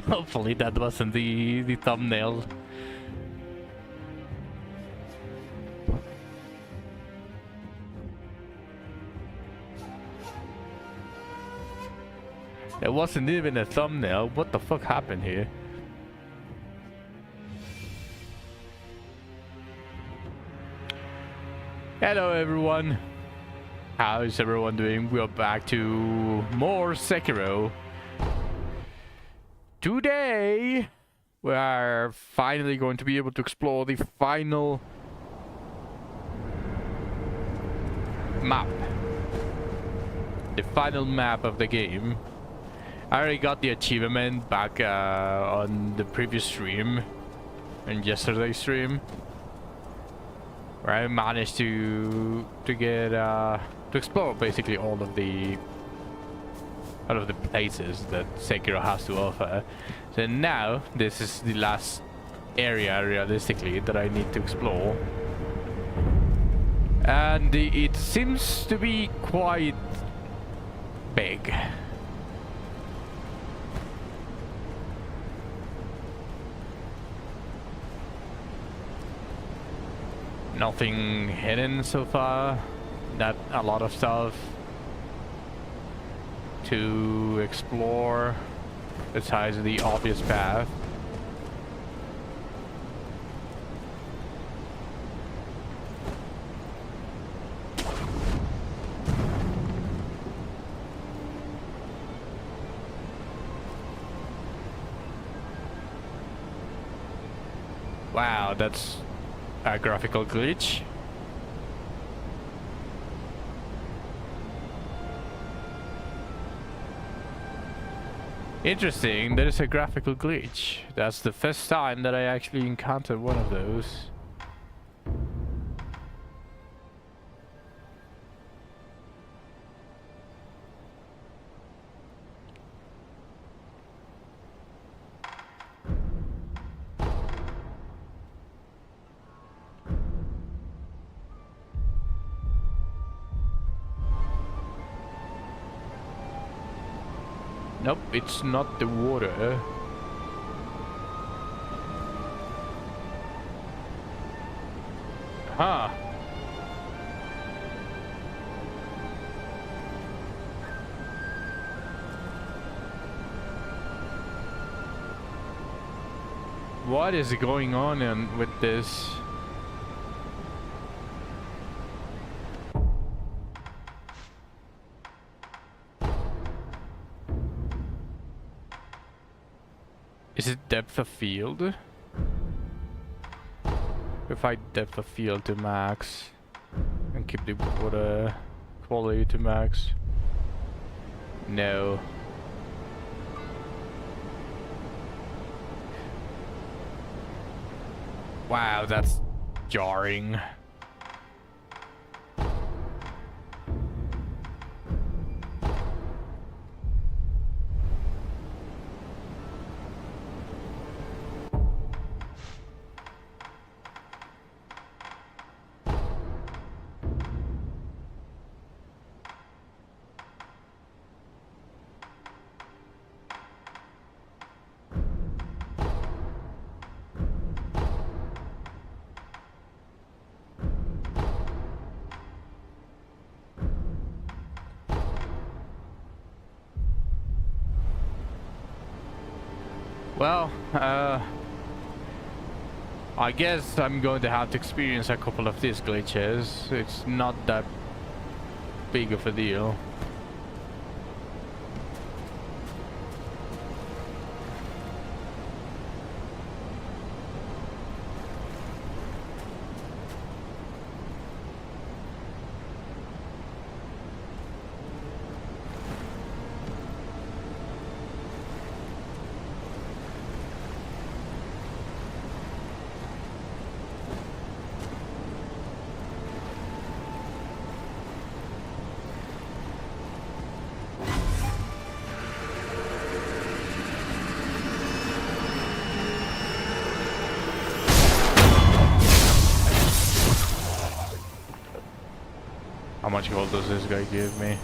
Hopefully that wasn't the thumbnail. It wasn't even a thumbnail. What the fuck happened here? Hello everyone. How is everyone doing? We are back to more Sekiro. Today we are finally going to be able to explore the final map. The final map of the game. I already got the achievement back on the previous stream, and yesterday's stream, where I managed to get to explore basically all of the places that Sekiro has to offer. So now this is the last area realistically that I need to explore, and it seems to be quite big. Nothing hidden so far, not a lot of stuff to explore besides the obvious path. Wow, that's a graphical glitch. Interesting, there is a graphical glitch. That's the first time that I actually encountered one of those. Nope, it's not the water. Huh. What is going on with this? Is it depth of field? If I depth of field to max and keep the water quality to max. No. Wow, that's jarring. Well, I guess I'm going to have to experience a couple of these glitches. It's not that big of a deal. How much gold does this guy give me?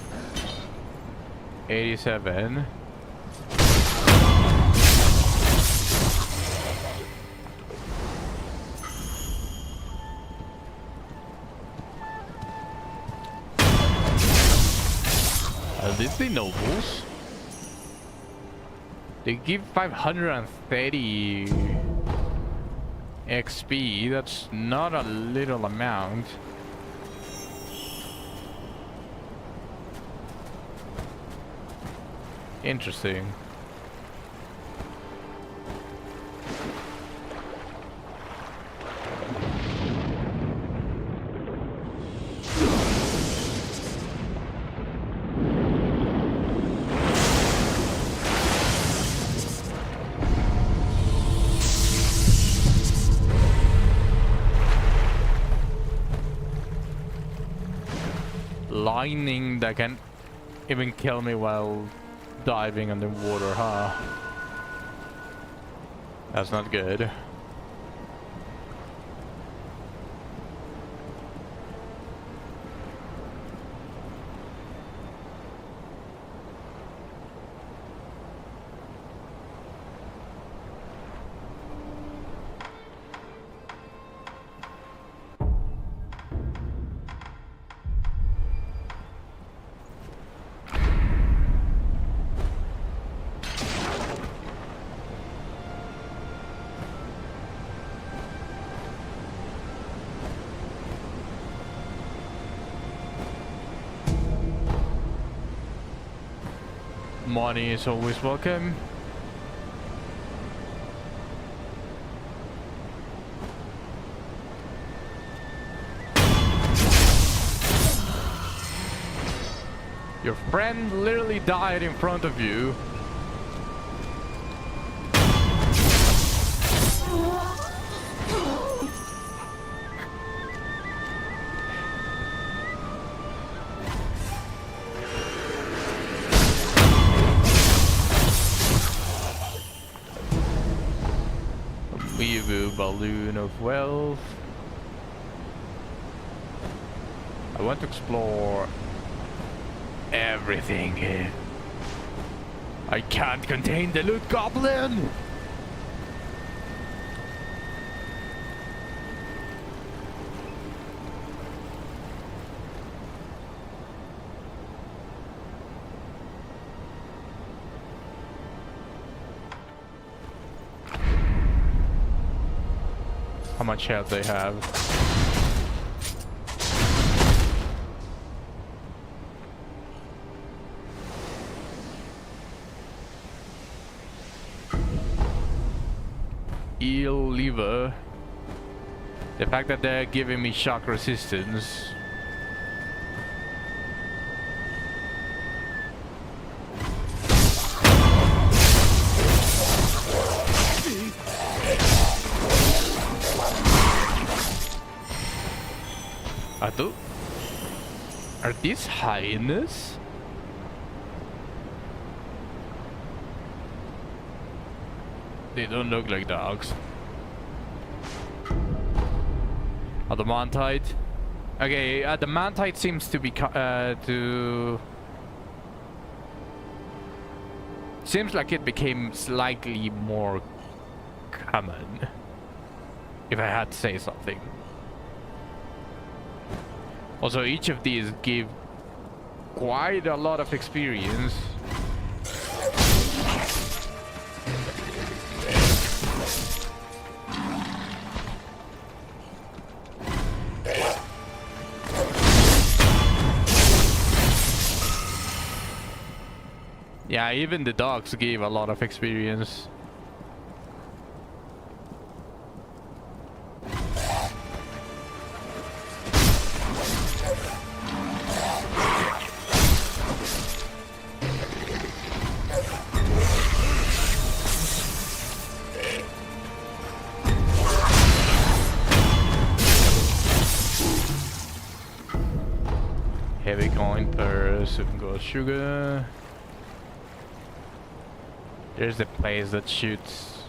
87. Are these the nobles? They give 530 XP. That's not a little amount. Interesting. Lightning that can even kill me while diving underwater, huh? That's not good. Money is always welcome. Your friend literally died in front of you. Weeaboo balloon of wealth. I want to explore everything here. I can't contain the loot goblin! How much health they have? Eel liver. The fact that they're giving me shock resistance. Are these hyenas? They don't look like dogs. Adamantite. Okay, adamantite seems to be seems like it became slightly more common, if I had to say something. Also, each of these give quite a lot of experience. Yeah, even the dogs give a lot of experience. Heavy coin per super gold sugar. There's the place that shoots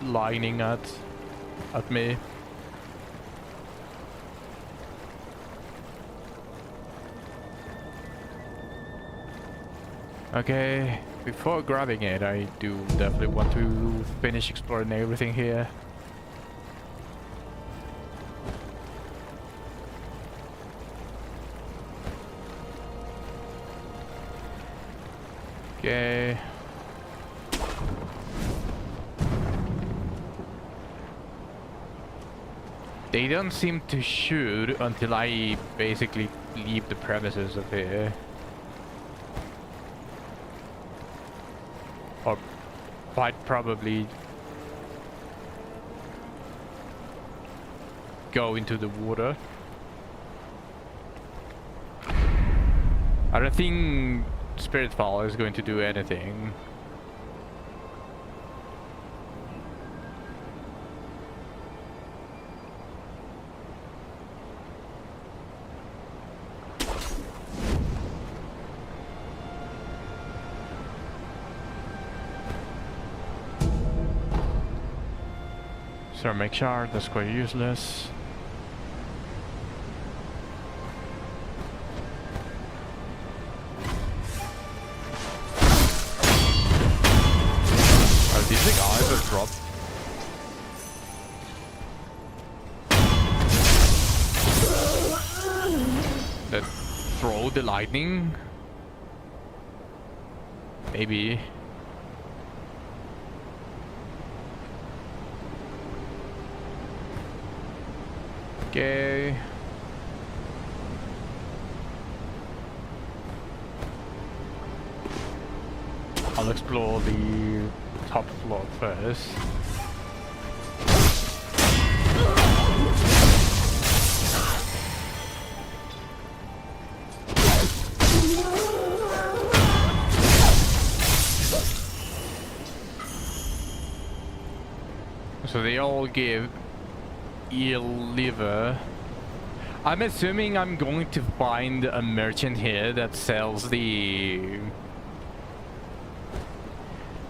lightning at me. Okay, before grabbing it, I do definitely want to finish exploring everything here. Okay. They don't seem to shoot until I basically leave the premises of here. Or quite probably go into the water. I don't think Spiritfall is going to do anything. Ceramic shard, that's quite useless. Oh, these big eyes are dropped. That throw the lightning? Maybe. Okay. I'll explore the top floor first. So they all give eel liver. I'm assuming I'm going to find a merchant here that sells the...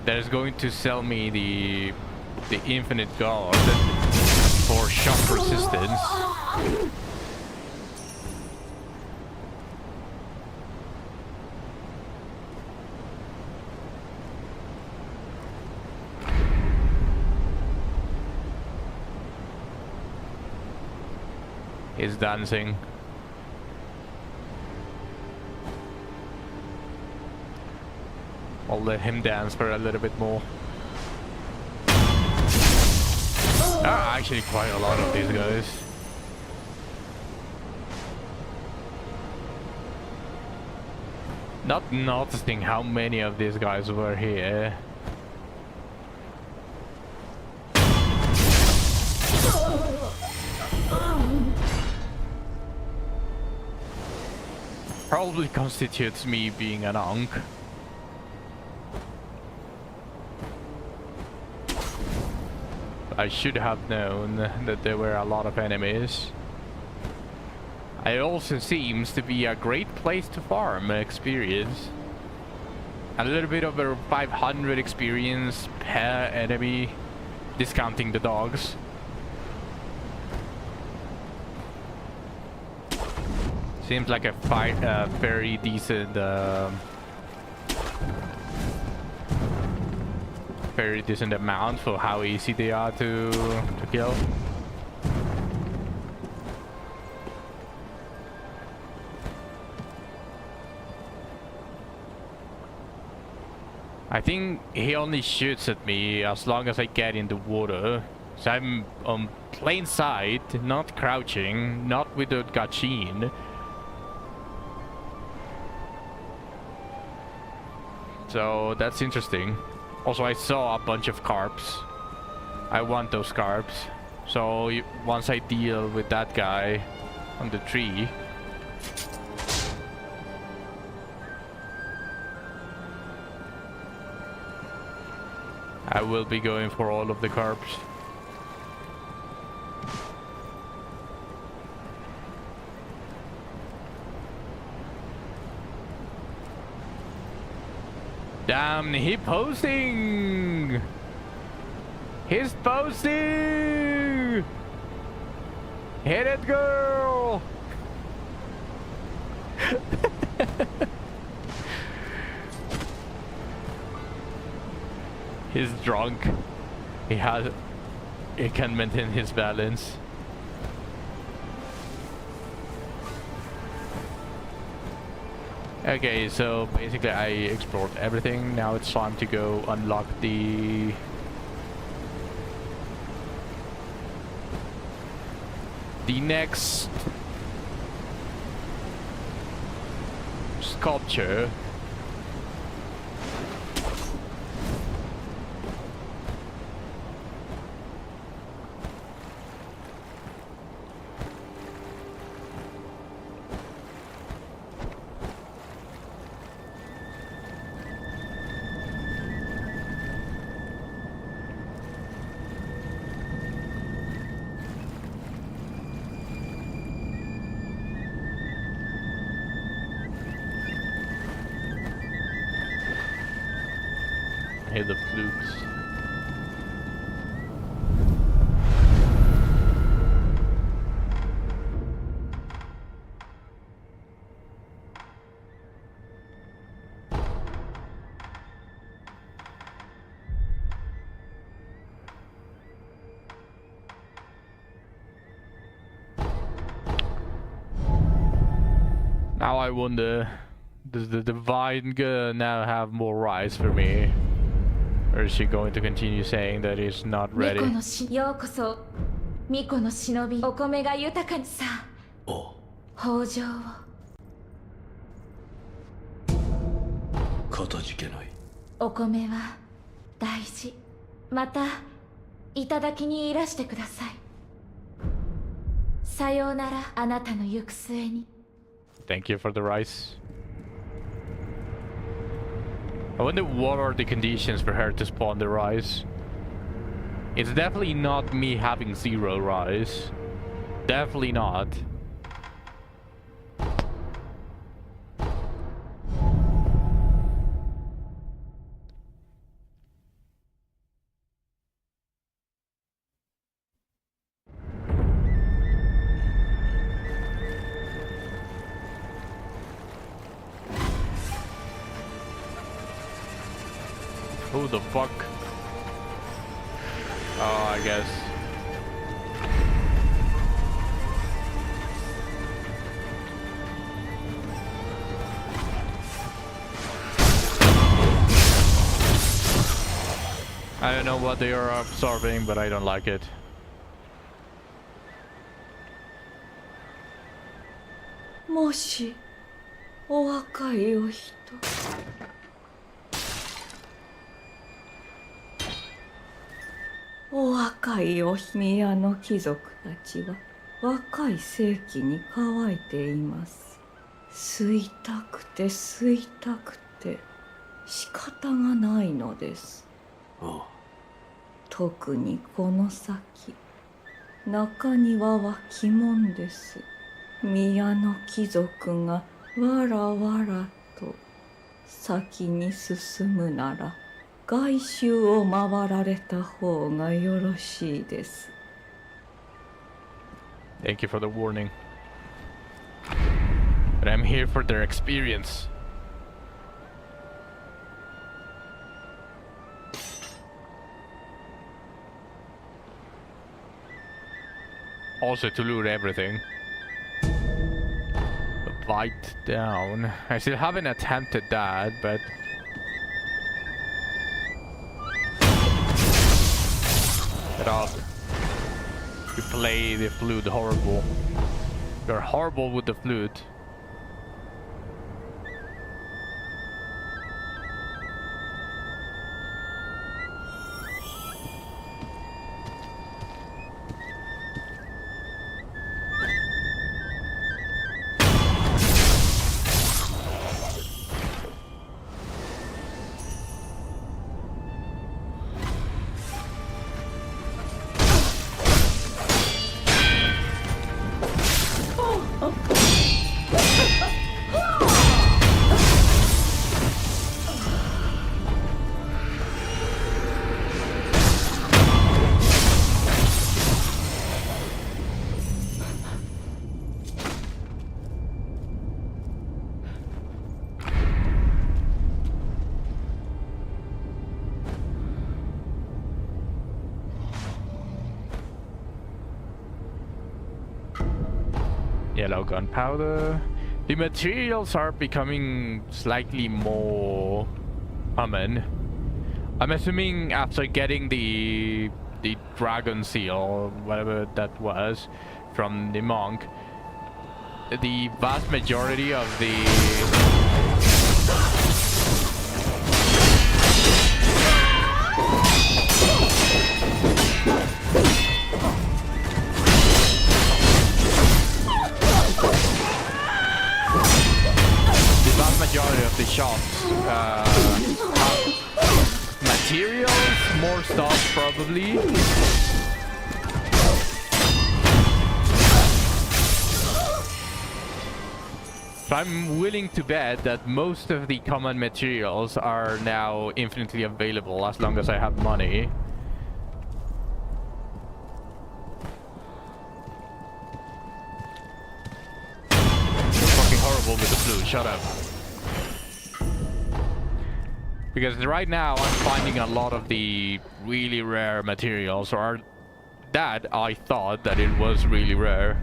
that is going to sell me the infinite guard for shock resistance. He's dancing. I'll let him dance for a little bit more. There are actually quite a lot of these guys. Not noticing how many of these guys were here. Probably constitutes me being an Ankh. I should have known that there were a lot of enemies. It also seems to be a great place to farm experience. A little bit over 500 experience per enemy, discounting the dogs. Seems like a very decent, very decent amount for how easy they are to kill. I think he only shoots at me as long as I get in the water. So I'm on plain sight, not crouching, not with the Gachin. So that's interesting. Also, I saw a bunch of carps. I want those carps. So once I deal with that guy on the tree, I will be going for all of the carps. Damn, he's posting! He's posting! Hit it, girl! He's drunk. He can maintain his balance. Okay, so basically I explored everything. Now it's time to go unlock the next sculpture. I hear the flutes. Now I wonder, does the divine girl now have more rights for me? Or is she going to continue saying that he's not ready? ようこそ巫女の忍びお米が豊かにさ豊穣をかたじけない。お米は大事また頂きにいらしてくださいさようならあなたの行く末に Thank you for the rice. I wonder what are the conditions for her to spawn the rice. It's definitely not me having 0 rice. Definitely not. Who the fuck? Oh, I guess. I don't know what they are absorbing, but I don't like it. Moshi, お若いお人。お若いお宮の貴族たちは若い世紀に乾いています。吸いたくて吸いたくて仕方がないのです。特にこの先中庭は鬼門です。宮の貴族がわらわらと先に進むなら外周を回られた方がよろしいです。Thank you for the warning. But I'm here for their experience. Also to loot everything. Bite down. I still haven't attempted that, but... Shut up. You play the flute horrible. You're horrible with the flute. Yellow gunpowder. The materials are becoming slightly more common. I'm assuming after getting the dragon seal, or whatever that was, from the monk, the vast majority of the majority of the shops have materials, more stuff probably. So I'm willing to bet that most of the common materials are now infinitely available as long as I have money. Fucking horrible with the flu, shut up. Because right now I'm finding a lot of the really rare materials, or that I thought that it was really rare.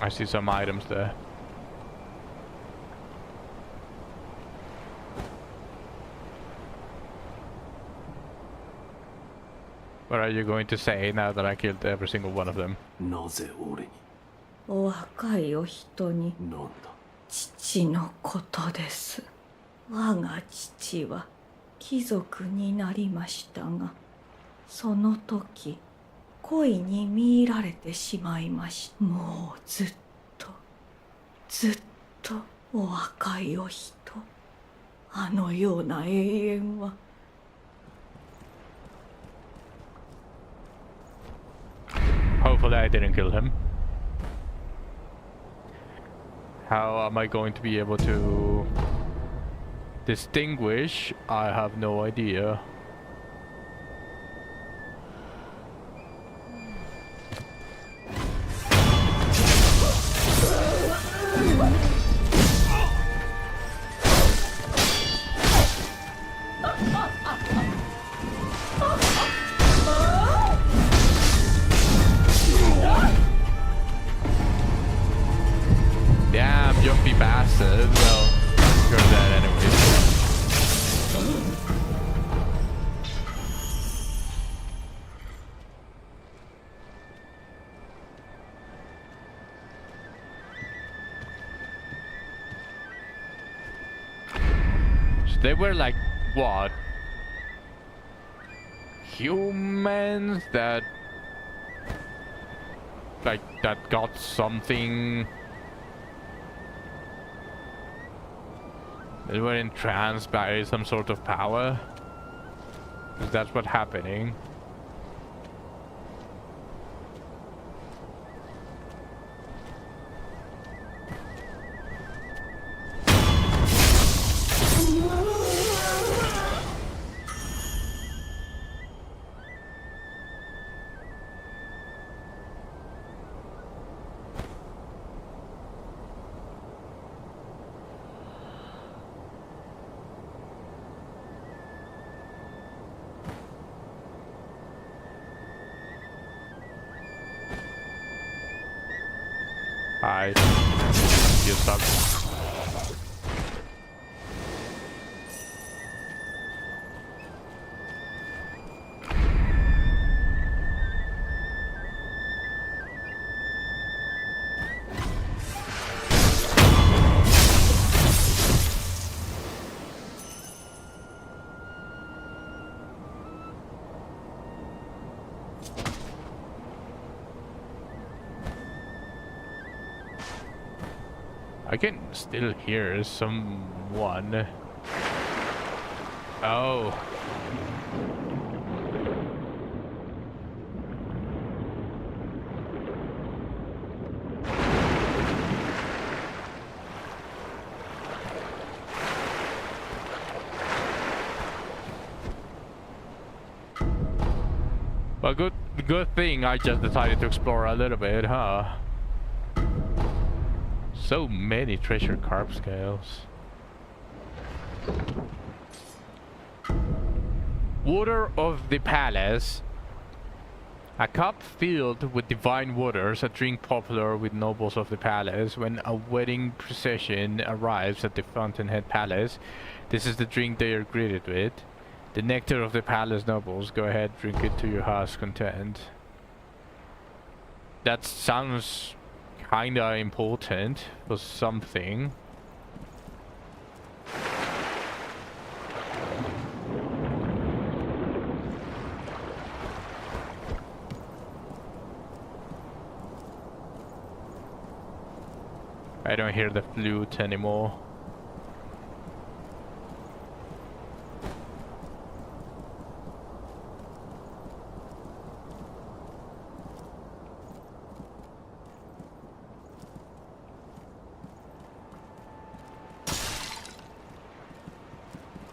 I see some items there. What are you going to say now that I killed every single one of them? なぜ俺にお若いお人になんだ父のことです。我が父は貴族になりましたが、その時恋に見入られてしまいました。もうずっとお若いお人、あのような永遠は。Hopefully I didn't kill him. How am I going to be able to distinguish? I have no idea. Damn, jumpy bastard. Well, screw that anyways. So they were like, what? Humans that... like, that got something... They were entranced by some sort of power. That's what's happening. Hi. You suck. I can still hear someone. Oh. Well, good thing I just decided to explore a little bit, huh? So many treasure carp scales. Water of the Palace. A cup filled with divine waters, a drink popular with nobles of the palace. When a wedding procession arrives at the Fountainhead Palace, this is the drink they are greeted with. The nectar of the palace nobles. Go ahead, drink it to your heart's content. That sounds kinda important for something. I don't hear the flute anymore.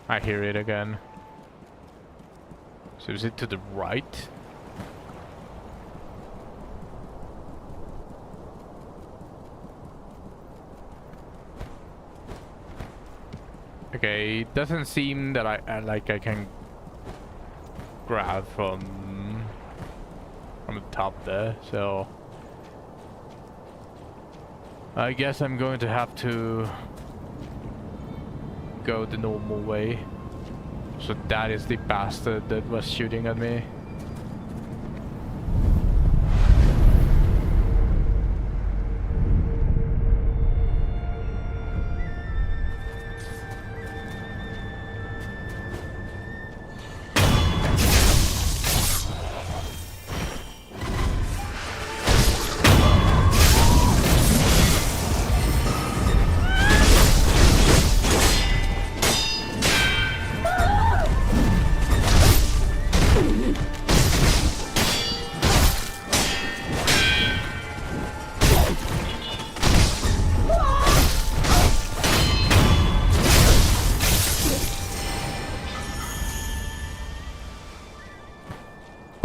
I hear it again. So is it to the right? Okay, it doesn't seem that I can grab from the top there, so I guess I'm going to have to go the normal way. So that is the bastard that was shooting at me.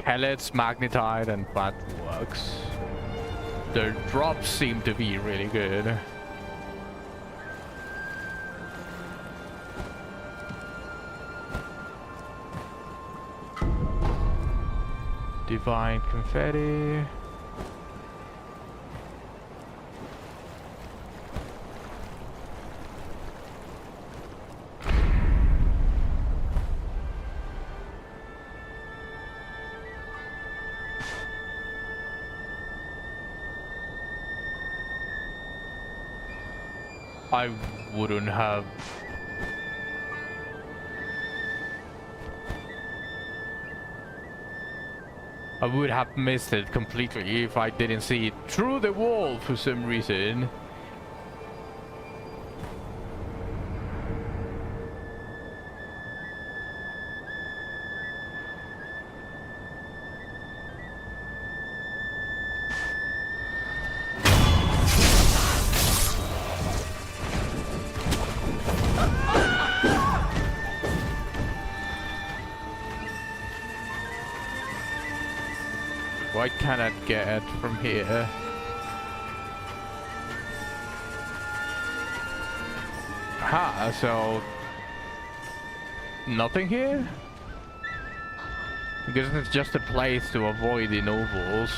Pellets, magnetite, and flatworks. Their drops seem to be really good. Divine confetti. I wouldn't have. I would have missed it completely if I didn't see it through the wall for some reason. What can I get from here? Aha, so nothing here? Because it's just a place to avoid the nobles.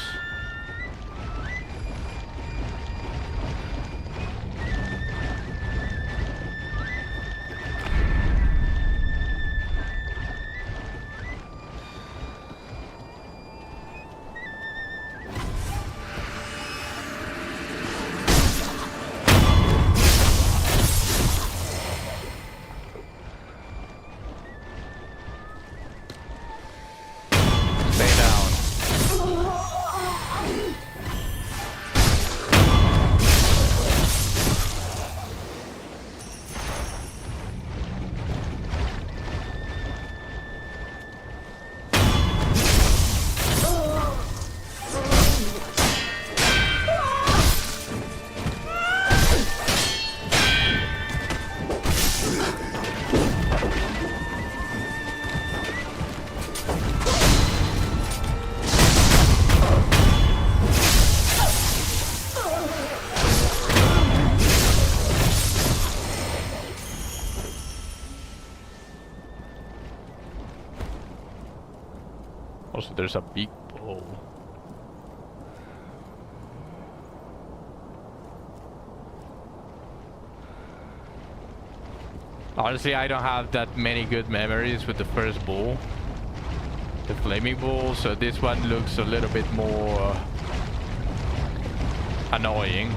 Also, there's a big bow. Honestly, I don't have that many good memories with the first bow, the flaming bow, so this one looks a little bit more annoying.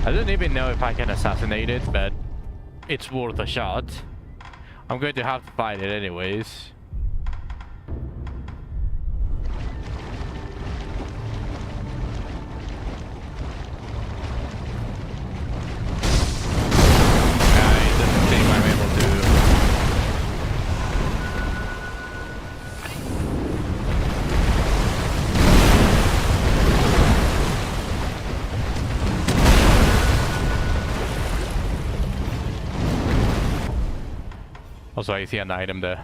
I don't even know if I can assassinate it, but it's worth a shot. I'm going to have to fight it anyways. It doesn't seem I'm able to. Also, I see an item there.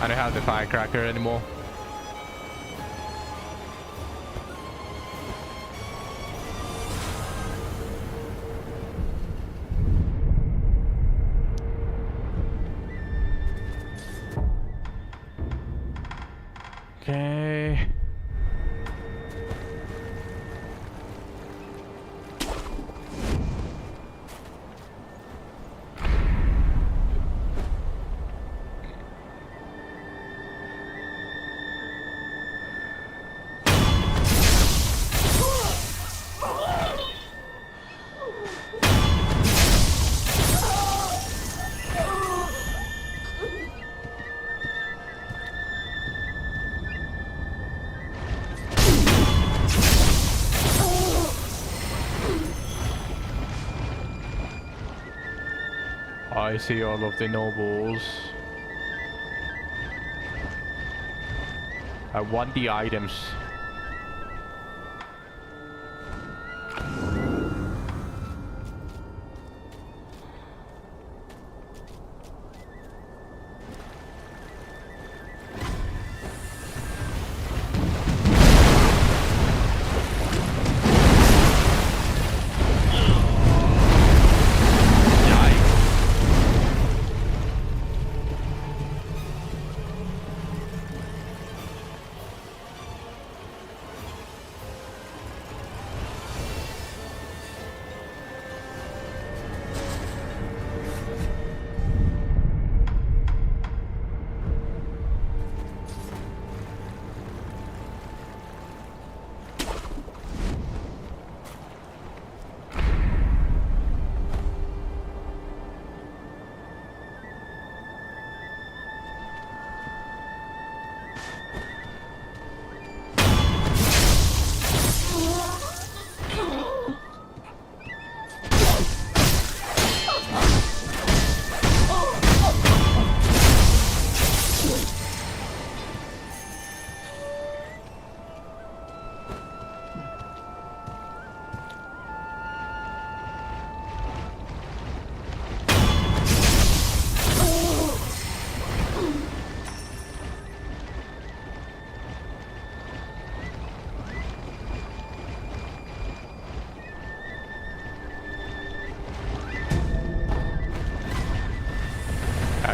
I don't have the firecracker anymore. Okay. I see all of the nobles. I want the items.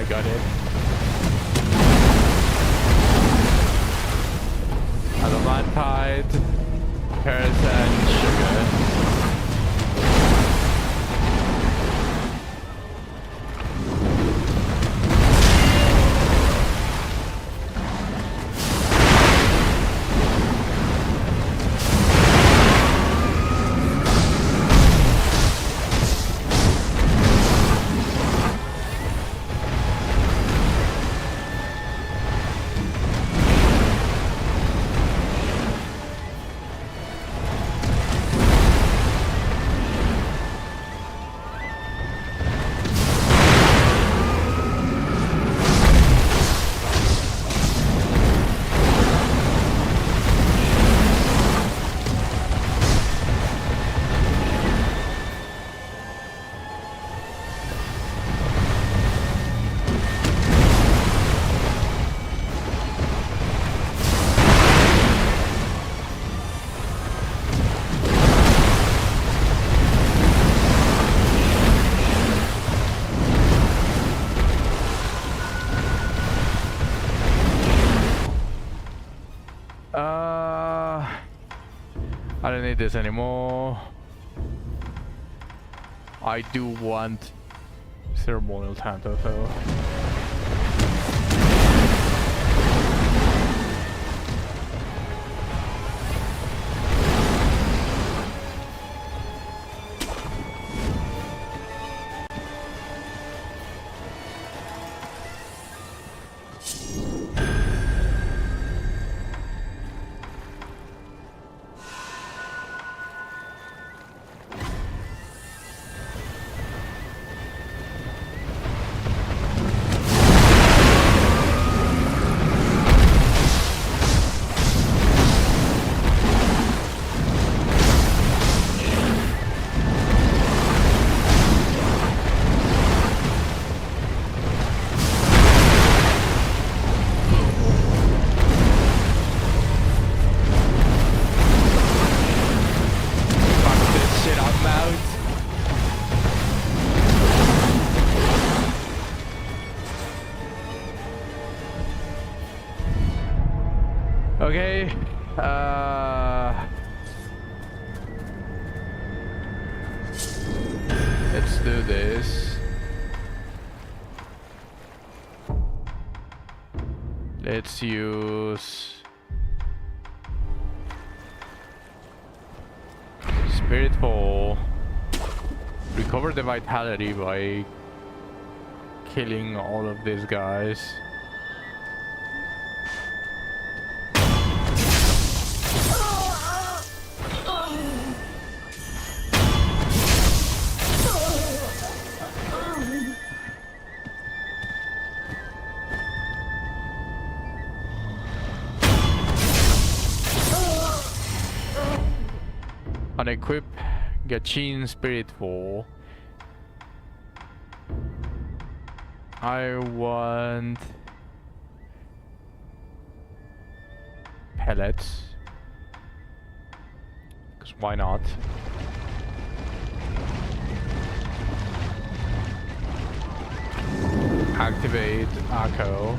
I got it. Adamantite, carrots and sugar. I don't need this anymore. I do want ceremonial Tanto though. Okay, let's do this. Let's use Spirit Ball. Recover the vitality by killing all of these guys. Unequip Gachin Spirit Ball. I want pellets, because why not? Activate Akko.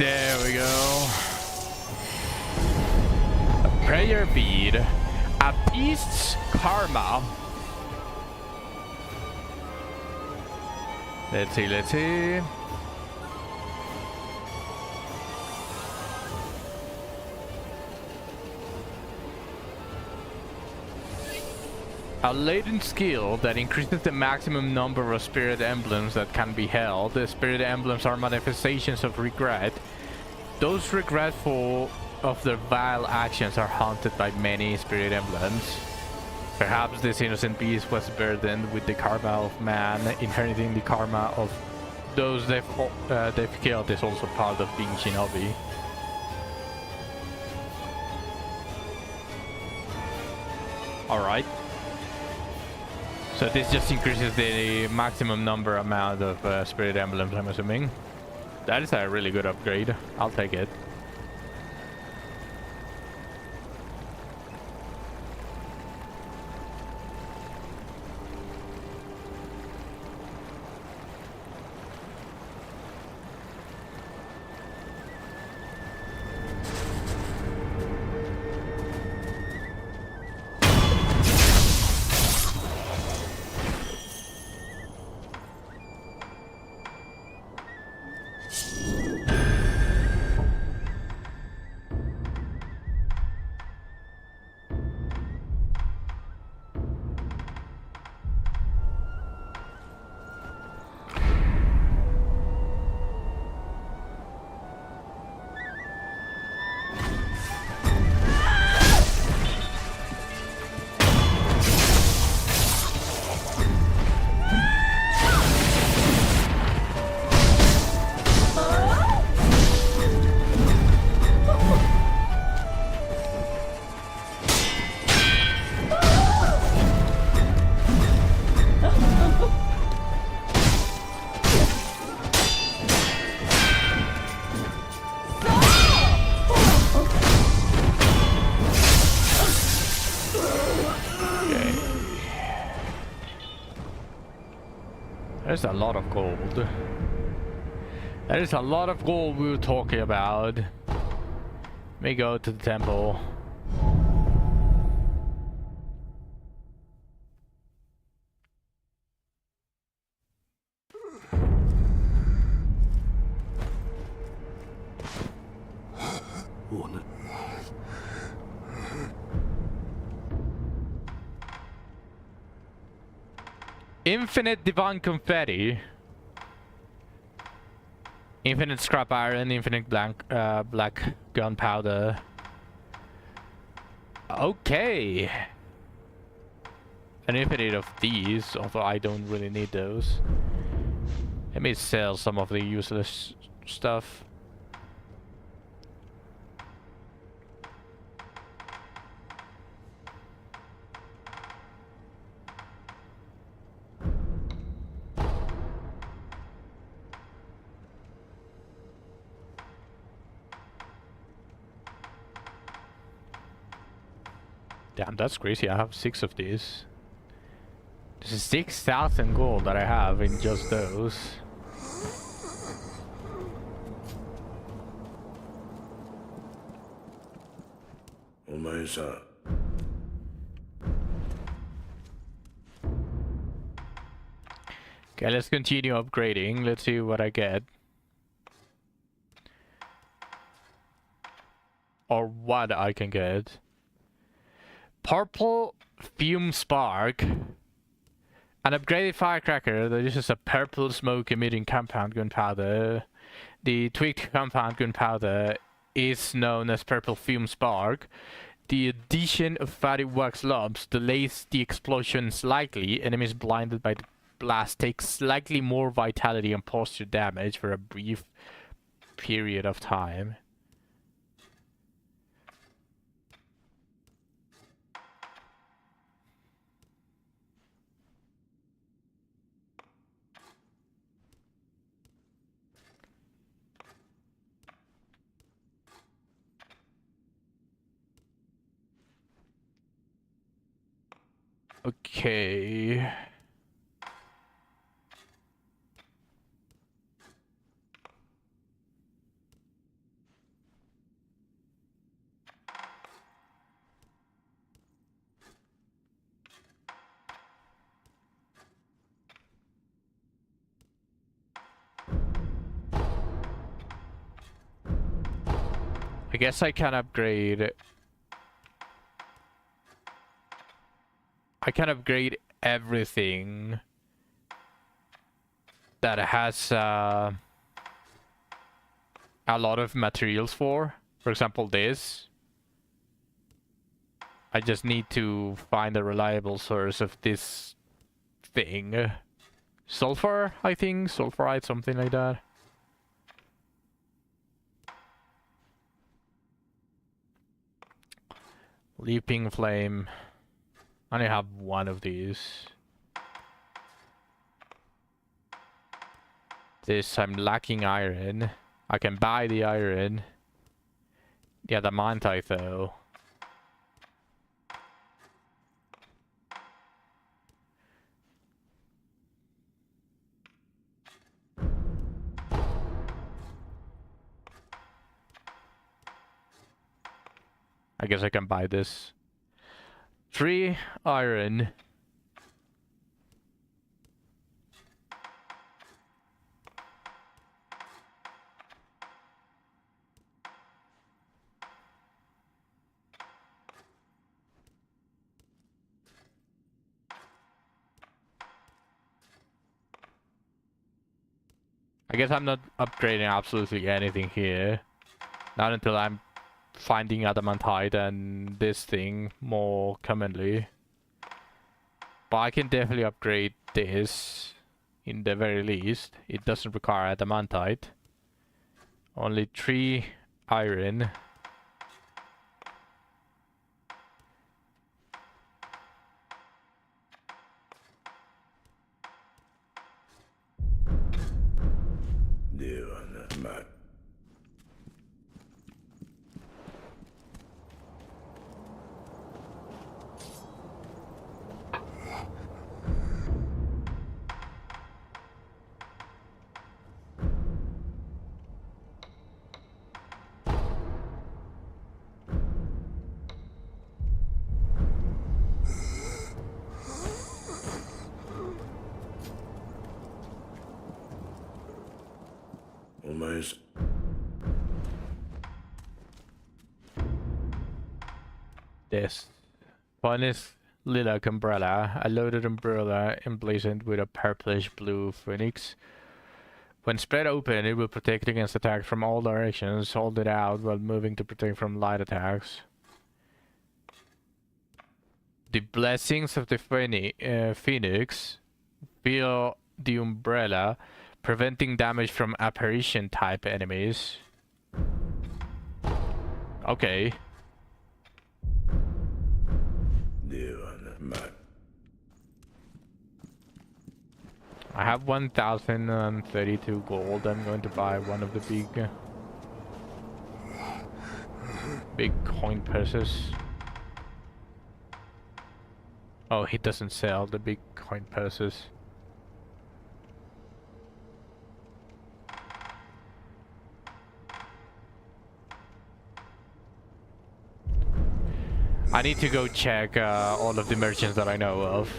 There we go. A prayer bead. A beast's karma. Let's see, let's see. A latent skill that increases the maximum number of spirit emblems that can be held. The spirit emblems are manifestations of regret. Those regretful of their vile actions are haunted by many spirit emblems. Perhaps this innocent beast was burdened with the karma of man. Inheriting the karma of those they've killed is also part of being shinobi. Alright. So this just increases the maximum number amount of spirit emblems, I'm assuming. That is a really good upgrade. I'll take it. There's a lot of gold. There is a lot of gold we were talking about. Let me go to the temple. Infinite divine confetti. Infinite scrap iron, infinite black gunpowder. Okay. An infinite of these, although I don't really need those. Let me sell some of the useless stuff. Damn, that's crazy. I have 6 of these. This is 6,000 gold that I have in just those. Okay, let's continue upgrading. Let's see what I get. Or what I can get. Purple Fume Spark. An upgraded firecracker that uses a purple smoke emitting compound gunpowder. The tweaked compound gunpowder is known as Purple Fume Spark. The addition of fatty wax lumps delays the explosion slightly. Enemies blinded by the blast take slightly more vitality and posture damage for a brief period of time. Okay. I guess I can upgrade. I can upgrade everything that has a lot of materials for. For example, this. I just need to find a reliable source of this thing. Sulfur, I think? Sulfurite, something like that. Leaping flame. I only have one of these. This, I'm lacking iron. I can buy the iron. The adamantite though. I guess I can buy this. 3 iron. I guess I'm not upgrading absolutely anything here. Not until I'm finding adamantite and this thing more commonly. But I can definitely upgrade this in the very least. It doesn't require adamantite. Only 3 iron. This funniest lilac umbrella, a loaded umbrella emblazoned with a purplish blue phoenix. When spread open, it will protect against attacks from all directions. Hold it out while moving to protect from light attacks. The blessings of the phoenix fill the umbrella, preventing damage from apparition type enemies. Okay. I have 1,032 gold. I'm going to buy one of the big coin purses. Oh, he doesn't sell the big coin purses. I need to go check all of the merchants that I know of.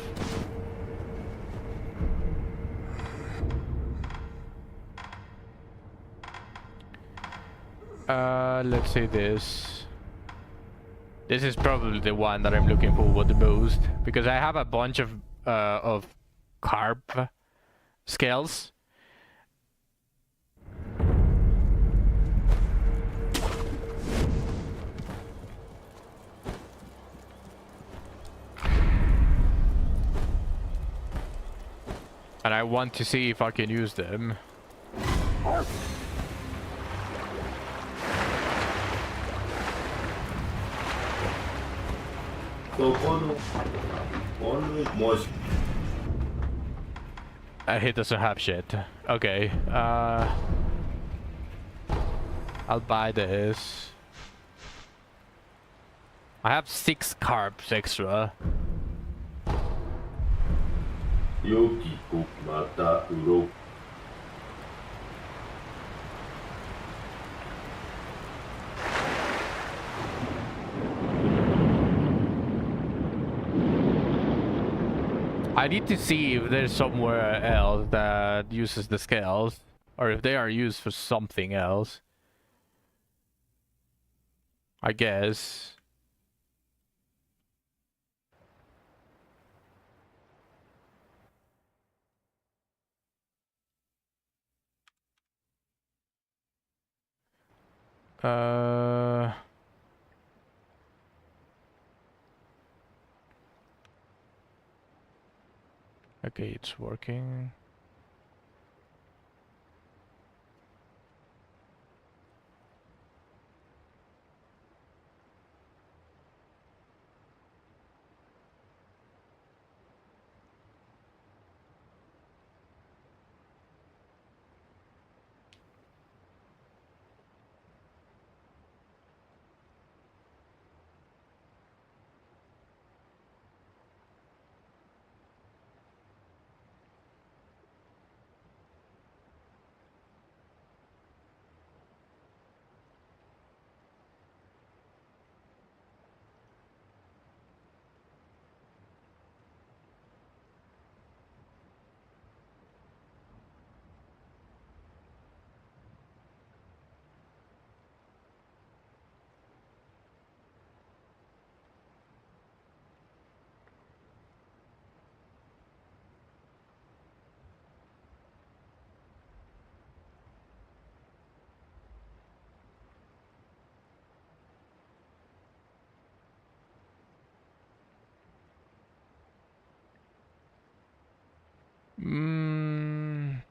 Let's say this. This is probably the one that I'm looking for the most, because I have a bunch of carp scales. And I want to see if I can use them. He doesn't have shit. Okay. I'll buy this. I have 6 carbs extra. I need to see if there's somewhere else that uses the scales, or if they are used for something else. I guess. Okay, it's working. Mm.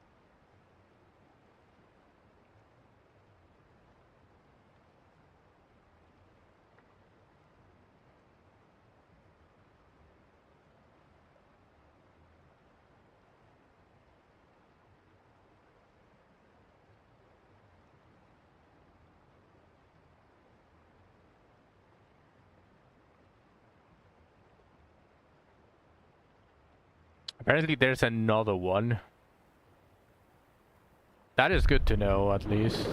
Apparently there's another one. That is good to know, at least.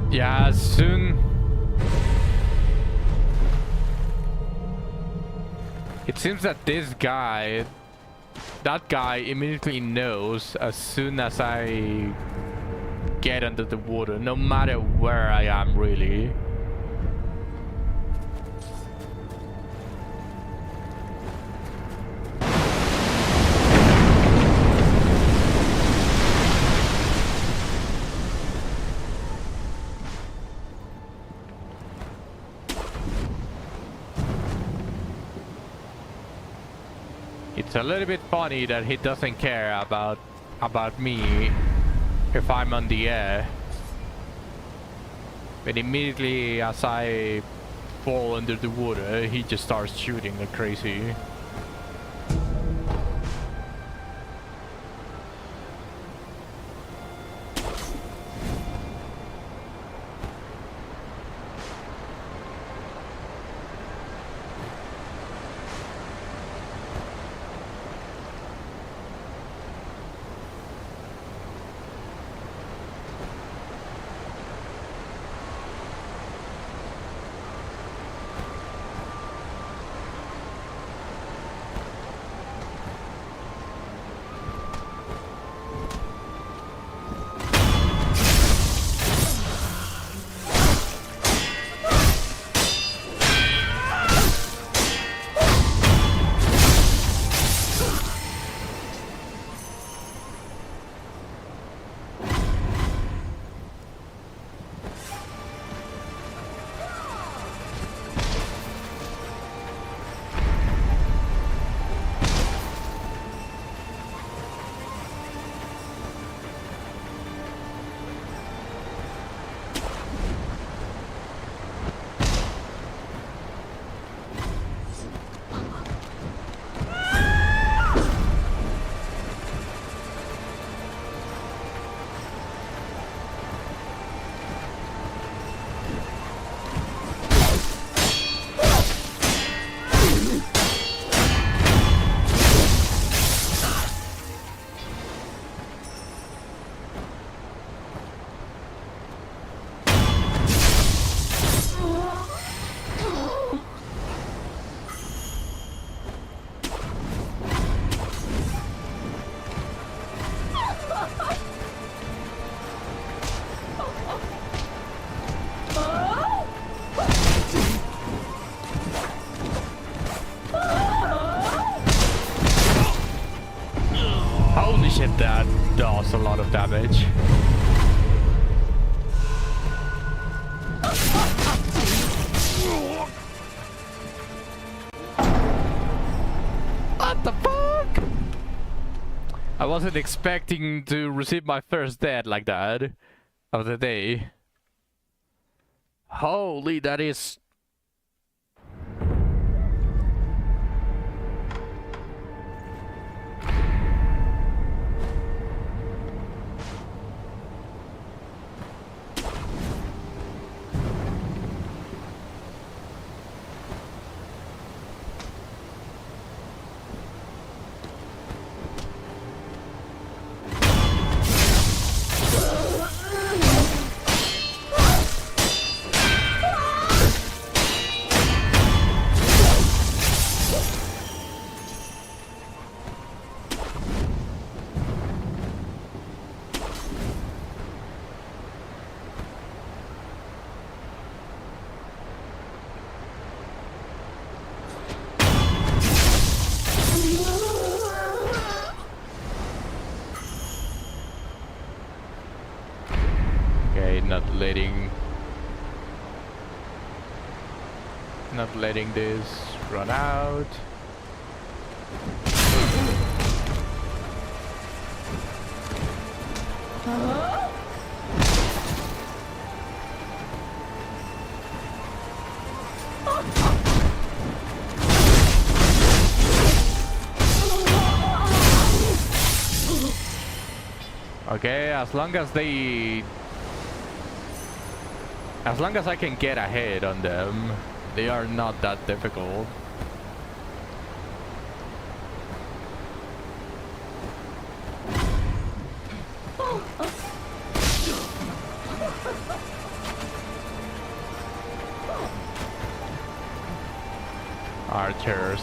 Yeah, soon. It seems that that guy immediately knows as soon as I get under the water, no matter where I am, really. It's a little bit funny that he doesn't care about me if I'm on the air. But immediately as I fall under the water, he just starts shooting like crazy. That does a lot of damage. What the fuck? I wasn't expecting to receive my first death like that of the day. Holy, that is... Okay, not letting this run out. Okay, as long as I can get ahead on them, they are not that difficult. Archers.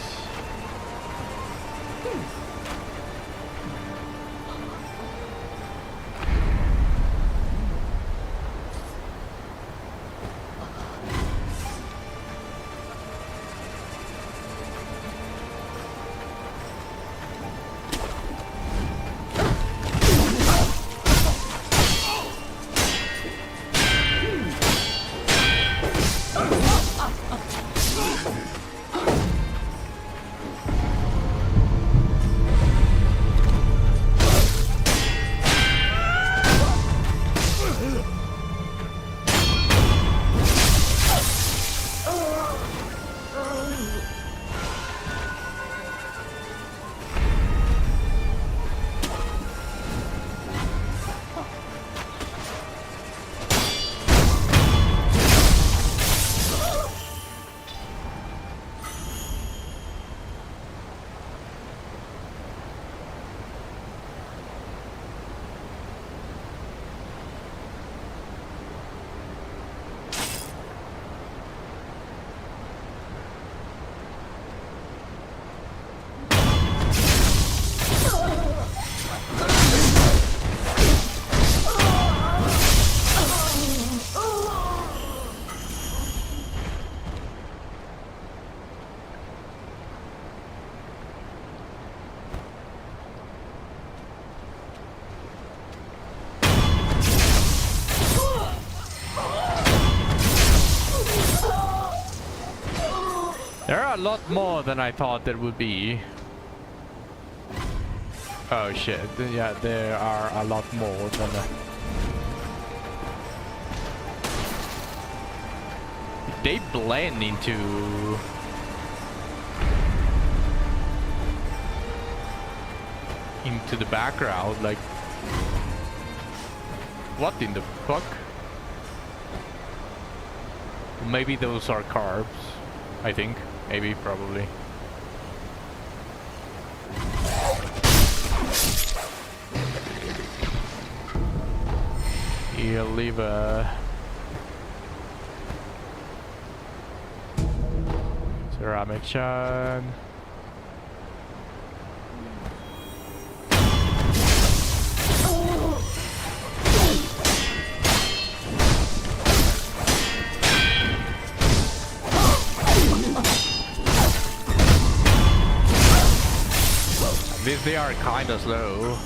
There are a lot more than I thought there would be. Oh shit, yeah, there are a lot more than they blend into the background, like what in the fuck? Maybe those are carbs, I think. Maybe, probably. He'll leave a ceramic shard. They are kind of slow.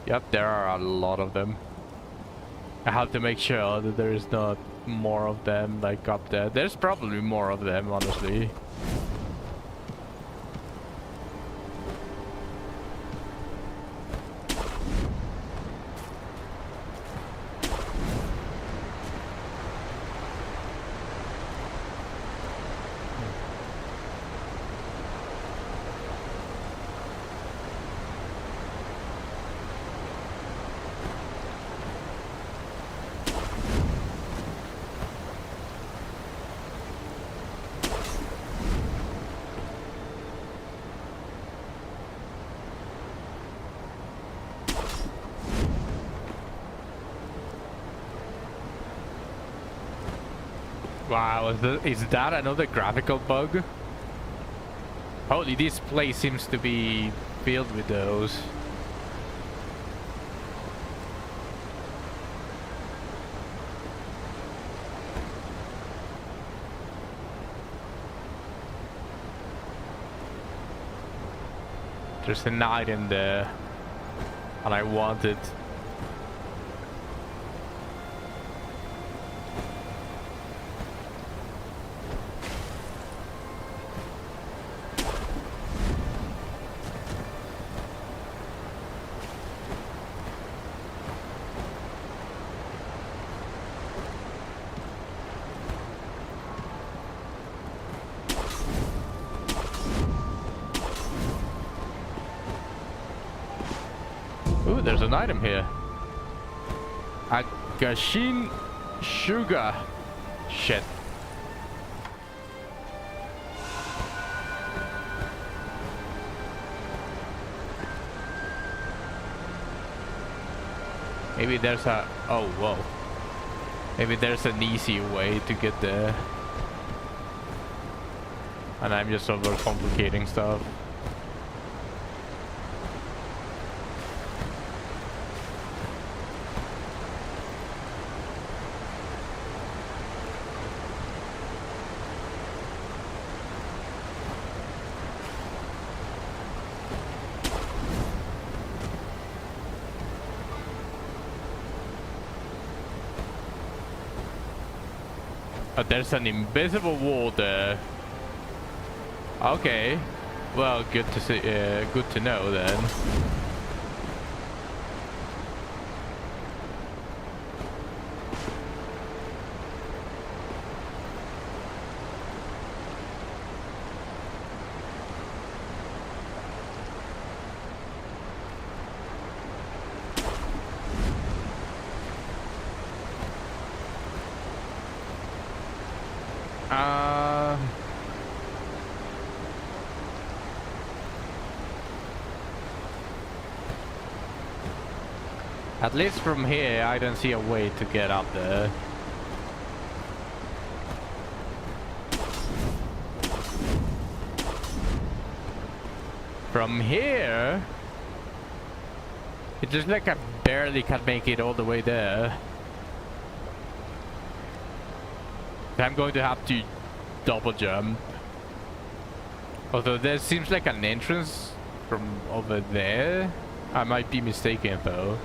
Yep, there are a lot of them. I have to make sure that there is not more of them like up there. There's probably more of them, honestly. Wow, is that another graphical bug? Holy, this place seems to be filled with those. There's a knight in there, and I want it. Ooh, there's an item here. A Gashin Sugar. Shit. Maybe there's a... Oh, whoa. Maybe there's an easy way to get there. And I'm just overcomplicating stuff. There's an invisible wall there. Okay. Well, good to see. Good to know then. At least from here, I don't see a way to get up there. From here, it's just like I barely can make it all the way there. I'm going to have to double jump. Although there seems like an entrance from over there. I might be mistaken though.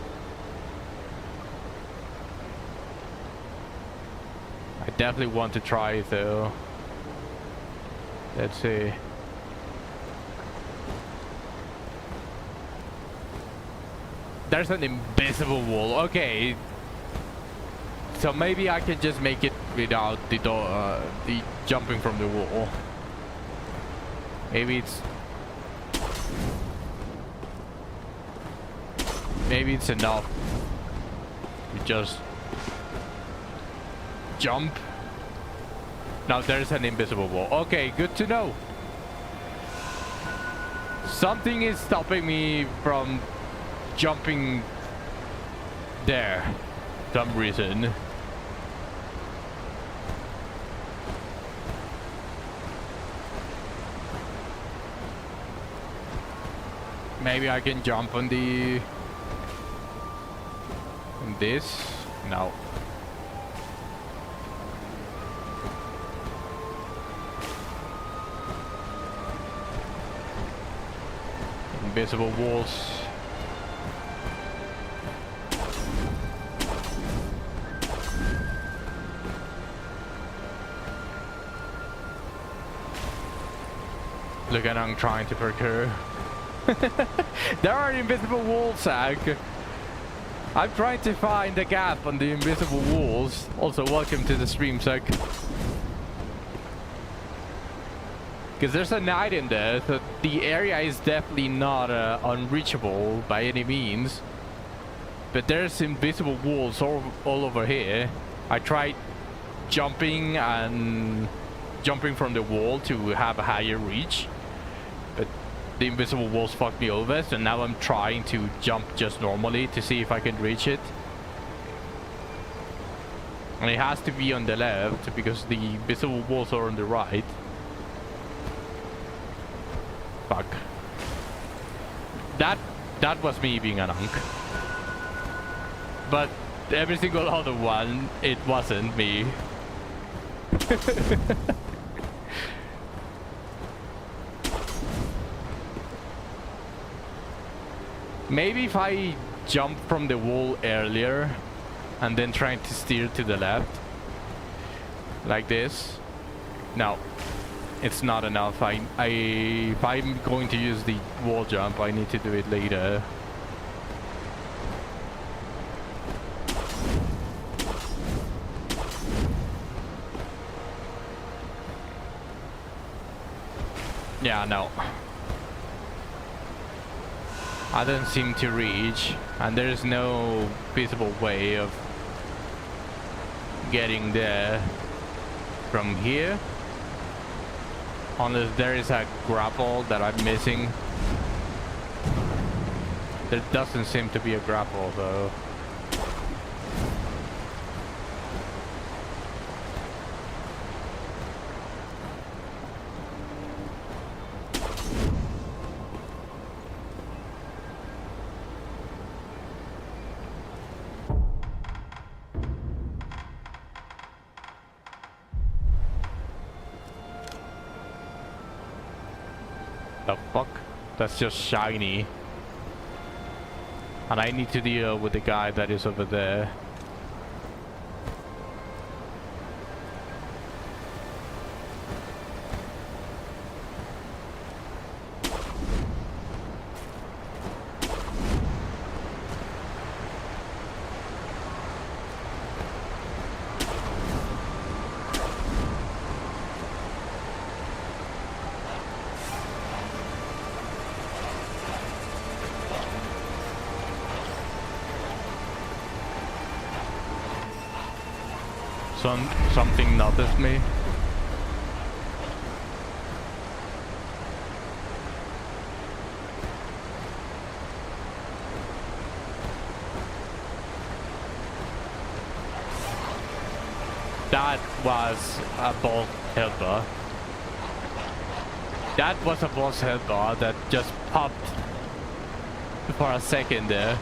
I definitely want to try it though. Let's see. There's an invisible wall. Okay. So maybe I can just make it without the door, the jumping from the wall. Maybe it's enough to just jump. Now there's an invisible wall. Okay, good to know. Something is stopping me from jumping there for some reason. Maybe I can jump on the... on this? No. invisible walls. Look at I'm trying to procure. There are invisible walls, Zach. I'm trying to find a gap on the invisible walls. Also, welcome to the stream, Zach. Because there's a knight in there, so the area is definitely not unreachable by any means. But there's invisible walls all over here. I tried jumping from the wall to have a higher reach. But the invisible walls fucked me over, so now I'm trying to jump just normally to see if I can reach it. And it has to be on the left because the invisible walls are on the right. Fuck. That was me being an unk. But every single other one, it wasn't me. Maybe if I jump from the wall earlier and then trying to steer to the left like this. No, it's not enough. If I'm going to use the wall jump, I need to do it later. Yeah, no. I don't seem to reach, and there's no visible way of getting there from here. Unless there is a grapple that I'm missing. There doesn't seem to be a grapple though. The fuck? That's just shiny. And I need to deal with the guy that is over there. Something noticed me. That was a boss headbutt. That was a boss headbutt that just popped for a second there.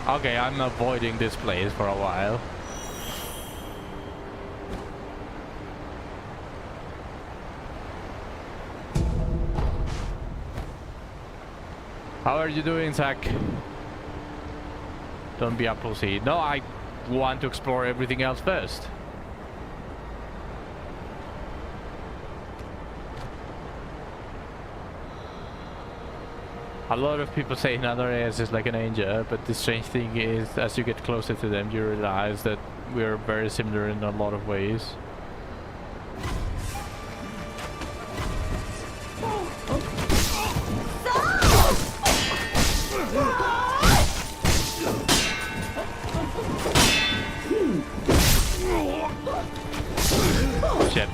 Okay, I'm avoiding this place for a while. How are you doing, Zach? Don't be a pussy. No, I want to explore everything else first. A lot of people say another areas is like an angel, but the strange thing is, as you get closer to them, you realize that we're very similar in a lot of ways. Shit.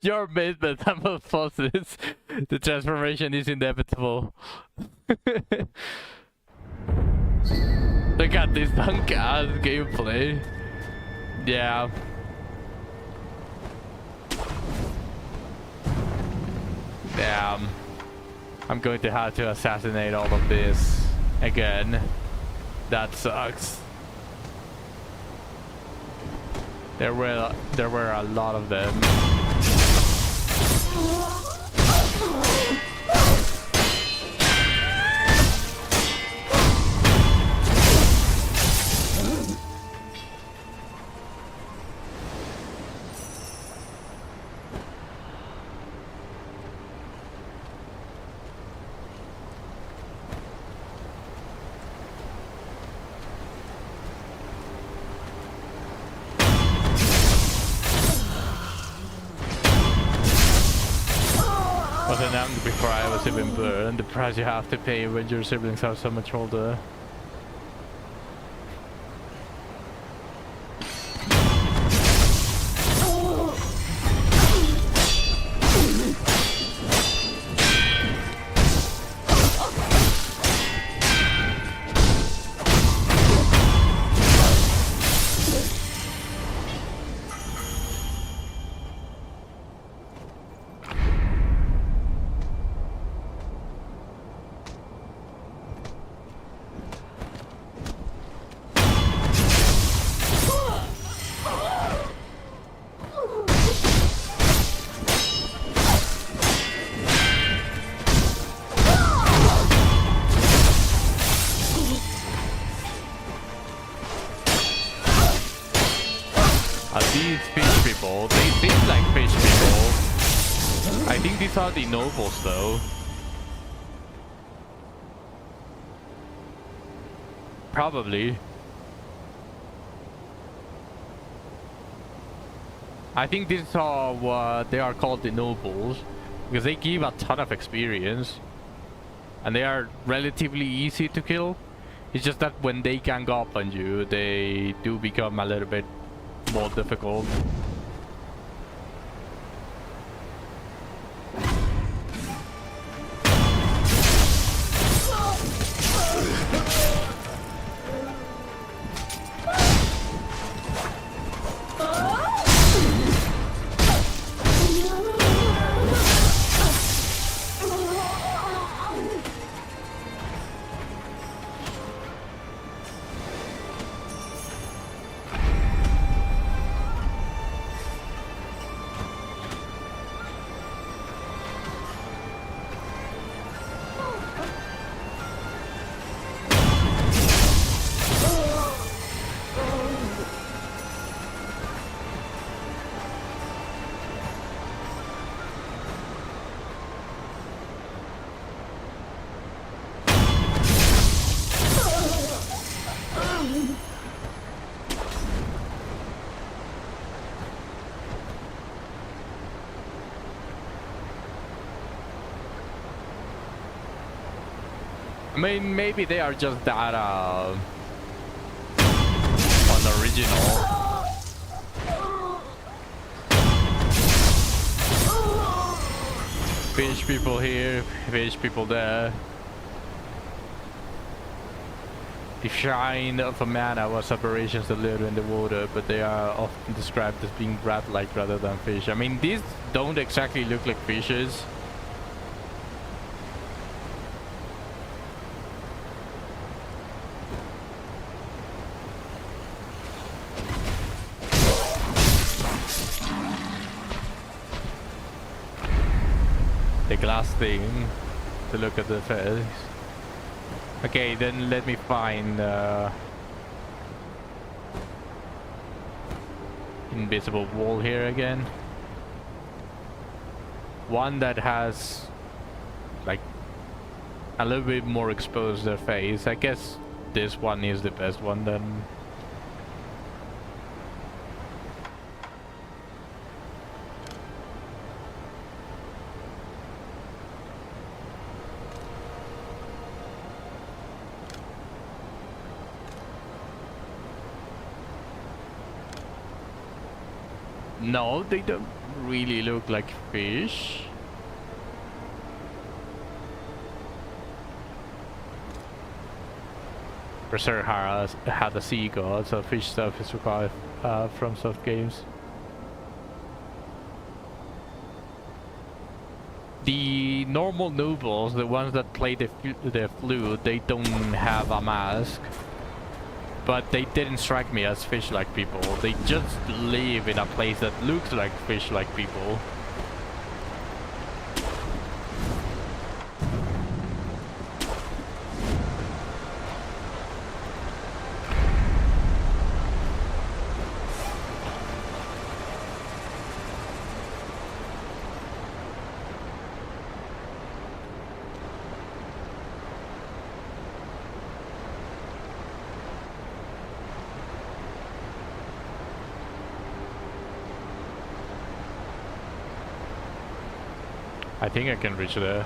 Your amazed metamorphosis. The transformation is inevitable. Look at this punk ass gameplay. Yeah. Yeah, Damn. I'm going to have to assassinate all of this again. That sucks. There were a lot of them. Was announced before I was even born. The price you have to pay when your siblings are so much older. These fish people, they seem like fish people. I think these are the nobles though. Probably. I think these are what they are called, the nobles, because they give a ton of experience and they are relatively easy to kill. It's just that when they gang up on you, they do become a little bit more difficult. I mean, maybe they are just that unoriginal. Fish people here, fish people there. The shine of a mana was aberrations that live in the water, but they are often described as being rat-like rather than fish. I mean, these don't exactly look like fishes. The glass thing to look at the face. Okay, then let me find invisible wall here again. One that has like a little bit more exposed their face. I guess this one is the best one then. No, they don't really look like fish. Berserk had a sea god, so fish stuff is required from soft games. The normal nobles, the ones that play the flute, they don't have a mask. But they didn't strike me as fish-like people. They just live in a place that looks like fish-like people. I think I can reach there.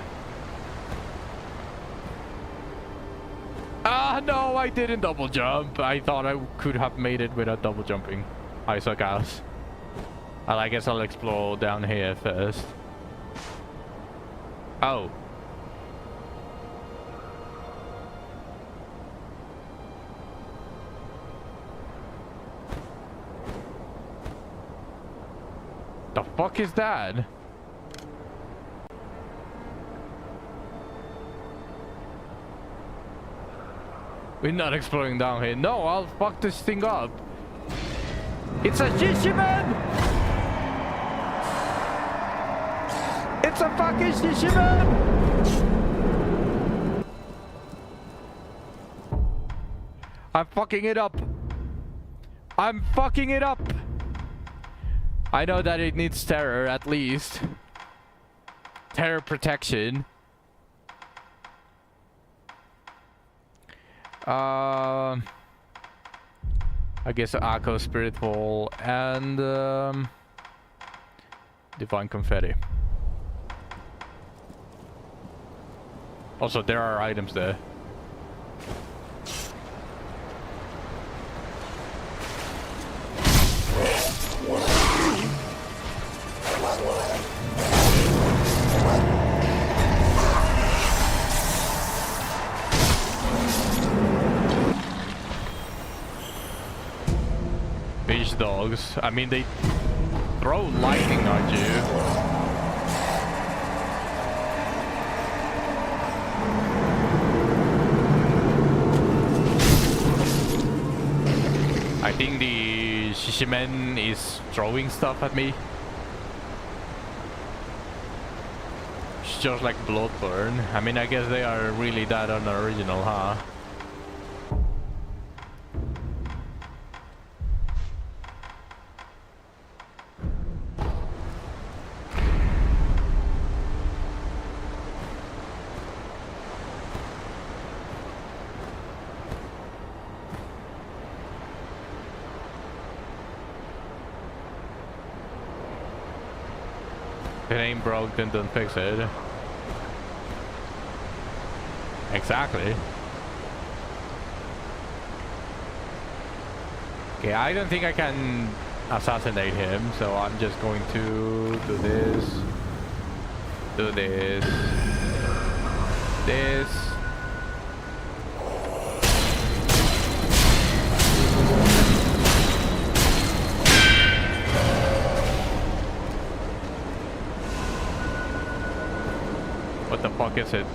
Ah, no, I didn't double jump. I thought I could have made it without double jumping. I suck ass. Well, I guess I'll explore down here first. Oh. The fuck is that? We're not exploring down here. No, I'll fuck this thing up. It's a Shishiman! It's a fucking Shishiman! I'm fucking it up. I'm fucking it up. I know that it needs terror at least. Terror protection. I guess Akko Spiritfall and Divine Confetti. Also, there are items there. Beach dogs. I mean, they throw lightning at you. I think the Shishimen is throwing stuff at me. It's just like Bloodburn. I mean, I guess they are really that unoriginal, huh? If it ain't broke, then don't fix it. Exactly. Okay, I don't think I can assassinate him, so I'm just going to do this. Do this. This. What the fuck is it?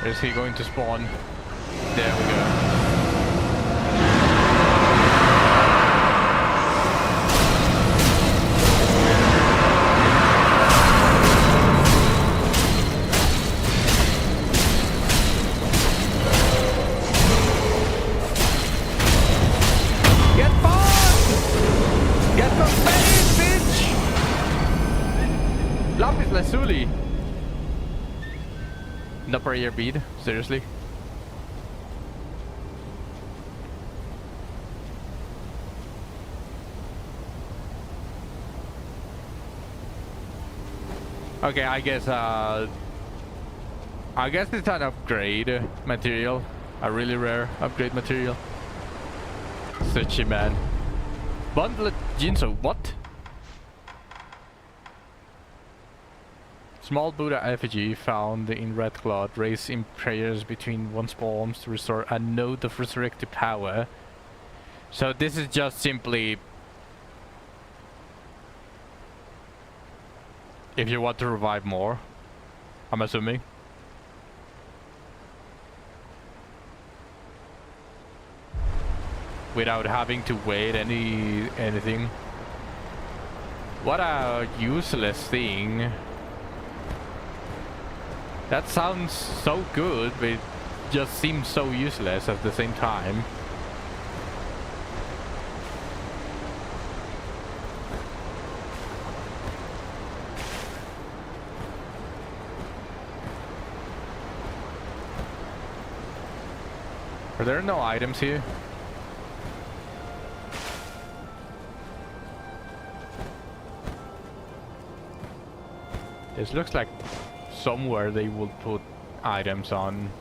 Is he going to spawn? There we go. Get fucked! Get some space, bitch! Lapis Lazuli. No prayer bead, seriously. Okay, I guess it's an upgrade material, a really rare upgrade material. Sushi man. Bundle Jinso, what? Small Buddha effigy found in Red Cloud. Raise in prayers between one spawns to restore a node of resurrected power. So this is just simply if you want to revive more, I'm assuming. Without having to wait anything. What a useless thing. That sounds so good, but it just seems so useless at the same time. Are there no items here? This looks like somewhere they will put items on.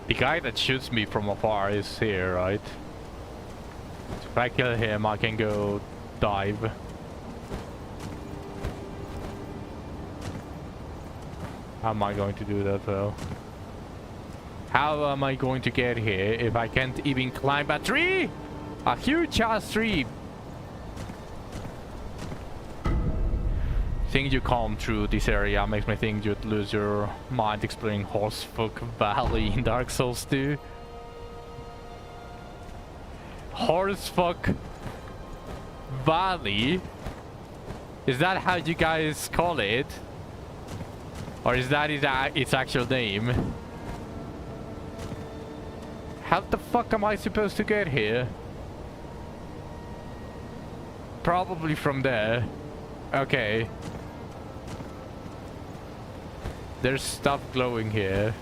The guy that shoots me from afar is here, right? If I kill him, I can go dive. How am I going to do that though? How am I going to get here if I can't even climb a tree? A huge ass tree! Think you come through this area makes me think you'd lose your mind exploring Horsefuck Valley in Dark Souls 2. Horsefuck Valley? Is that how you guys call it? Or is that its actual name? How the fuck am I supposed to get here? Probably from there. Okay. There's stuff glowing here.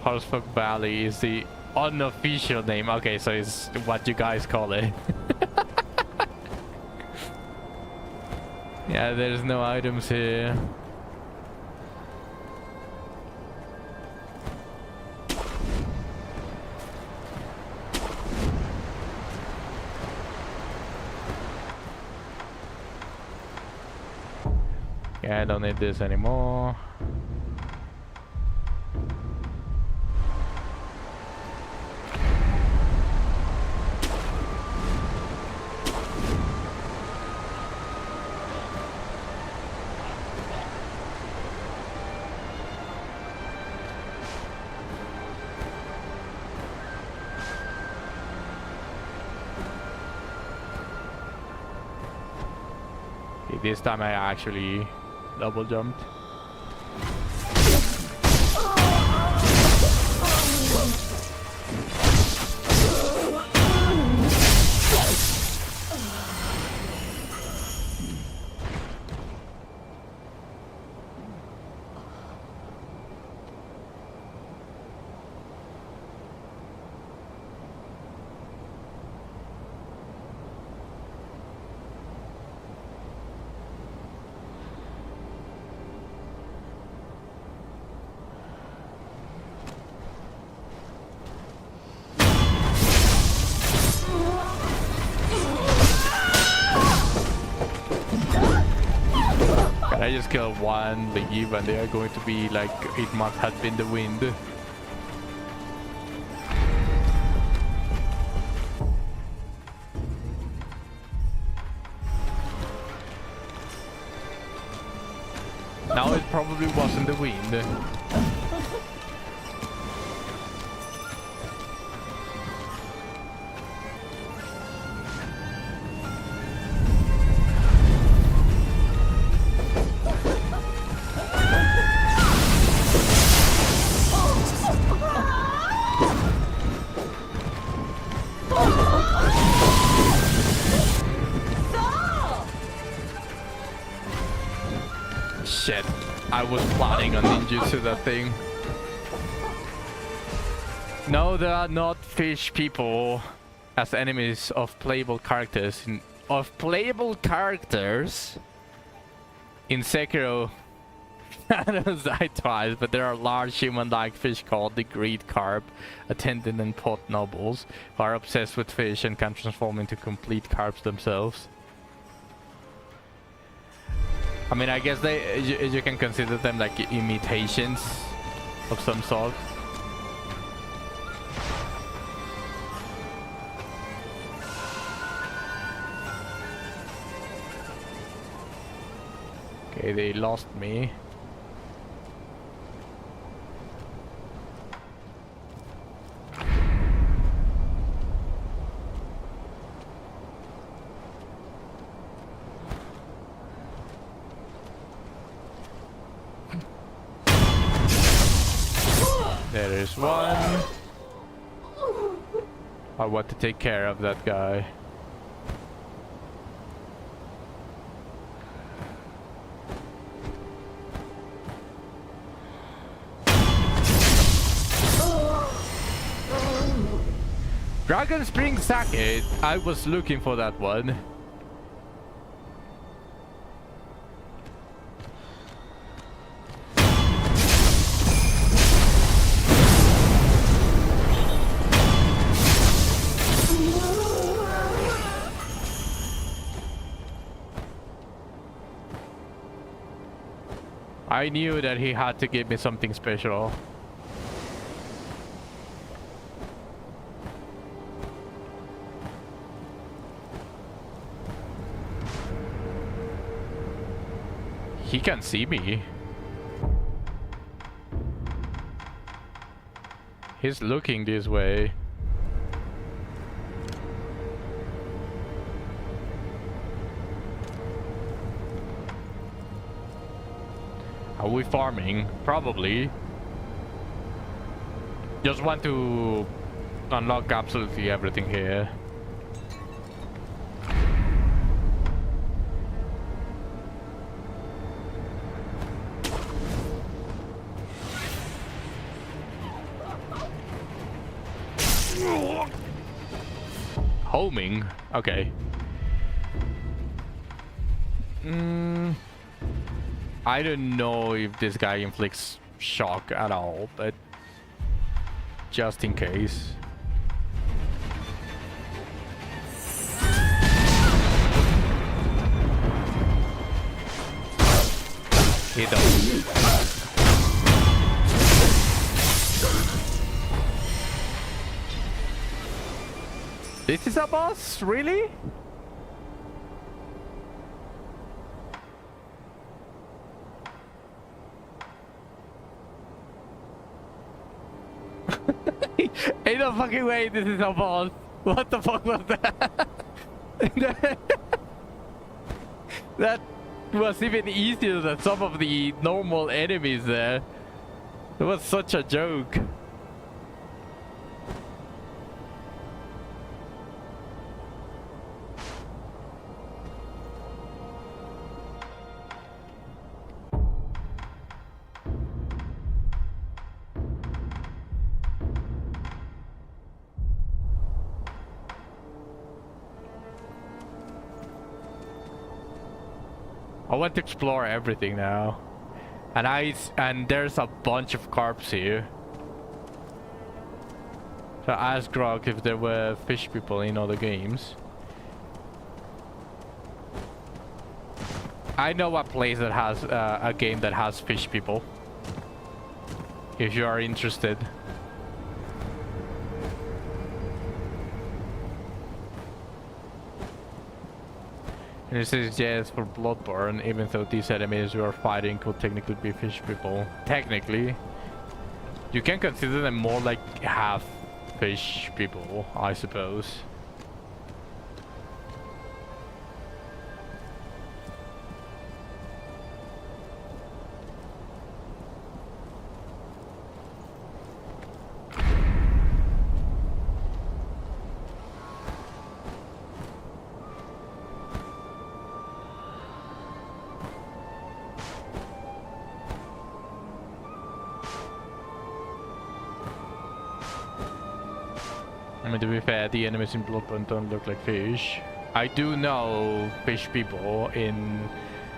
Horsefuck Valley is the unofficial name. Okay, so it's what you guys call it. Yeah, there's no items here. Yeah, I don't need this anymore. This time I actually double jumped. just kill one leave and they are going to be like, it must have been the wind. Now it probably wasn't the wind. Shit, I was planning on ninjutsu that thing. No, there are not fish people as enemies of playable characters. In Sekiro, I tried, but there are large human-like fish called the great carp, attendant and pot nobles, who are obsessed with fish and can transform into complete carps themselves. I mean, I guess you can consider them like imitations of some sort. Okay, they lost me. There is one. I want to take care of that guy. Dragon Spring Sake. I was looking for that one. I knew that he had to give me something special. He can see me. He's looking this way. Are we farming? Probably. Just want to unlock absolutely everything here. Homing? Okay. I don't know if this guy inflicts shock at all, but just in case. He does. This is a boss? Really? Ain't no fucking way this is a boss. What the fuck was that? That was even easier than some of the normal enemies there. It was such a joke. I want to explore everything now. And there's a bunch of carps here. So I asked Grog if there were fish people in other games. I know a place that has a game that has fish people. If you are interested. And it says yes for Bloodborne, even though these enemies you are fighting could technically be fish people. Technically. You can consider them more like half fish people, I suppose. I mean, to be fair, the enemies in Bloodborne don't look like fish. I do know fish people in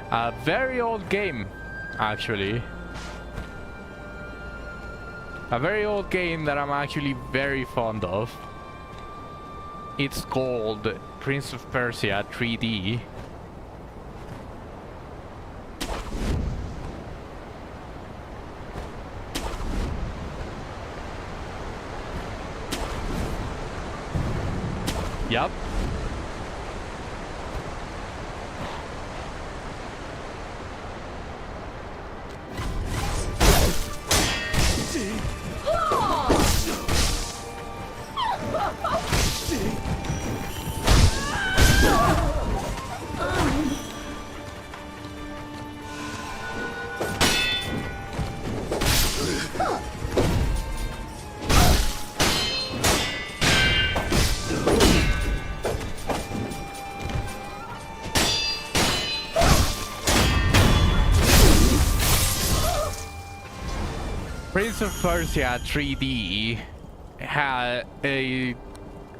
a very old game, actually. A very old game that I'm actually very fond of. It's called Prince of Persia 3D. Yep. Prince of Persia 3D had a...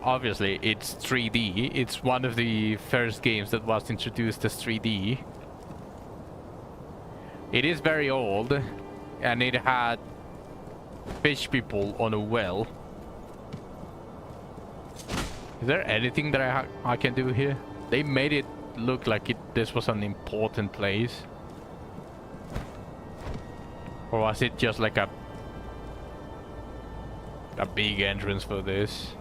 Obviously, it's 3D. It's one of the first games that was introduced as 3D. It is very old, and it had fish people on a well. Is there anything that I can do here? They made it look like this was an important place. Or was it just like a big entrance for this?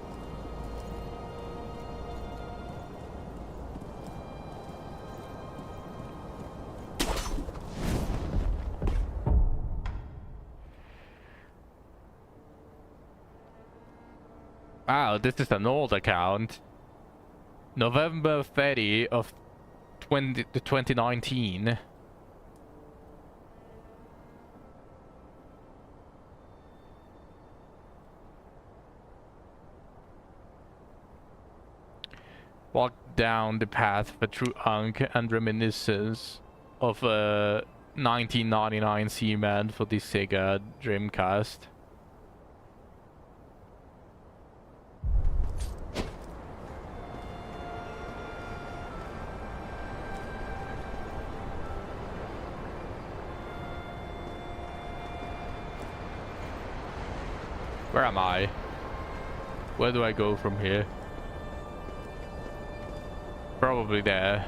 Wow, this is an old account. November 30 of 2019. Walk down the path of a true Ankh and reminiscence of a 1999 Seaman for the Sega Dreamcast. Where am I? Where do I go from here? Probably there.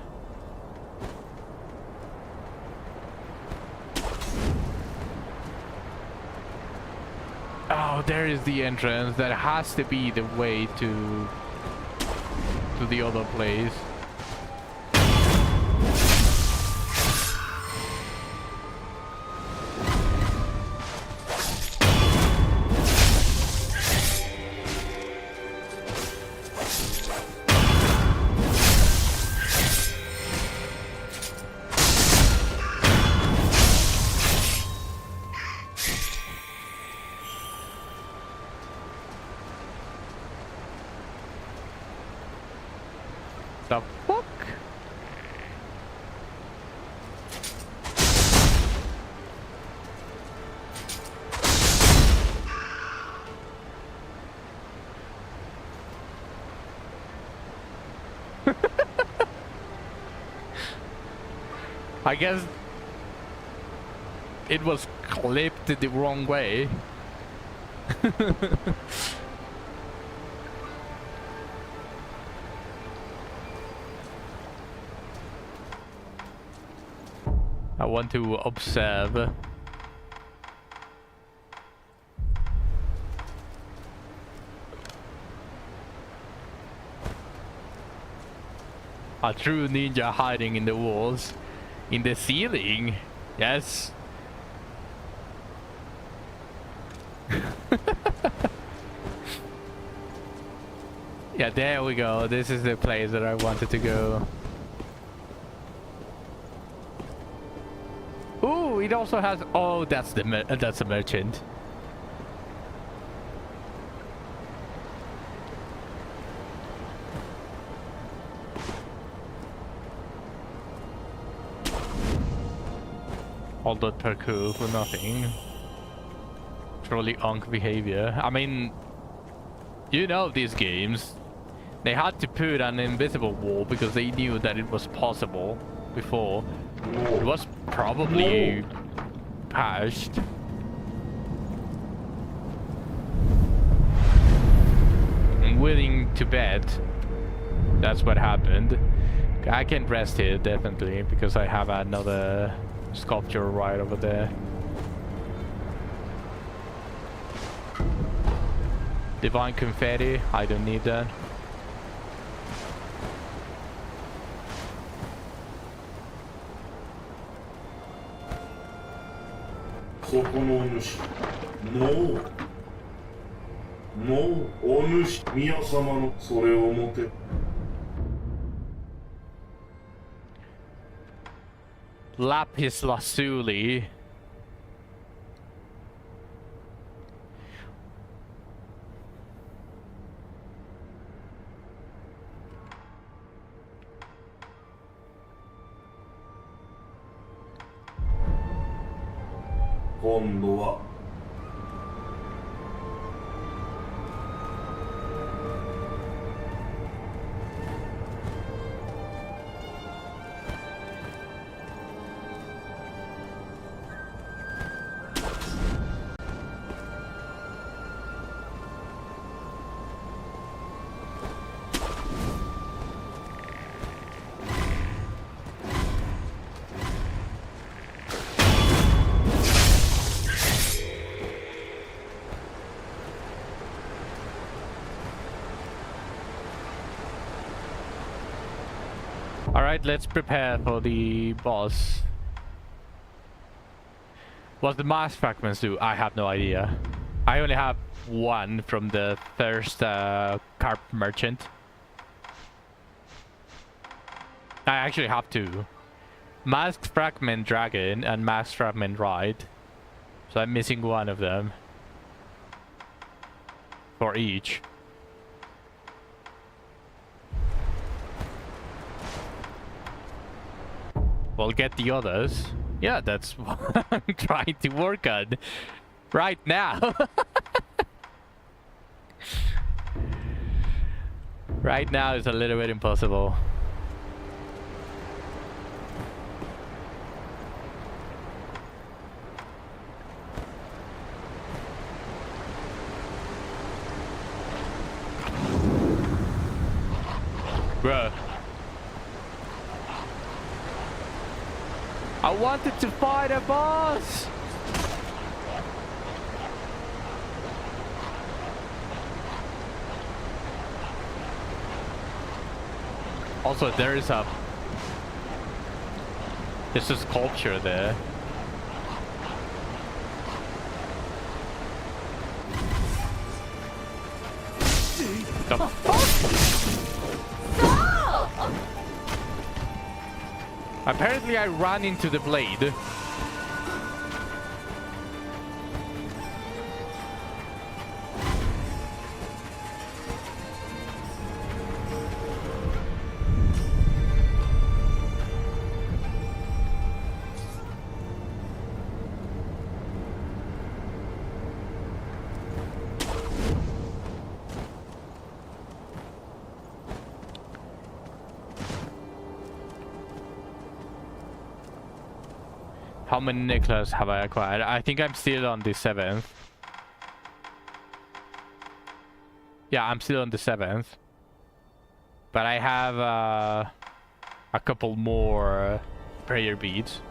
Oh, there is the entrance. That has to be the way to the other place. The fuck? I guess it was clipped the wrong way. I want to observe. A true ninja hiding in the walls. In the ceiling. Yes. Yeah, there we go. This is the place that I wanted to go. Ooh, it also has... Oh, that's a merchant. All that parkour for nothing. Truly unk behavior. I mean, you know these games. They had to put an invisible wall because they knew that it was possible before. It was probably patched. I'm willing to bet that's what happened. I can rest here definitely because I have another sculpture right over there. Divine confetti, I don't need that. Lapis lazuli. Alright, let's prepare for the boss. What the mass fragments do, I have no idea. I only have one from the first carp merchant. I actually have two. Masked fragment dragon and masked fragment ride. So I'm missing one of them. For each. We'll get the others. Yeah, that's what I'm trying to work on right now. Right now is a little bit impossible. Bruh. I wanted to fight a boss! Also, there's a sculpture there. The fuck? Apparently I ran into the blade. How many necklaces have I acquired? I think I'm still on the 7th. Yeah, I'm still on the 7th. But I have a couple more prayer beads.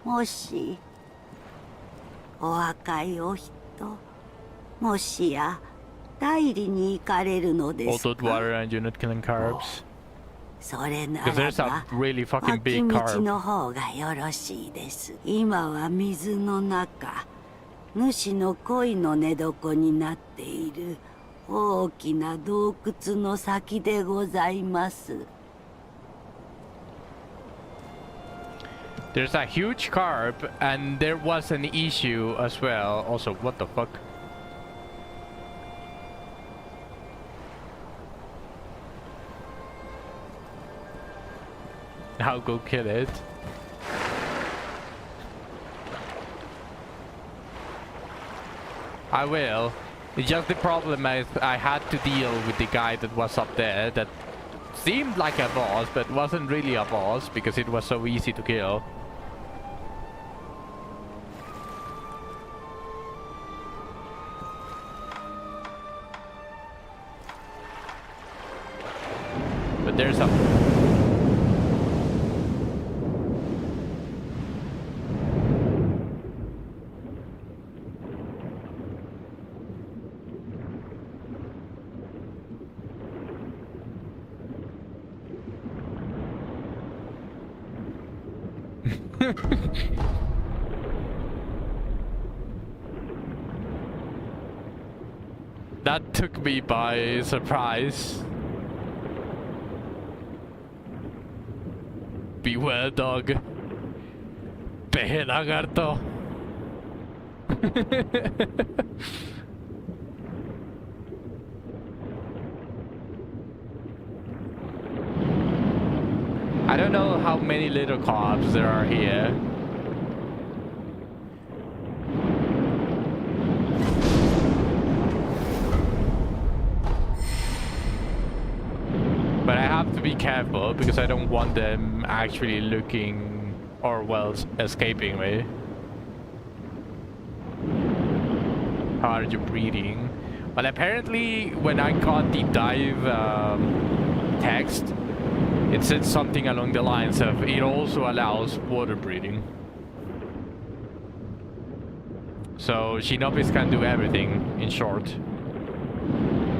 もしお若いお人、もしや代理に行かれるのですか。 Altered water and you're not killing carbs. それな Because ら there's ば a really fucking 脇 big 道 carb. の方がよろしいです。今は水の中、主の恋の寝床になっている大きな洞窟の先でございます。 There's a huge carb and there was an issue as well. Also, what the fuck? Now go kill it. I will. It's just the problem is I had to deal with the guy that was up there that seemed like a boss but wasn't really a boss because it was so easy to kill. But there's a... That took me by surprise. Beware, dog. Peje lagarto. I don't know how many little cops there are here. But I have to be careful because I don't want them actually looking or, well, escaping me. How are you breathing? Well, apparently when I got deep dive text, it said something along the lines of it also allows water breathing. So Shinobis can do everything, in short.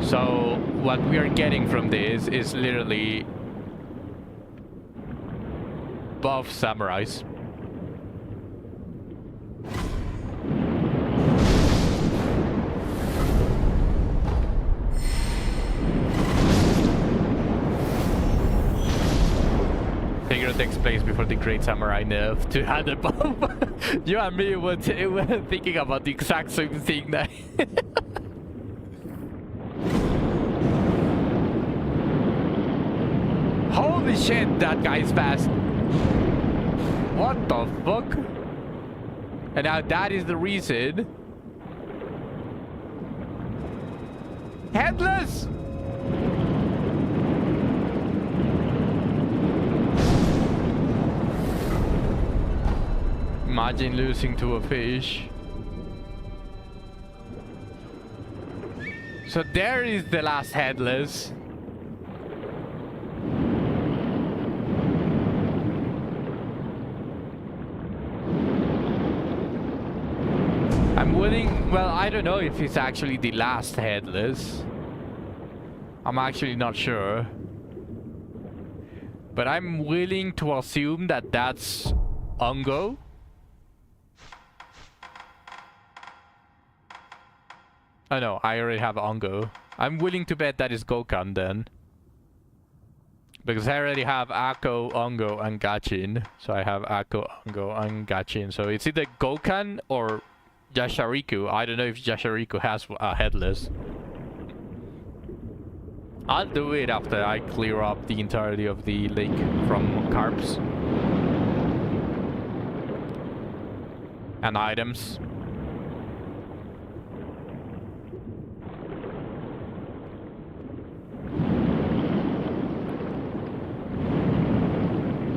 So what we are getting from this is literally buff samurais. Figure takes place before the Great Samurai nerf to hand it buff. You and me were thinking about the exact same thing now. Holy shit, that guy's fast. What the fuck? And now that is the reason. Headless! Imagine losing to a fish. So there is the last headless. I'm willing, well, I don't know if it's actually the last headless. I'm actually not sure. But I'm willing to assume that that's Ungo. Oh no, I already have Ungo. I'm willing to bet that is Gokhan then. Because I already have Akko, Ungo, and Gachin. So I have Akko, Ungo, and Gachin. So it's either Gokhan or Yashariku. I don't know if Yashariku has a headless. I'll do it after I clear up the entirety of the lake from carps. And items.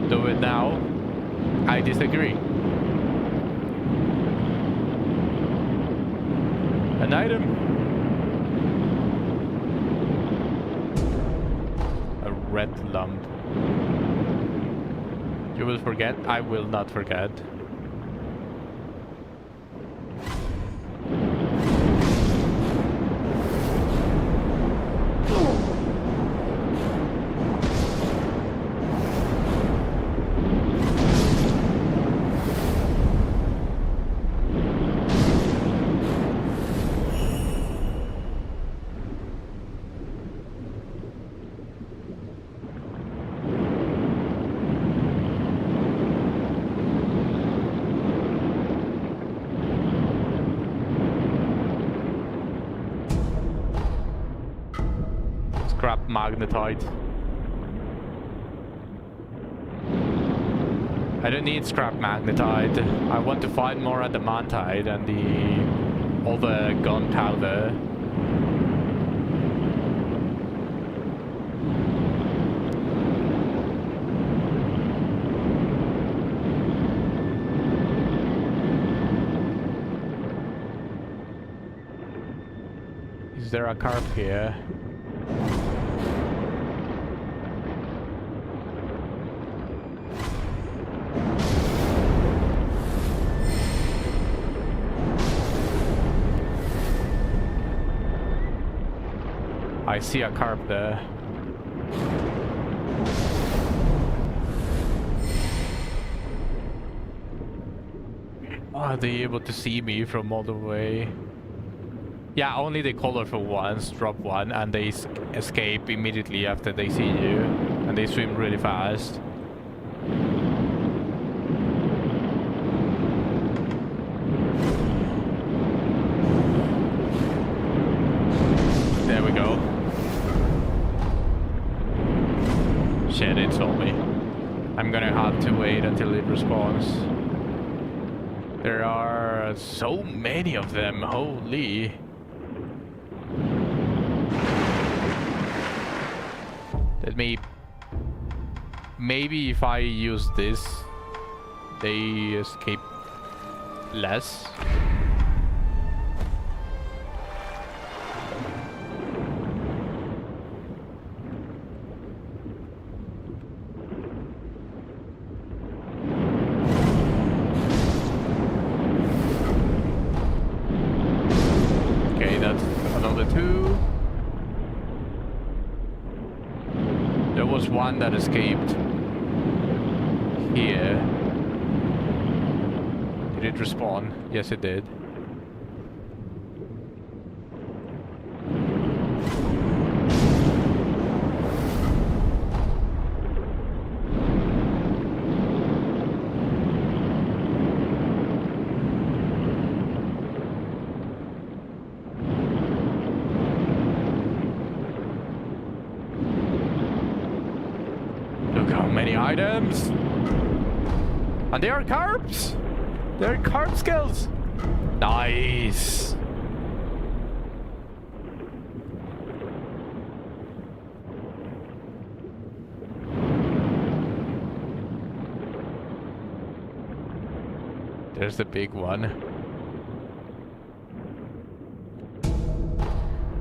Do it now. I disagree. An item. A red lump. You will forget? I will not forget. scrap magnetite. I don't need scrap magnetite. I want to find more adamantite and all the gunpowder. Is there a carp here? I see a carp there. Are they able to see me from all the way? Yeah, only the colorful ones drop one and they escape immediately after they see you. And they swim really fast. There we go. Shit, it saw me. I'm gonna have to wait until it respawns. There are so many of them, holy. Let me... Maybe if I use this, they escape less. Okay, that's another two. There was one that escaped here. Did it respawn? Yes, it did. Items, and they are carps. They're carp skills. Nice. There's the big one.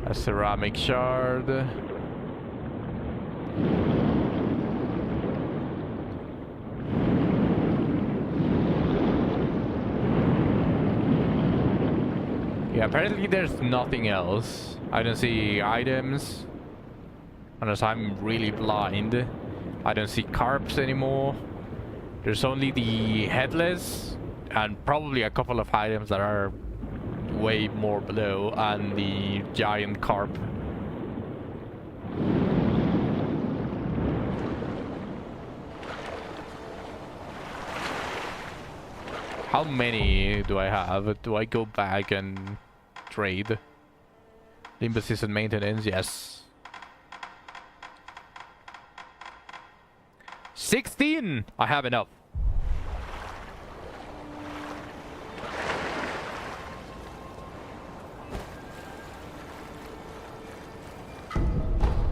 A ceramic shard. Yeah, apparently there's nothing else. I don't see items. Unless I'm really blind. I don't see carps anymore. There's only the headless and probably a couple of items that are way more below and the giant carp. How many do I have? Do I go back and trade? Limbus and maintenance, yes. 16! I have enough.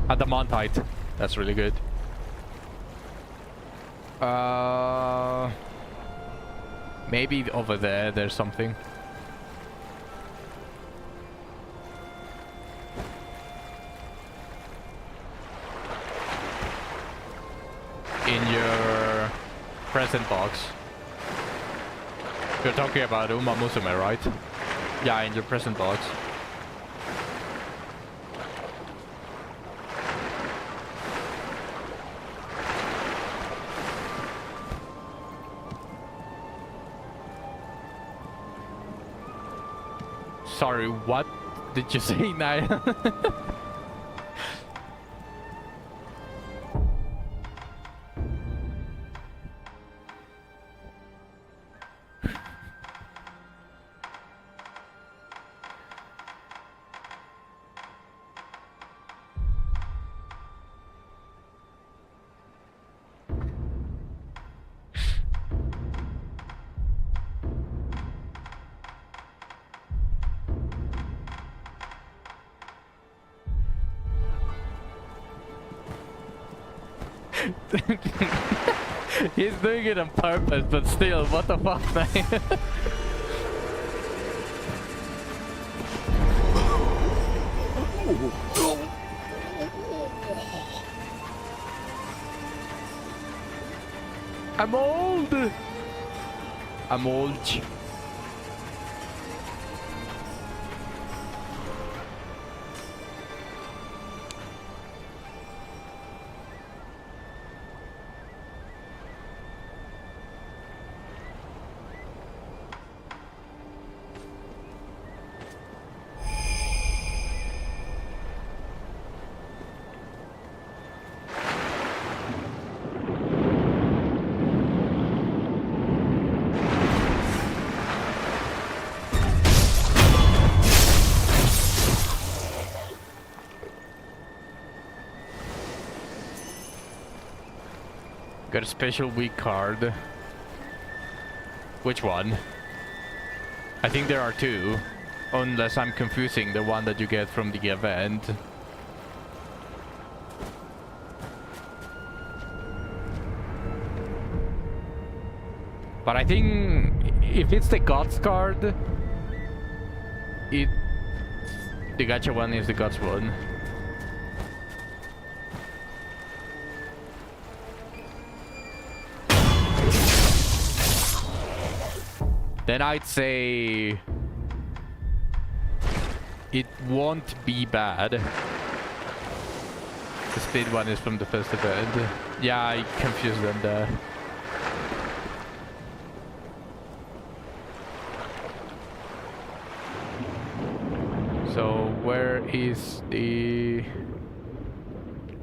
Adamantite. That's really good. Maybe over there, there's something. In your present box. You're talking about Uma Musume, right? Yeah, in your present box. Sorry, what did you say, Naya? He's doing it on purpose, but still, what the fuck, man? I'm old. I'm old. Got a special weak card. Which one? I think there are two. Unless I'm confusing the one that you get from the event. But I think if it's the Gods card, the gacha one is the Gods one. Then I'd say it won't be bad. The speed one is from the first event. Yeah, I confused them there. So where is the...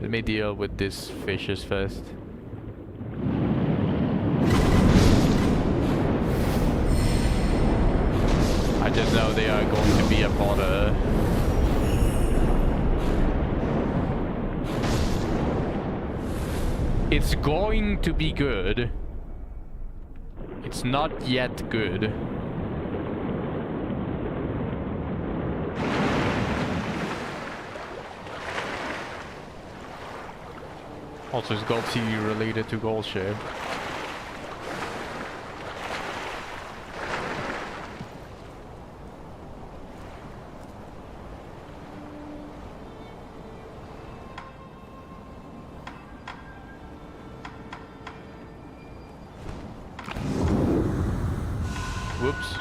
Let me deal with these fishes first. I just know they are going to be a bother. It's going to be good. It's not yet good. Also, is Gold Sea related to Gold Ship? Whoops.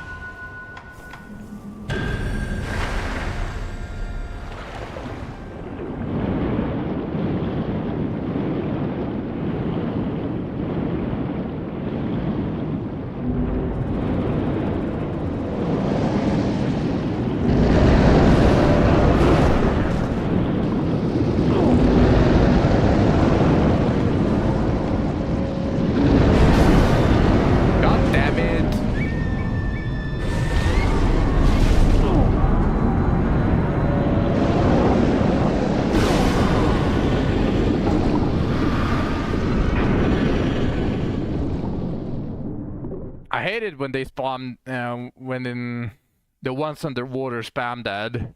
I hate it when they spawn, when the ones underwater spam that.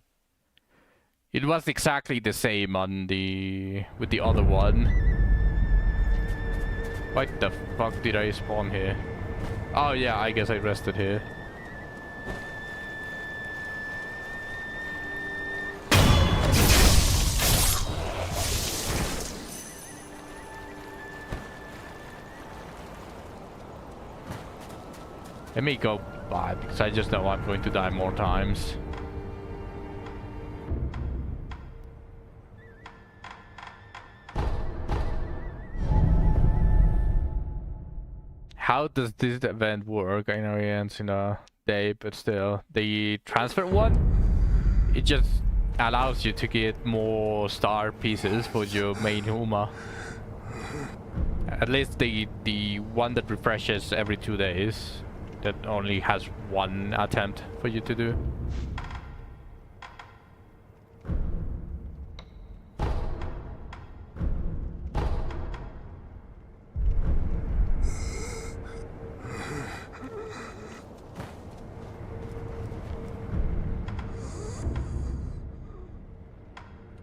It was exactly the same on with the other one. What the fuck did I spawn here? Oh yeah, I guess I rested here. Let me go by, because I just know I'm going to die more times. How does this event work? I know it ends in a day, but still. The transfer one? It just allows you to get more star pieces for your main Uma. At least the one that refreshes every 2 days. That only has one attempt for you to do.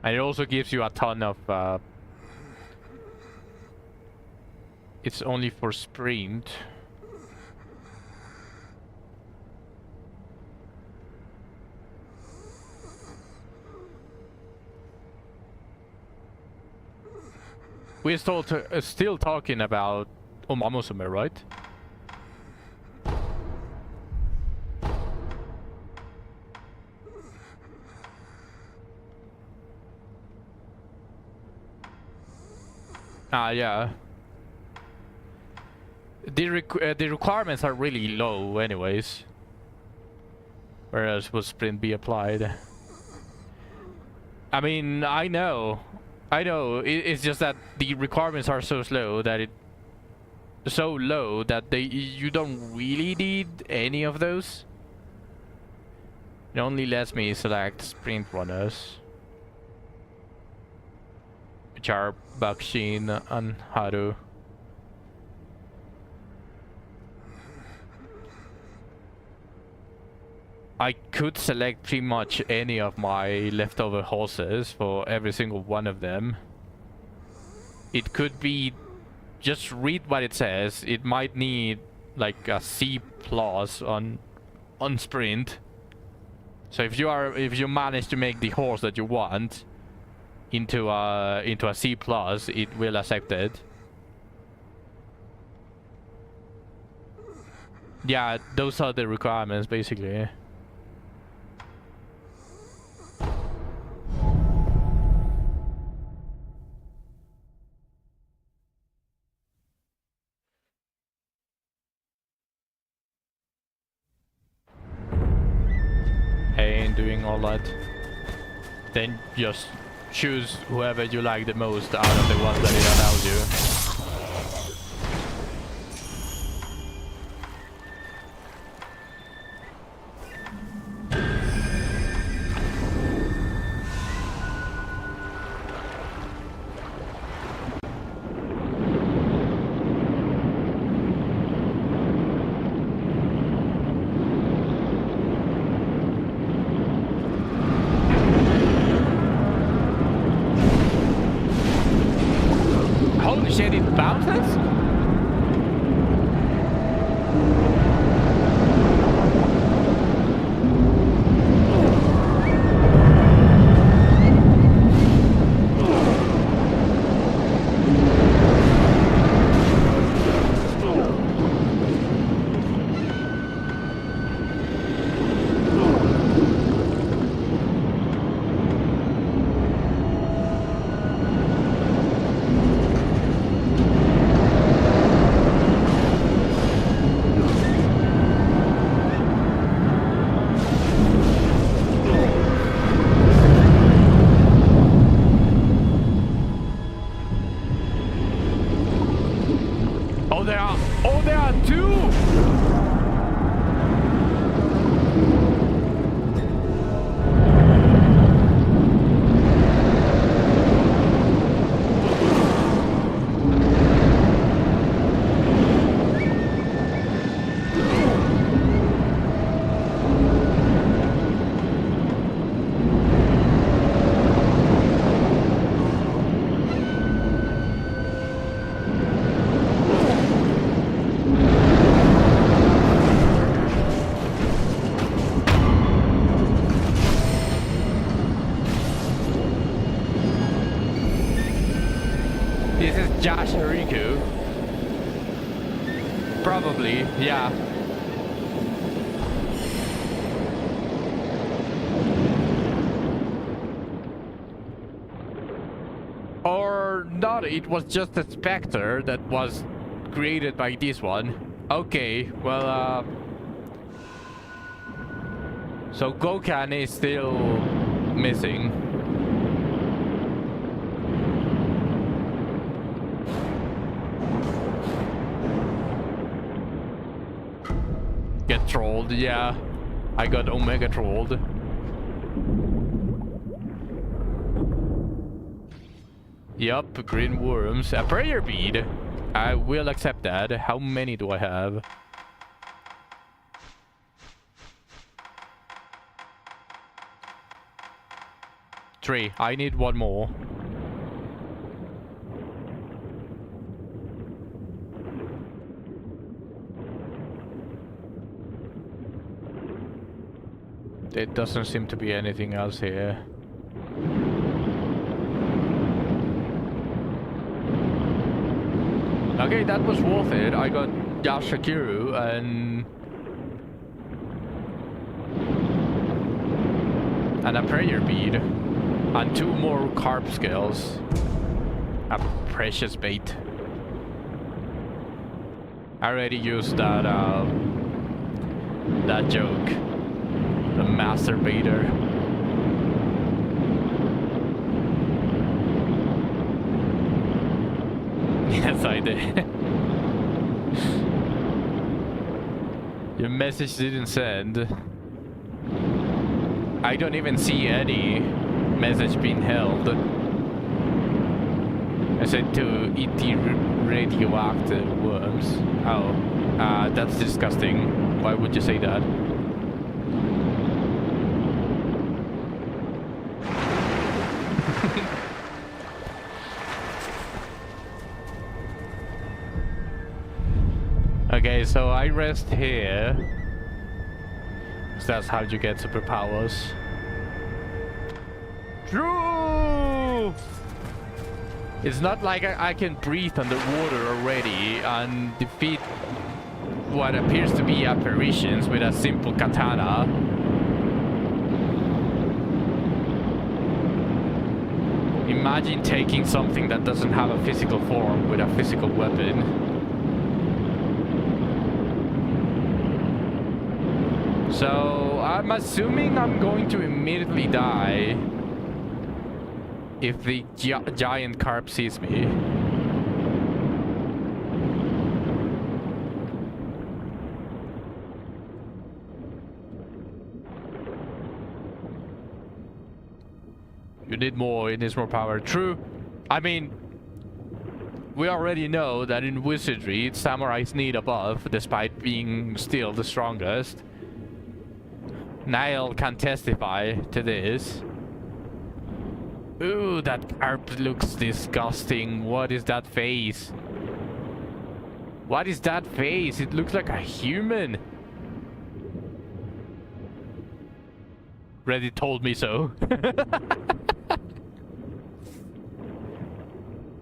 And it also gives you a ton of It's only for sprint. We're still talking about Omamusume, right? Yeah. The requirements are really low anyways. Where else would sprint be applied? I mean, I know. It's just that the requirements are so low that you don't really need any of those. It only lets me select sprint runners, which are Bakshin and Haru. I could select pretty much any of my leftover horses for every single one of them. It could be, just read what it says. It might need like a C+ on sprint. So if you manage to make the horse that you want into a C+, it will accept it. Yeah, those are the requirements basically. Doing all that, then just choose whoever you like the most out of the ones that it allows you. There are two! Josh Hariku. Probably, yeah. Or not, it was just a Spectre that was created by this one. Okay, well, so Gokhan is still missing. Get trolled, yeah. I got Omega trolled. Yup, green worms. A prayer bead. I will accept that. How many do I have? 3. I need 1 more. it doesn't seem to be anything else here. Okay, that was worth it. I got Yashakiru and a prayer bead and 2 more carp scales. A precious bait. I already used that joke. The masturbator. Yes, I did. Your message didn't send. I don't even see any message being held. I said to eat the radioactive worms. Oh, that's disgusting. Why would you say that? Okay, so I rest here. So that's how you get superpowers. True! It's not like I can breathe underwater already and defeat what appears to be apparitions with a simple katana. Imagine taking something that doesn't have a physical form with a physical weapon. So I'm assuming I'm going to immediately die if the giant carp sees me. You need more, it needs more power. True. I mean, we already know that in wizardry, samurais need a buff, despite being still the strongest. Niall can testify to this. Ooh, that carp looks disgusting. What is that face? What is that face? It looks like a human. Reddit told me so.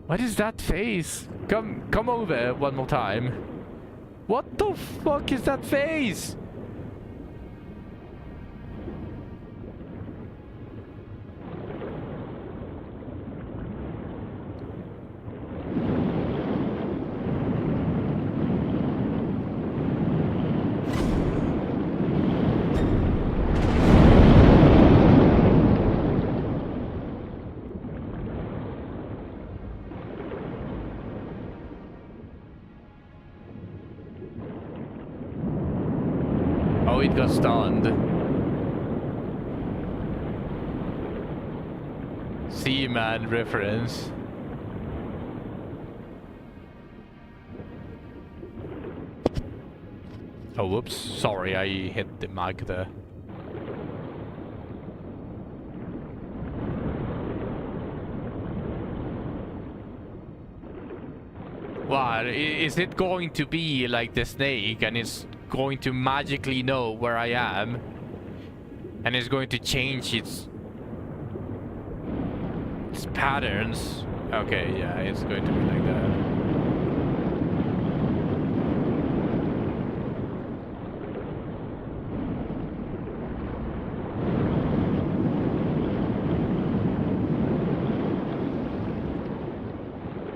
What is that face? Come over one more time. What the fuck is that face? Oh, it got stunned. Seaman reference. Oh, whoops. Sorry, I hit the mic there. What? Is it going to be like the snake and it's going to magically know where I am and it's going to change its patterns? Okay, yeah, it's going to be like that.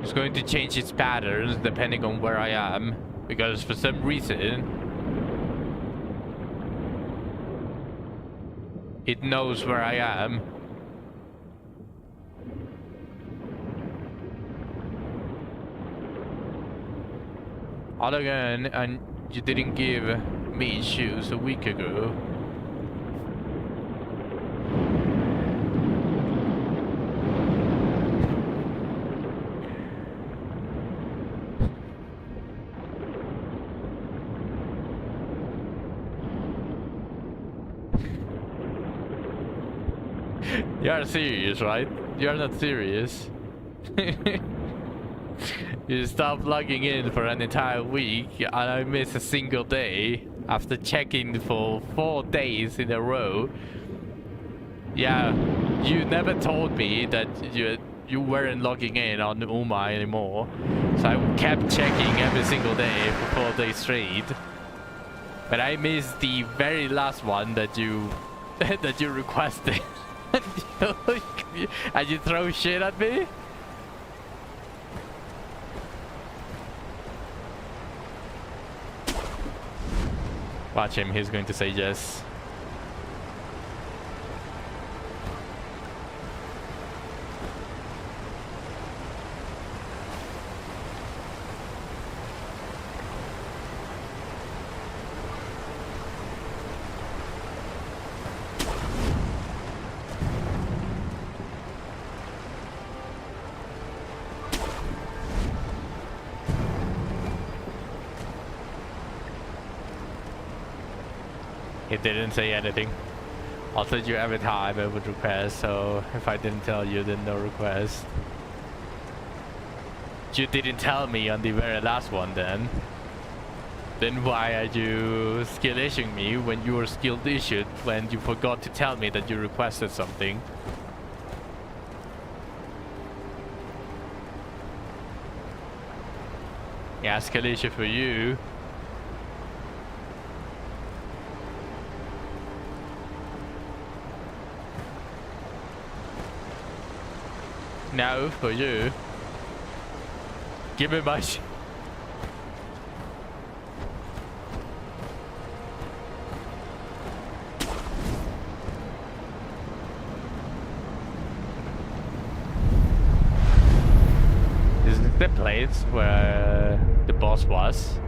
It's going to change its patterns depending on where I am, because for some reason it knows where I am. Again, and you didn't give me shoes a week ago. You're serious, right? You're not serious. You stopped logging in for an entire week and I miss a single day. after checking for 4 days in a row. Yeah, you never told me that you weren't logging in on Uma anymore, so I kept checking every single day for 4 days straight. But I missed the very last one that you that you requested. And you throw shit at me? Watch him, he's going to say yes. He didn't say anything. I'll tell you every time I would request, so if I didn't tell you, then no request. You didn't tell me on the very last one then. Then why are you skill issuing me when you were skill issued when you forgot to tell me that you requested something? Yeah, skill issue for you. No, for you. Give me my sh- This is the place where the boss was.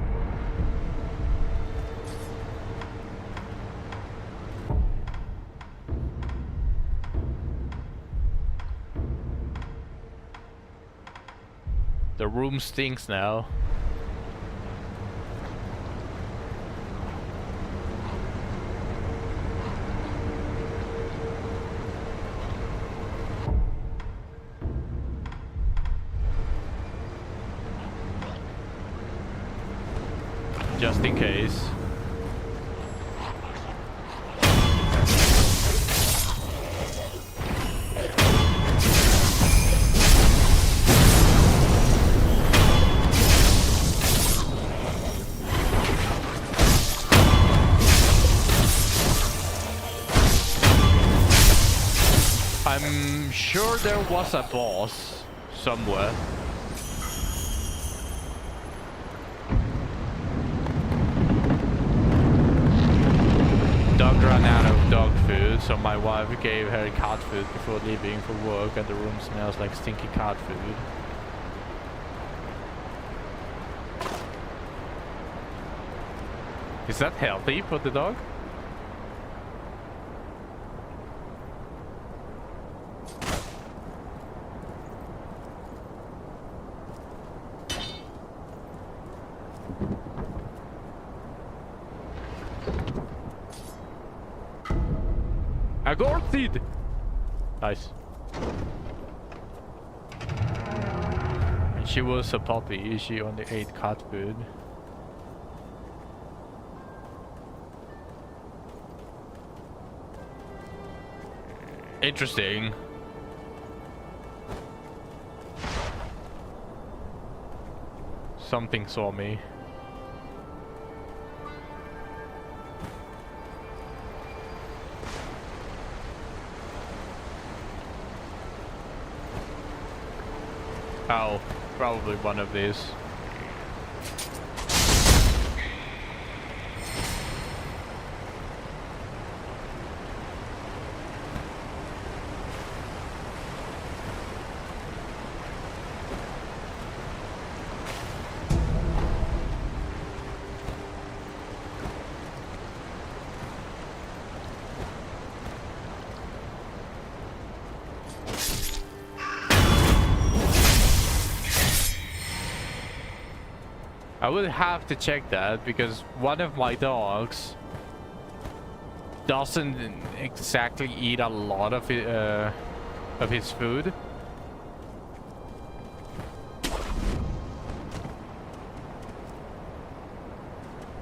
The room stinks now. Just in case. I'm sure there was a boss somewhere. Dog ran out of dog food, so my wife gave her cat food before leaving for work, and the room smells like stinky cat food. Is that healthy for the dog? A gourd seed! Nice. And she was a puppy, she only ate cat food. Interesting. Something saw me. Oh, probably one of these. I would have to check that because one of my dogs doesn't exactly eat a lot of his food.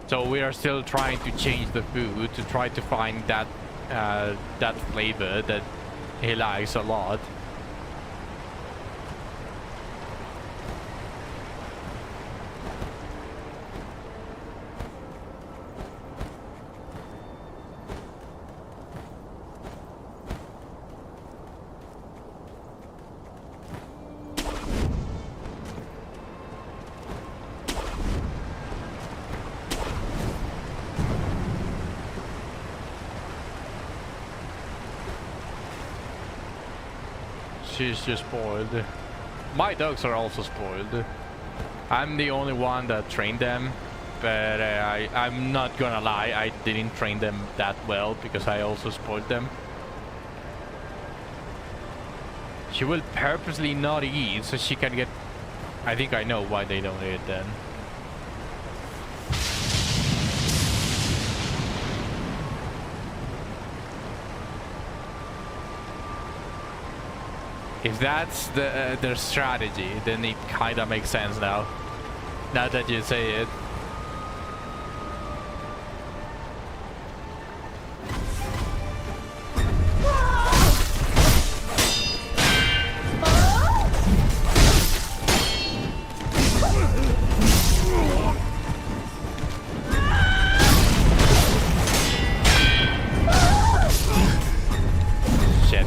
So we are still trying to change the food to try to find that that flavor that he likes a lot. She's just spoiled. My dogs are also spoiled. I'm the only one that trained them, but I'm not gonna lie, I didn't train them that well because I also spoiled them. She will purposely not eat so she can get... I think I know why they don't eat then. If that's their strategy, then it kind of makes sense now. Now that you say it. Shit.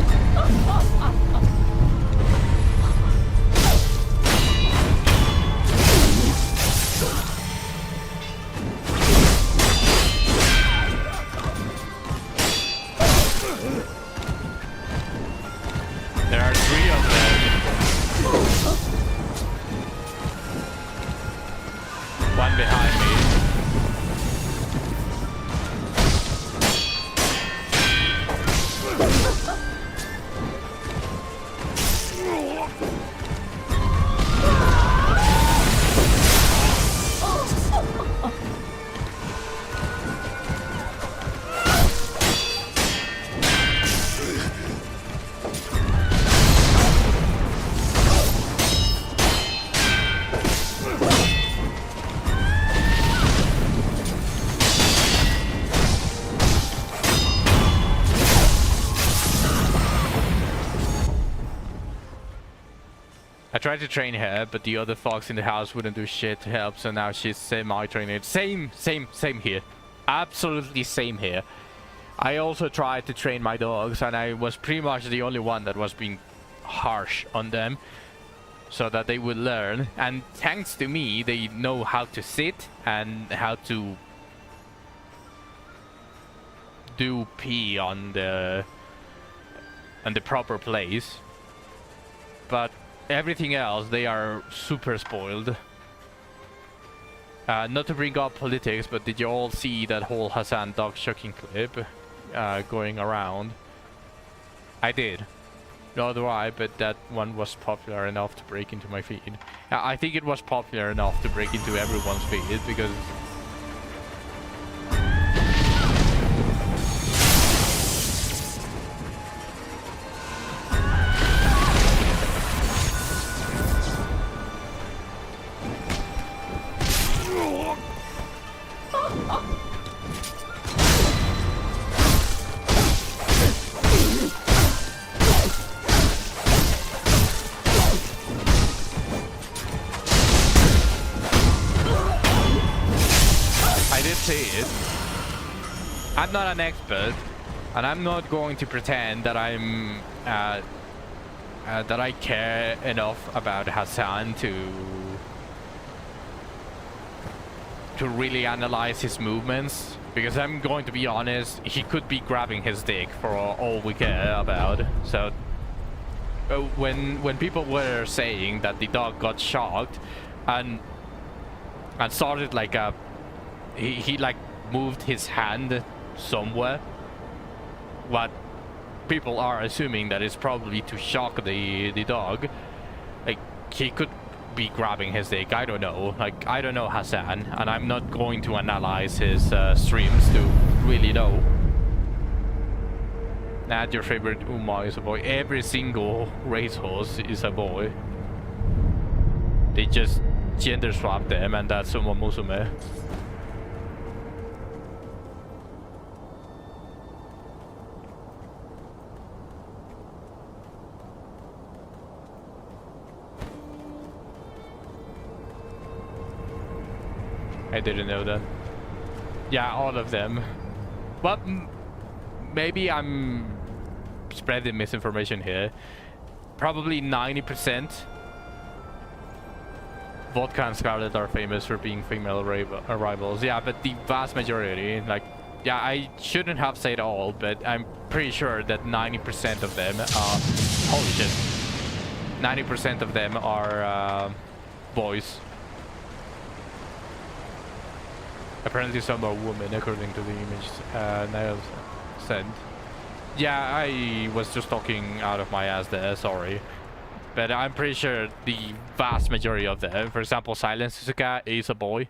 There are 3 of them. One behind me. I tried to train her, but the other fox in the house wouldn't do shit to help, so now she's semi-trained. Same here. Absolutely same here. I also tried to train my dogs, and I was pretty much the only one that was being harsh on them, so that they would learn. And thanks to me, they know how to sit and how to do pee on the proper place. But everything else, they are super spoiled. Not to bring up politics, but did you all see that whole Hassan dog shucking clip going around? I did. Nor do I, but that one was popular enough to break into my feed. I think it was popular enough to break into everyone's feed because... I'm not an expert, and I'm not going to pretend that I'm that I care enough about Hassan to really analyze his movements, because I'm going to be honest, he could be grabbing his dick for all we care about. So when people were saying that the dog got shocked and started like he like moved his hand somewhere, what people are assuming that is probably to shock the dog. Like, he could be grabbing his dick, I don't know. Like, I don't know Hassan, and I'm not going to analyze his streams to really know. Add your favorite Uma is a boy. Every single racehorse is a boy. They just gender swap them, and that's Uma Musume. I didn't know that. Yeah, all of them. But maybe I'm spreading misinformation here. Probably 90%. Vodka and Scarlet are famous for being female rivals. Yeah, but the vast majority, like, yeah, I shouldn't have said all, but I'm pretty sure that 90% of them are... Holy shit. 90% of them are boys. Apparently some are women, according to the image Niall sent. Yeah, I was just talking out of my ass there, sorry. But I'm pretty sure the vast majority of them, for example, Silent Suzuka is a boy.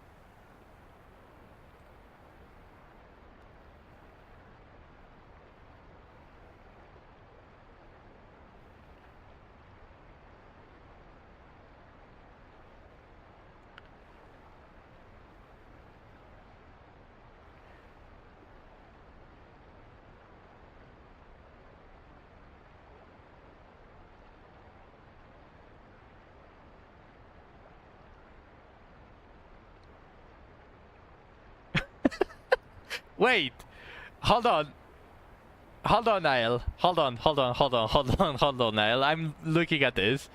Wait, hold on, Niall. Hold on, Niall. I'm looking at this.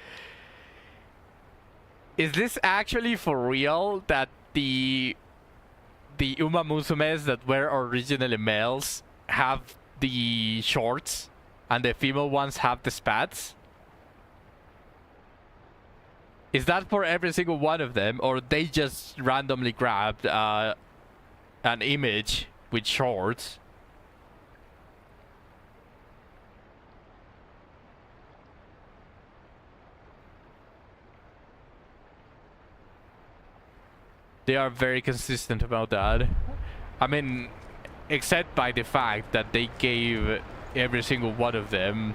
Is this actually for real that the Uma Musumes that were originally males have the shorts and the female ones have the spats? Is that for every single one of them, or they just randomly grabbed an image with shorts? They are very consistent about that. I mean, except by the fact that they gave every single one of them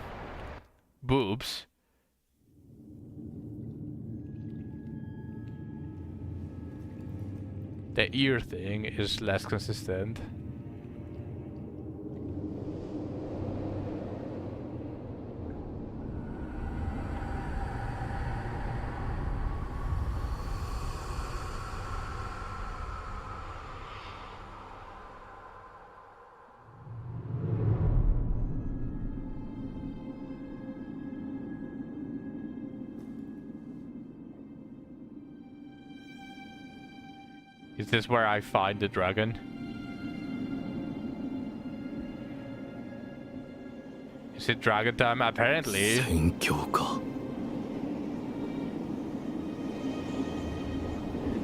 boobs. The ear thing is less consistent. Is this where I find the dragon? Is it dragon time? Apparently.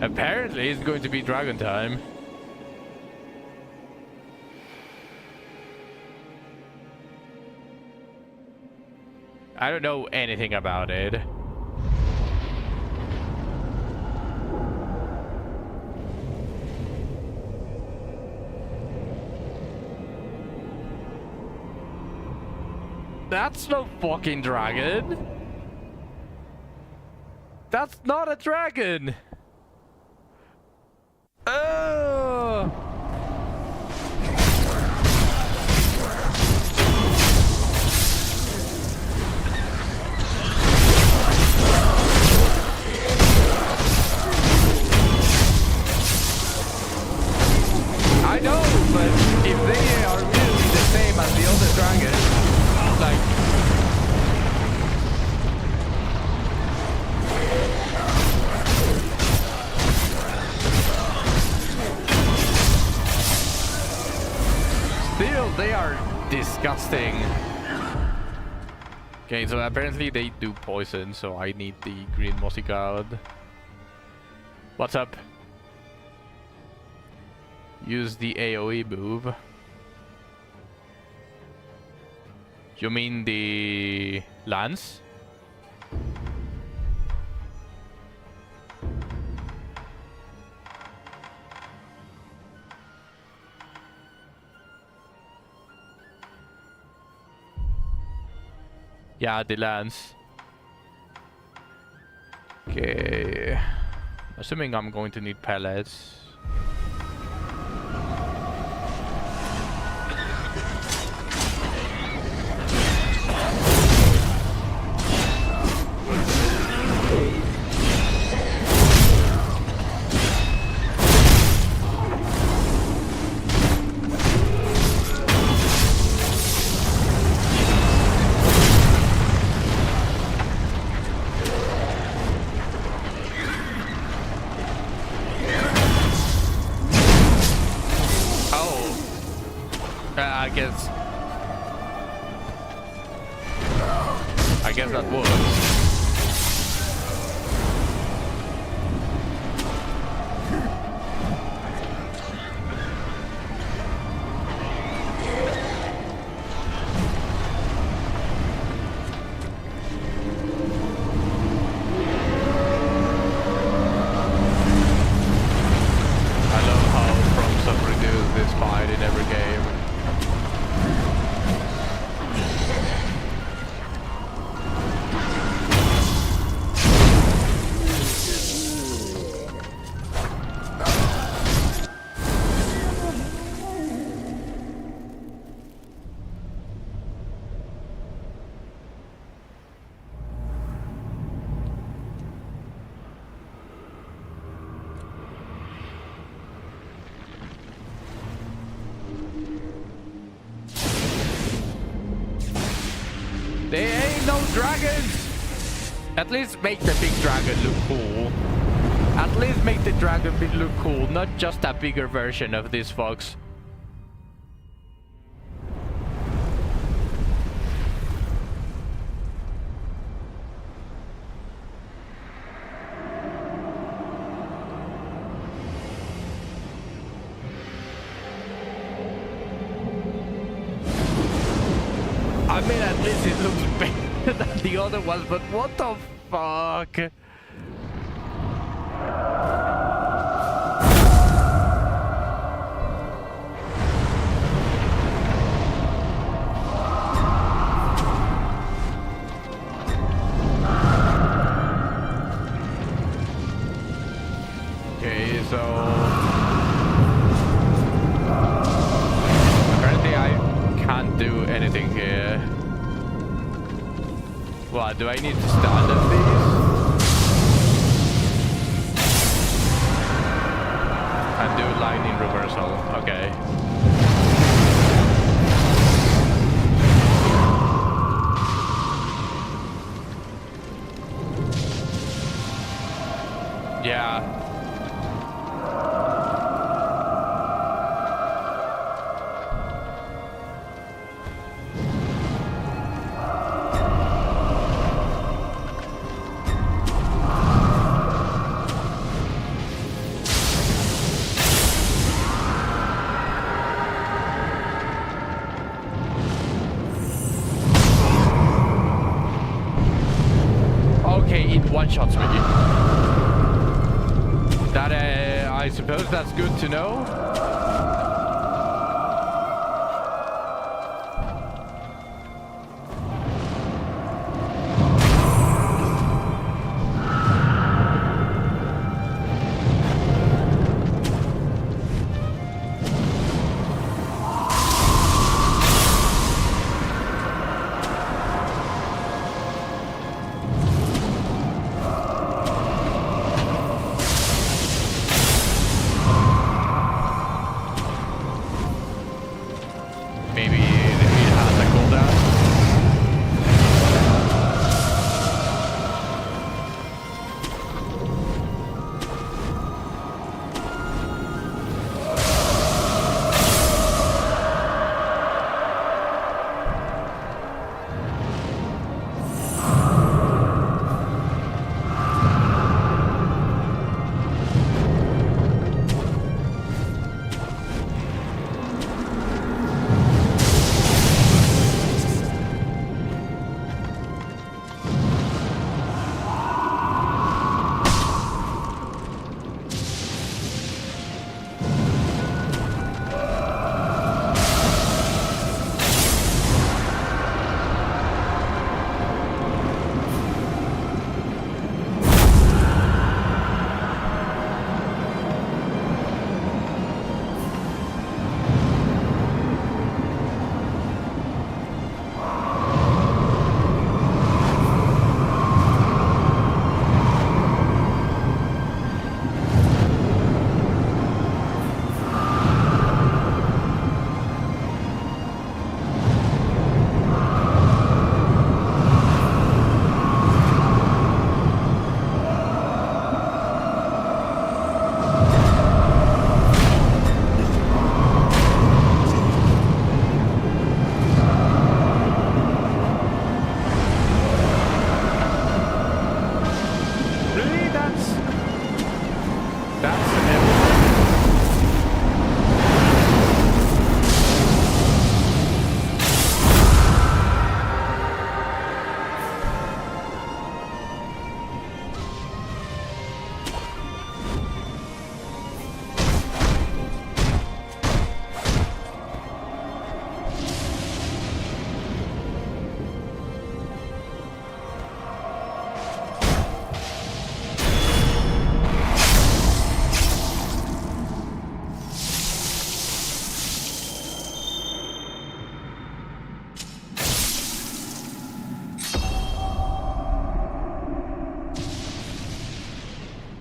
Apparently it's going to be dragon time. I don't know anything about it. That's no fucking dragon. That's not a dragon. Oh. I know, but if they are really the same as the other dragons, like, still they are disgusting. Okay, so apparently they do poison, so I need the green mossy god. What's up? Use the AoE move. You mean the lance? Yeah, the lance. Okay. Assuming I'm going to need pellets. I guess that works. There ain't no dragons! At least make the big dragon look cool. At least make the dragon look cool, not just a bigger version of this fox. I mean, at least it looks better than the other ones, but what the fuck? Okay, so apparently I can't do anything here. What, do I need to stand on these? And do lightning reversal, okay. Yeah. Okay, it one-shots me. That, I suppose that's good to know.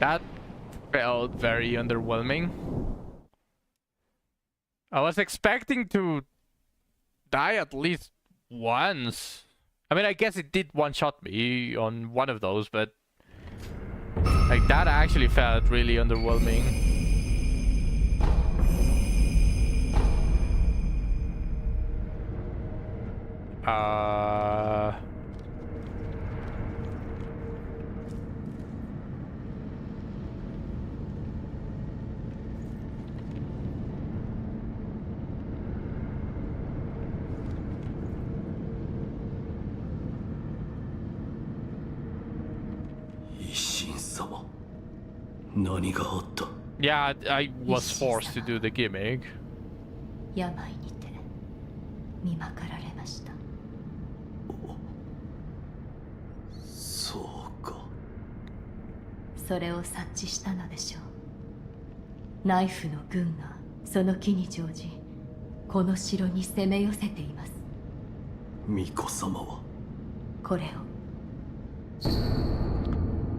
That felt very underwhelming. I was expecting to die at least once. I mean, I guess it did one-shot me on one of those, but like that actually felt really underwhelming. Yeah, I was forced to do the gimmick. 病にて見まかられました。そうか。それを察知したのでしょう。ナイフの軍がその機に乗じ、この城に攻め寄せています。巫女様はこれを。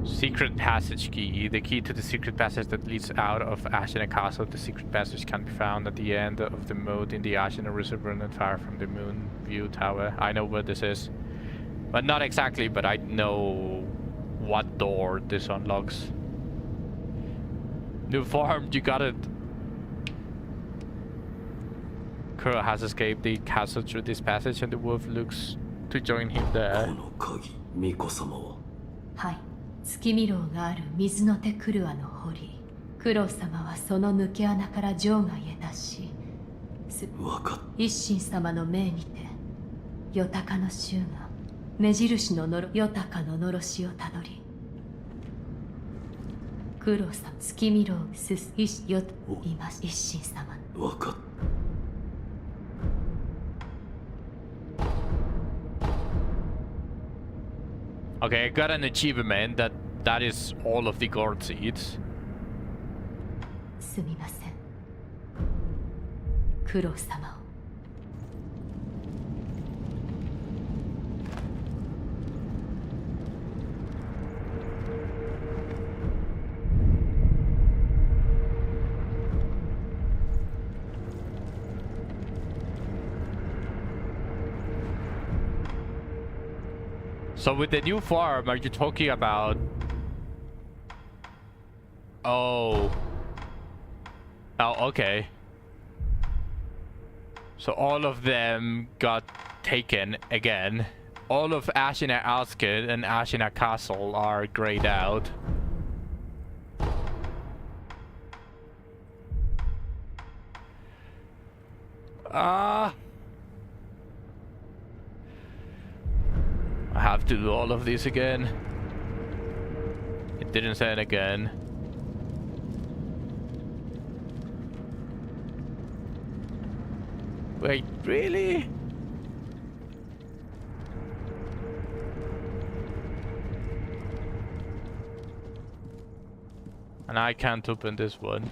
Secret passage key. The key to the secret passage that leads out of Ashina Castle. The secret passage can be found at the end of the moat in the Ashina Reservoir not far from the Moon View Tower. I know where this is. But not exactly, but I know what door this unlocks. New form, you got it. Kuro has escaped the castle through this passage and the wolf looks to join him there. この鍵、巫女様ははい。月見楼がある水の手クルアの堀。クロウ様はその抜け穴から城外へ達し、わかっ一心様の命にて、ヨタカの衆が目印のヨタカののろしをたどり、クロウ様、月見楼すすいしよいます一心様。わかっ Okay, I got an achievement that is all of the gourd seeds. すみません。クロウ様を。So with the new farm, are you talking about... Oh. Oh, okay. So all of them got taken again. All of Ashina Outskirts and Ashina Castle are grayed out. I have to do all of these again. It didn't say it again. Wait, really? And I can't open this one.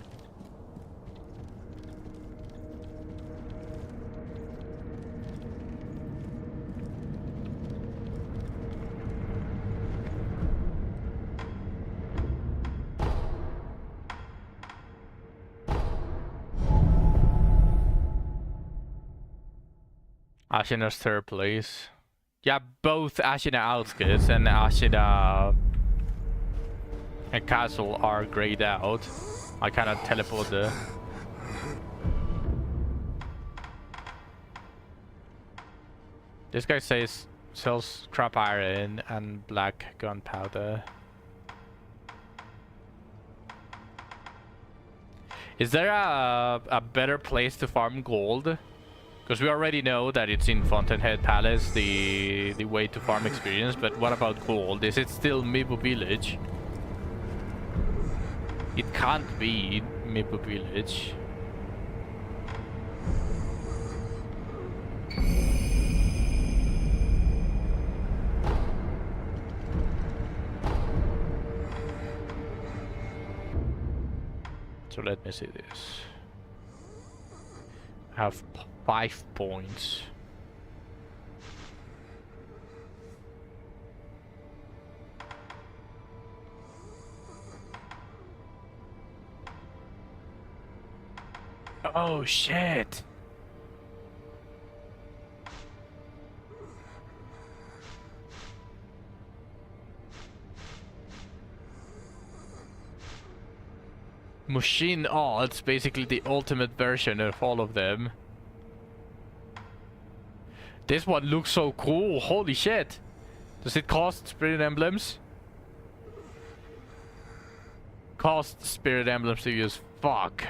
Ashina's third place. Yeah, both Ashina Outskirts and Ashina and Castle are grayed out. I cannot teleport there. This guy says sells scrap iron and black gunpowder. Is there a better place to farm gold? Because we already know that it's in Fountainhead Palace, the way to farm experience, but what about gold? Is it still Mibu Village? It can't be Mibu Village. So let me see this. I have 5 points. Oh shit. Machine Arts, basically the ultimate version of all of them. This one looks so cool, holy shit. Does it cost Spirit Emblems? Cost Spirit Emblems to use, fuck.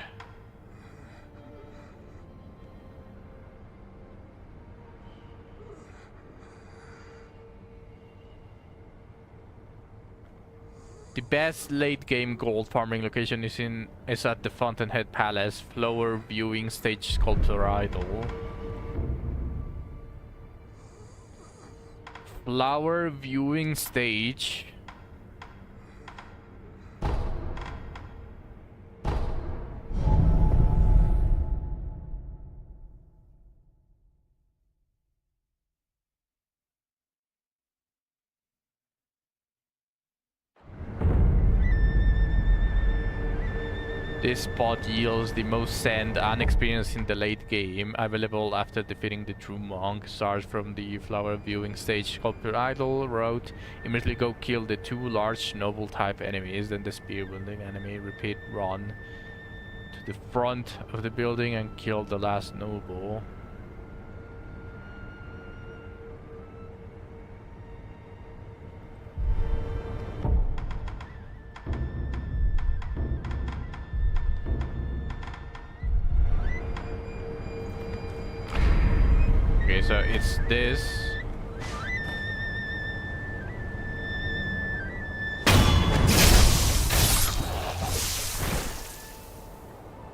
The best late game gold farming location is at the Fountainhead Palace, Flower Viewing Stage Sculptor Idol. Flower Viewing Stage. This spot yields the most sand and experience in the late game, available after defeating the true monk. Stars from the Flower Viewing Stage Sculptor Idol wrote, immediately go kill the 2 large noble type enemies, then the spear wielding enemy. Repeat, run to the front of the building and kill the last noble. Okay, so it's this.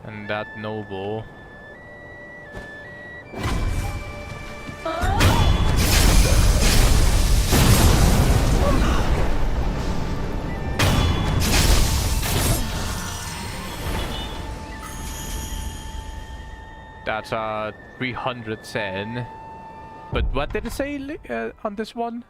And that noble. That's 300 sen. But what did it say on this one?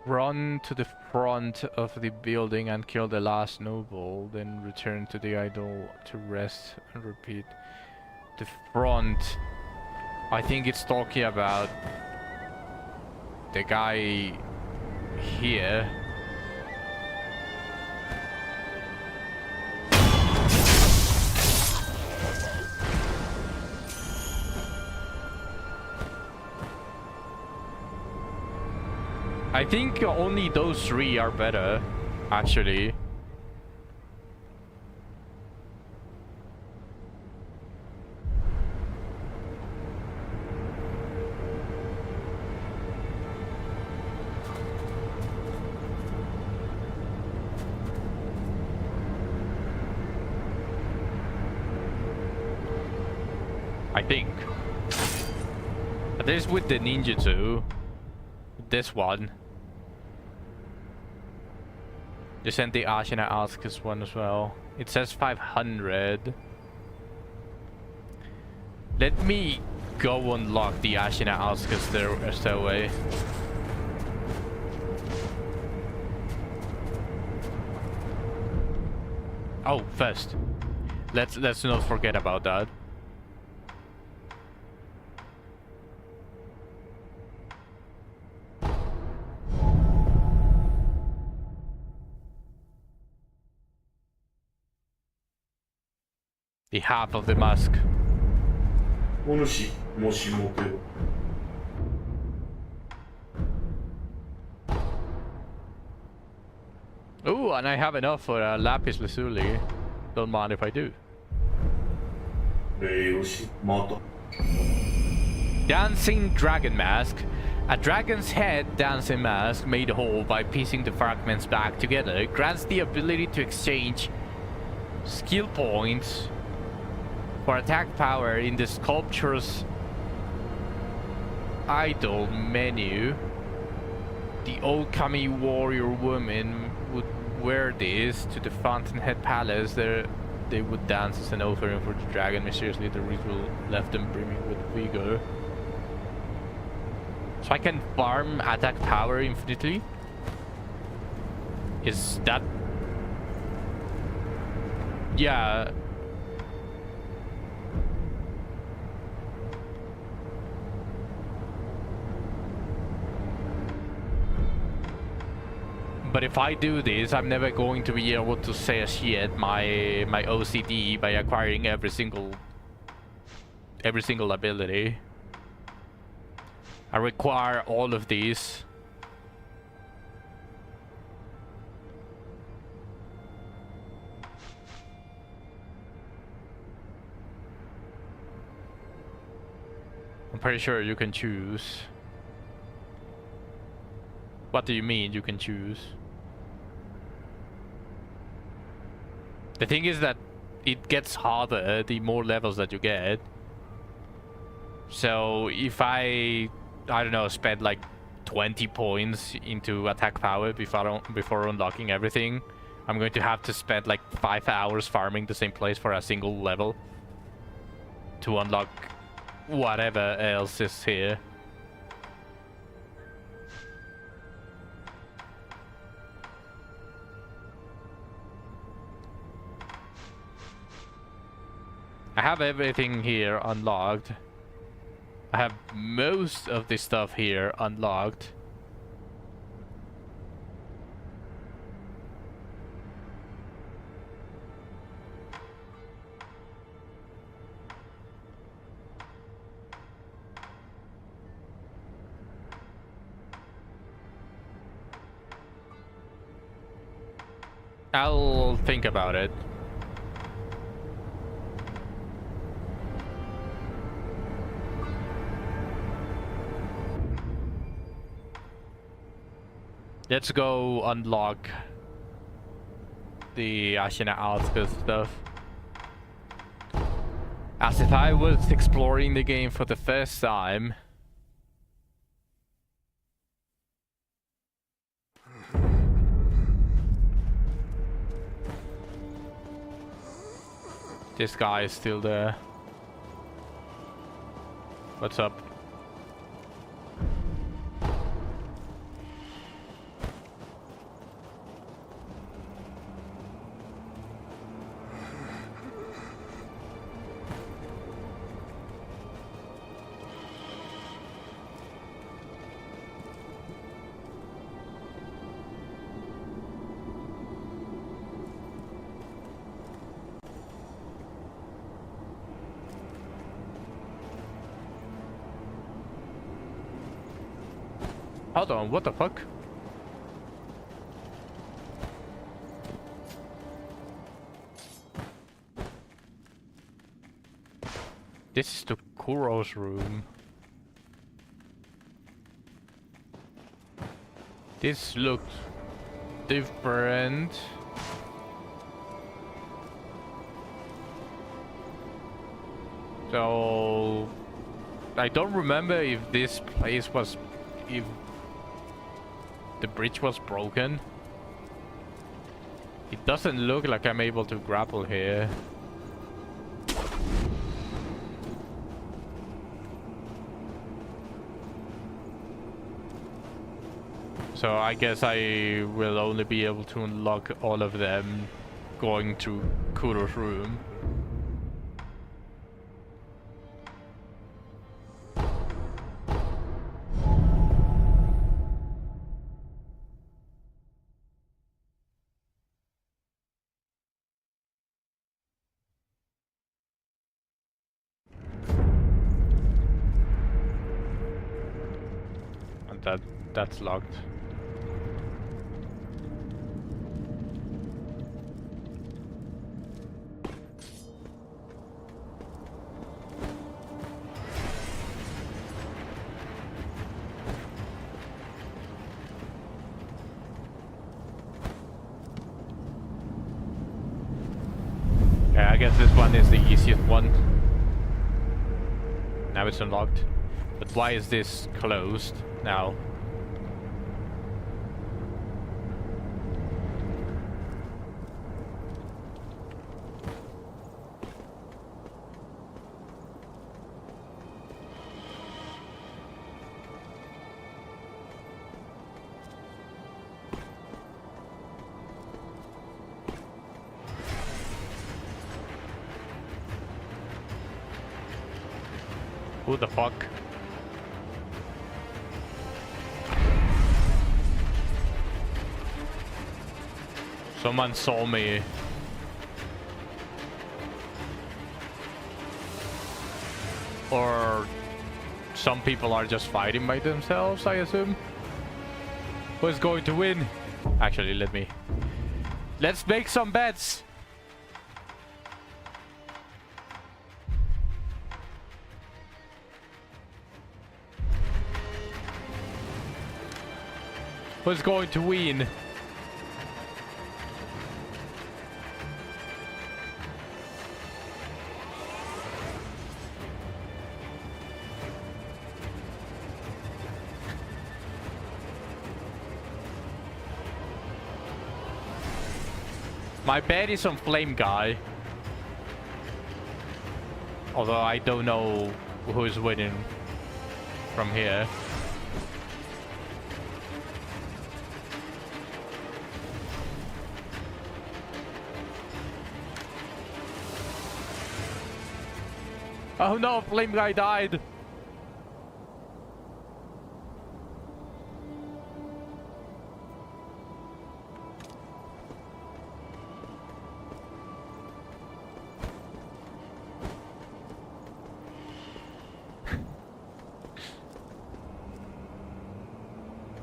Run to the front of the building and kill the last noble, then return to the idol to rest and repeat. The front. I think it's talking about the guy here. I think only those 3 are better, actually. I think. At least with the ninjutsu. This one. They sent the Ashina Askus one as well. It says 500. Let me go unlock the Ashina Askus their way. Oh, first. Let's not forget about that. The half of the mask. お主、もしもてを。Oh, and I have enough for a lapis lazuli. Don't mind if I do. よし、また。 Dancing Dragon Mask. A dragon's head dancing mask made whole by piecing the fragments back together grants the ability to exchange skill points For attack power in the sculpture's idol menu, the old Kami warrior woman would wear this to the Fountainhead Palace. There they would dance as an offering for the dragon. Mysteriously, the ritual left them brimming with vigor. So I can farm attack power infinitely? Is that... Yeah. But if I do this, I'm never going to be able to satiate my OCD by acquiring every single ability. I require all of these. I'm pretty sure you can choose. What do you mean you can choose? The thing is that it gets harder the more levels that you get. So if I don't know, spend like 20 points into attack power before unlocking everything, I'm going to have to spend like 5 hours farming the same place for a single level to unlock whatever else is here. I have everything here unlocked. I have most of this stuff here unlocked. I'll think about it. Let's go unlock the Ashina Outskirts stuff. As if I was exploring the game for the first time. This guy is still there. What's up? Hold on, what the fuck? This is the Kuro's room. This looks different. So I don't remember if this place was, if the bridge was broken. It doesn't look like I'm able to grapple here. So I guess I will only be able to unlock all of them going to Kuro's room. And that's locked. Yeah, I guess this one is the easiest one. now it's unlocked. But why is this closed now? Who the fuck? Someone saw me. Or some people are just fighting by themselves, I assume. Who's going to win? Actually, let's make some bets. Who's going to win? My bet is on Flame Guy. Although I don't know who is winning from here. Oh no, Flame Guy died.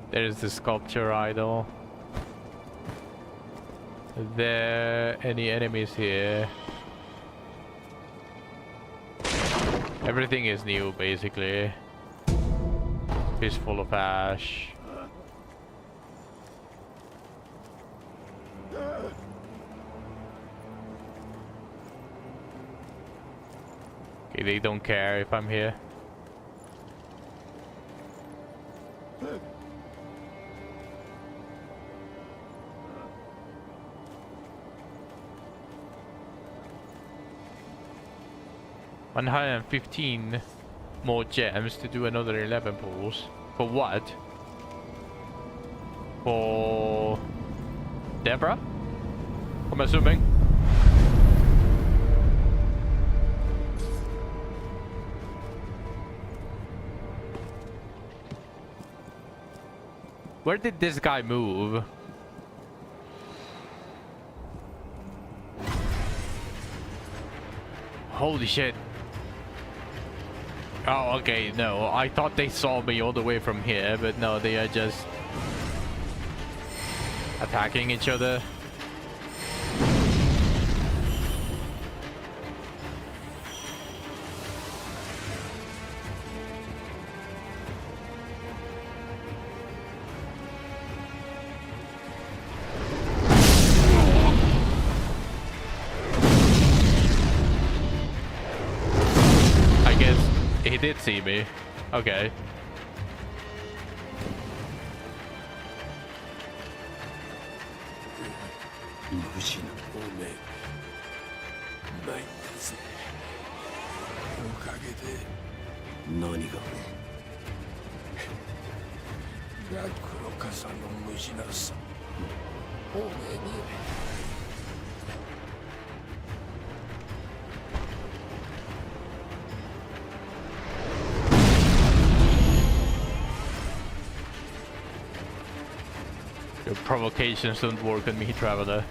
There's the sculpture idol. Are there any enemies here? Everything is new, basically. It's full of ash. Okay, they don't care if I'm here. $115 more gems to do another 11 pulls. For what? For Deborah? I'm assuming. Where did this guy move? Holy shit. Oh, okay, no. I thought they saw me all the way from here, but no, they are just attacking each other. He did see me. Okay. Your provocations don't work on me, traveler.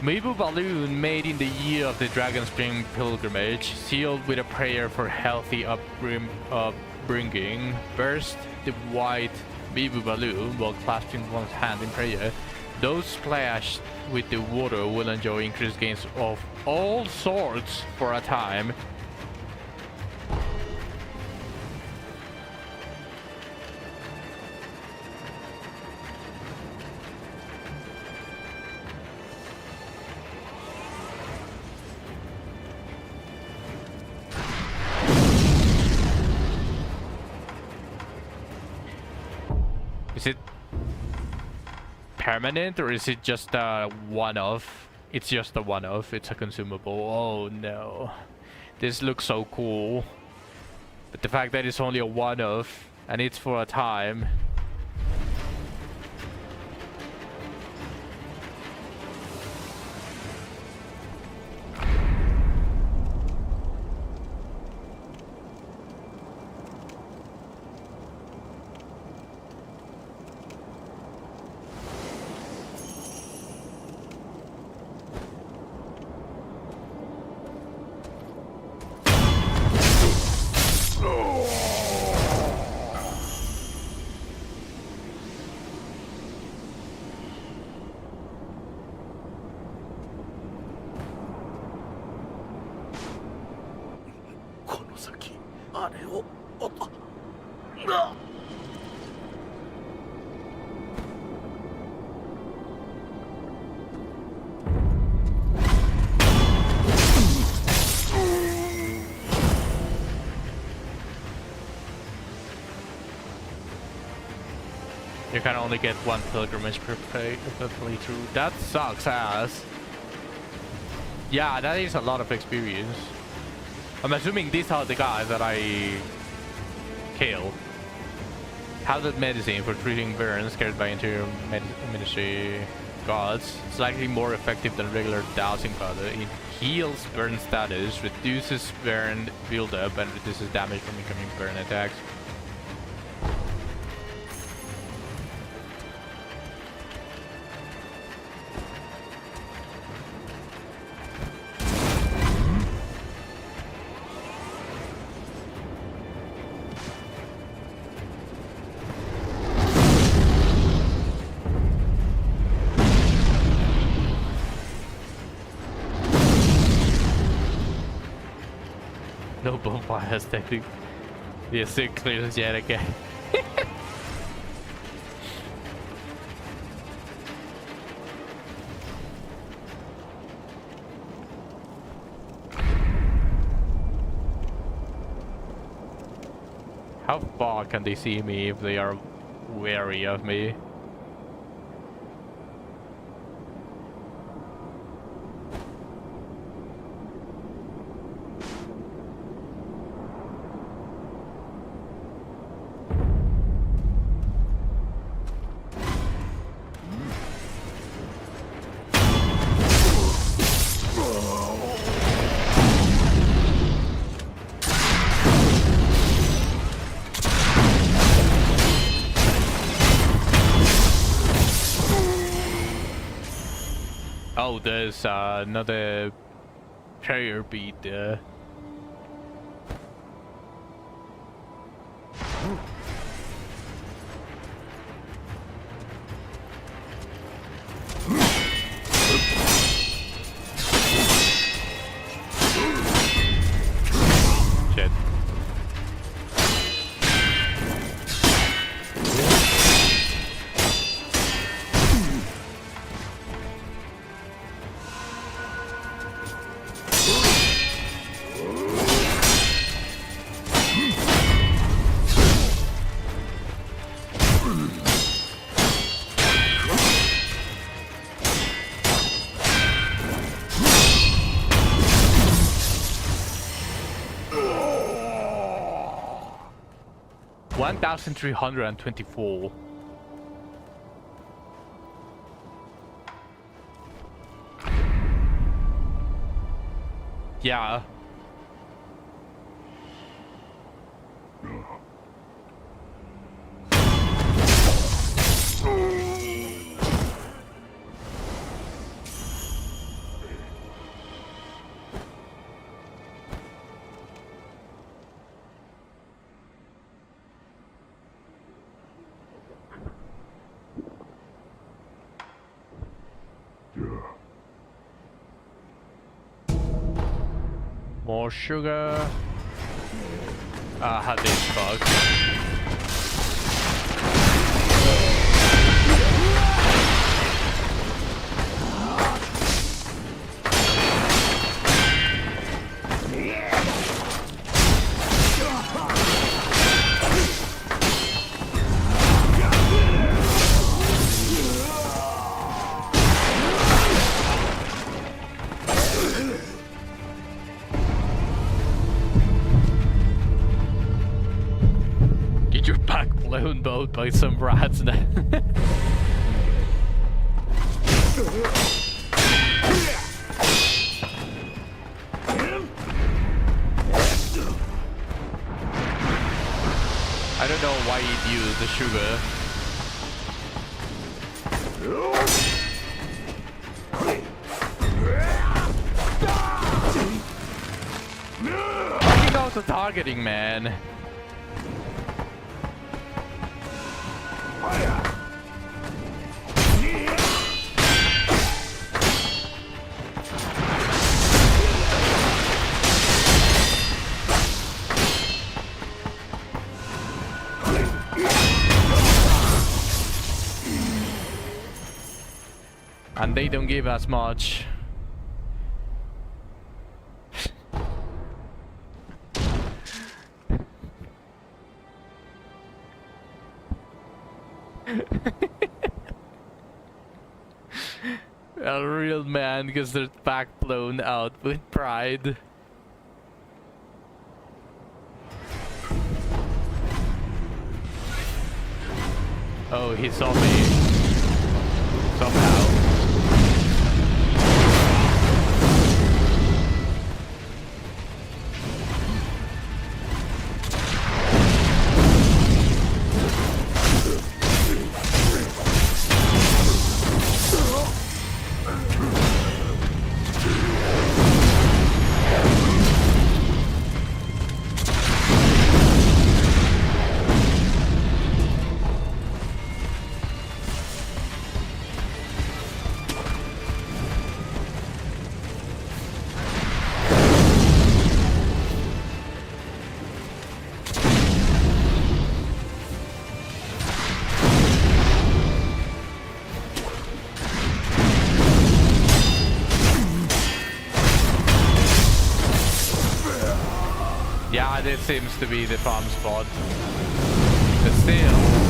Mibu balloon made in the year of the Dragon Spring pilgrimage, sealed with a prayer for healthy upbringing. Burst the white Mibu balloon while clasping one's hand in prayer. Those splashed with the water will enjoy increased gains of all sorts for a time. Is it permanent or is it just a one-off? It's just a one-off. It's a consumable. Oh no. This looks so cool. But the fact that it's only a one-off and it's for a time. You can only get one pilgrimage per playthrough. That sucks ass. Yeah, that is a lot of experience. I'm assuming these are the guys that I killed. Hazard medicine for treating burns carried by interior ministry gods. Slightly more effective than regular dousing powder. It heals burn status, reduces burn buildup, and reduces damage from incoming burn attacks. No bonfire aesthetic. The sick clears yet again. How far can they see me if they are wary of me? Oh, there's another prayer bead there. Shit. $1,324. Yeah. More sugar. Had this bug. boat by some rats then. I don't know why he'd use the sugar. Fucking auto targeting, man. And they don't give us much. A real man gets their back blown out with pride. Oh, he saw me. Somehow. Yeah, this seems to be the farm spot. But still.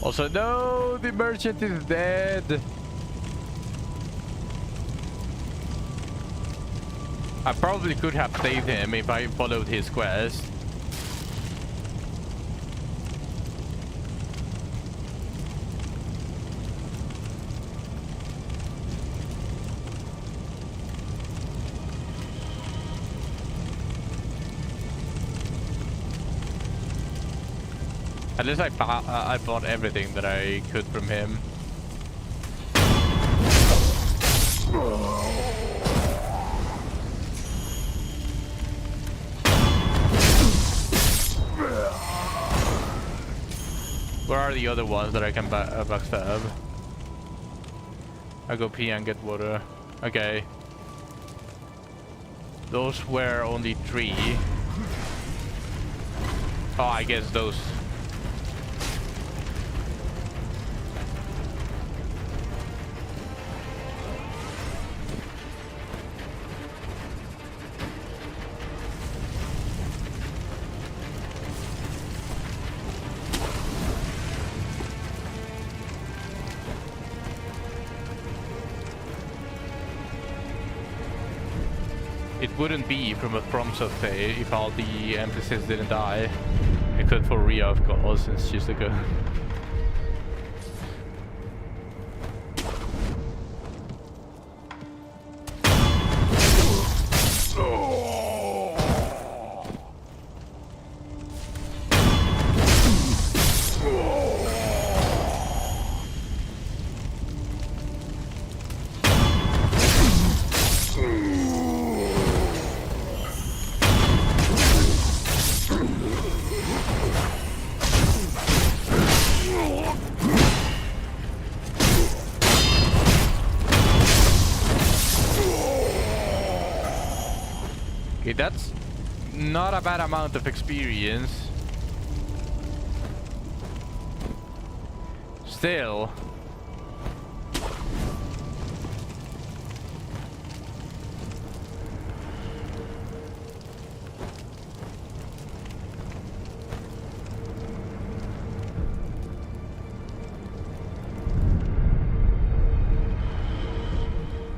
Also, no, the merchant is dead. I probably could have saved him if I followed his quest. At least I bought everything that I could from him. Where are the other ones that I can backstab? I go pee and get water. Okay. Those were only 3. Oh, I guess those. It wouldn't be from a FromSoft if all the NPCs didn't die. Except for Rhea, of course, since she's the girl. Okay, that's not a bad amount of experience. Still.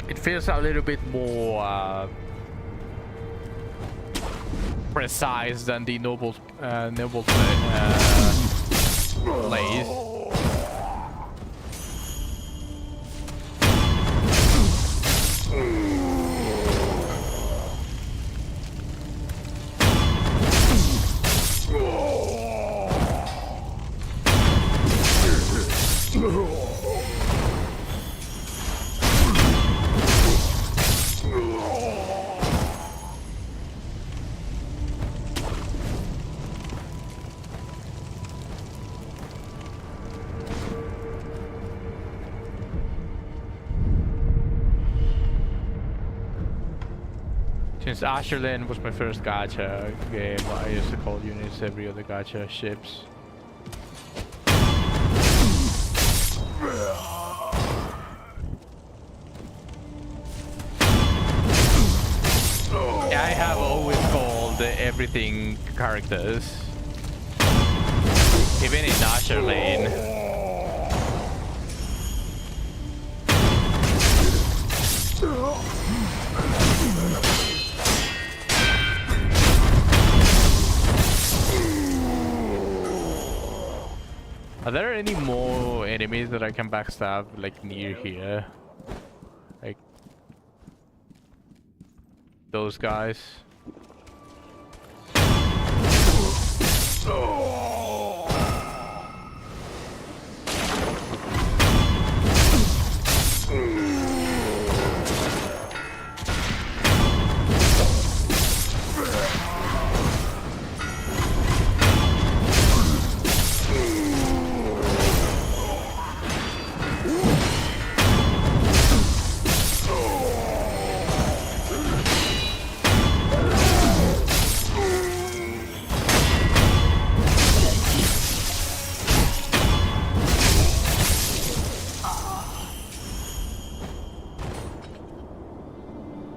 It feels a little bit more precise than the noble plays. Since Asherland was my first gacha game, I used to call units every other gacha ships. I have always called everything characters, even in Asherlane. Are there any more enemies that I can backstab, like, near here? Like... those guys?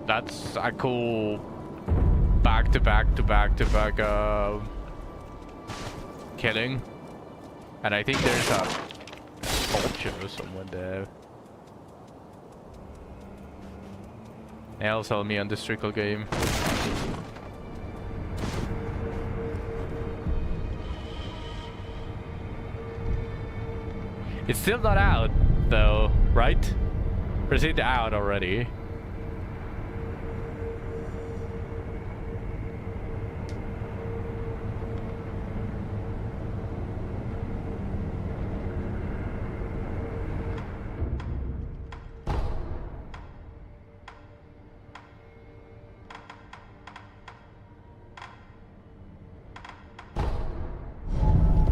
That's a cool back-to-back killing. And I think there's a sculpture or someone there. They'll sell me on this trickle game. It's still not out though, right? Or is it out already?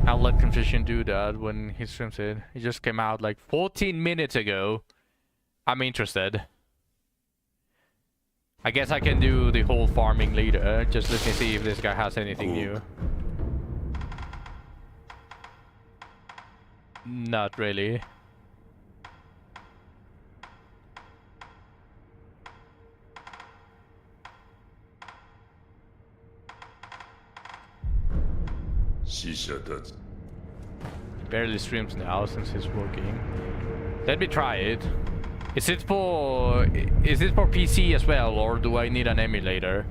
I'll let Confusion do that when he streams it. It just came out like 14 minutes ago. I'm interested. I guess I can do the whole farming later. Just let me see if this guy has anything new. Not really. Barely streams now since he's working. Let me try it. Is it for PC as well, or do I need an emulator?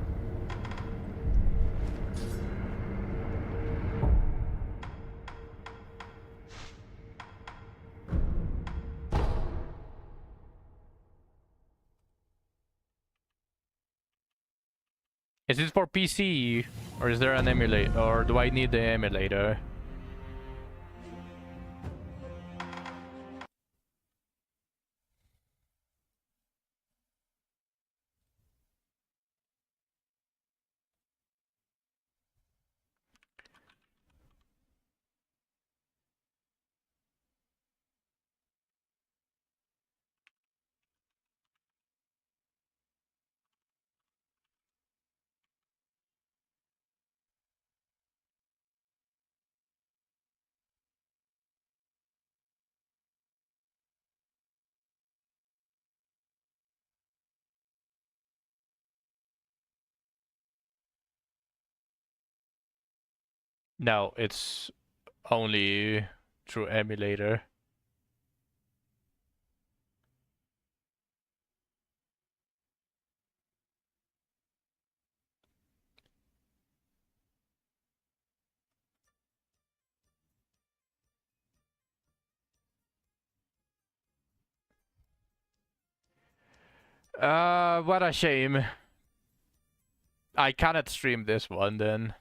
Is it for PC, or is there an emulator, or do I need the emulator? No, it's only through emulator. What a shame. I cannot stream this one then.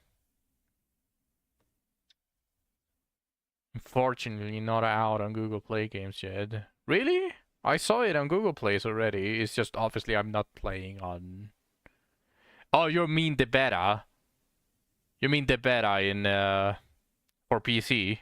Unfortunately, not out on Google Play Games yet. Really? I saw it on Google Plays already. It's just obviously I'm not playing on. Oh, you mean the beta? You mean the beta in for PC?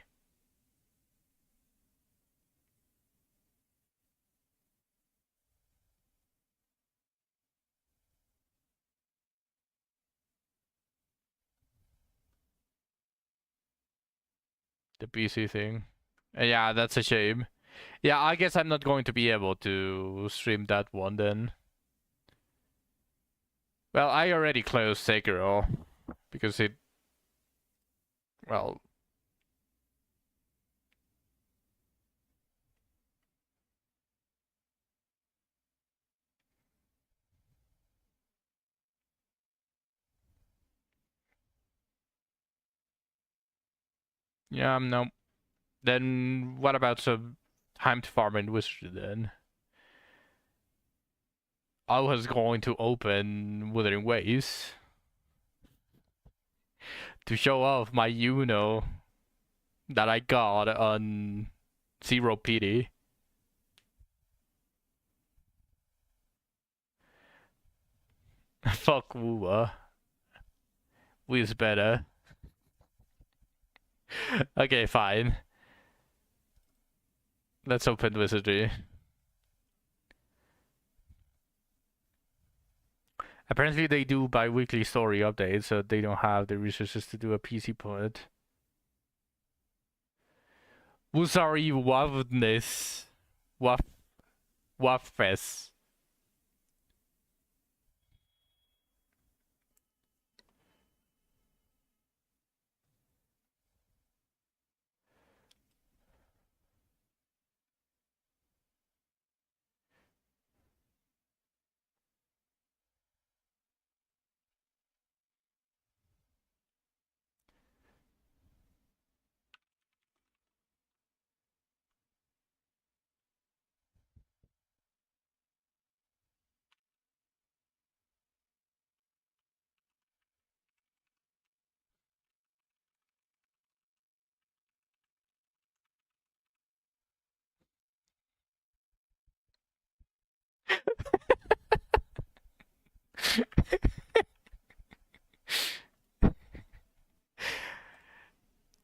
The PC thing. Yeah, that's a shame. Yeah, I guess I'm not going to be able to stream that one then. Well, I already closed Sekiro because it. Well. Yeah, no. Then what about some time to farm in Wizardry then? I was going to open Wuthering Waves to show off my Uno that I got on Zero PD. Fuck Woowa. We's better. Okay, fine. Let's open Wizardry. Apparently they do bi-weekly story updates, so they don't have the resources to do a PC port. Wusari Wavness. Wafes.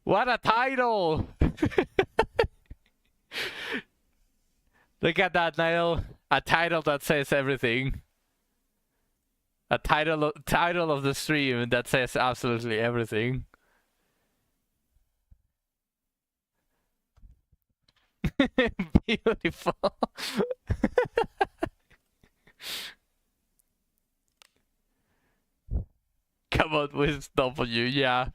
What a title! Look at that, Niall. A title that says everything. A title of the stream that says absolutely everything. Beautiful. Come on with W, yeah.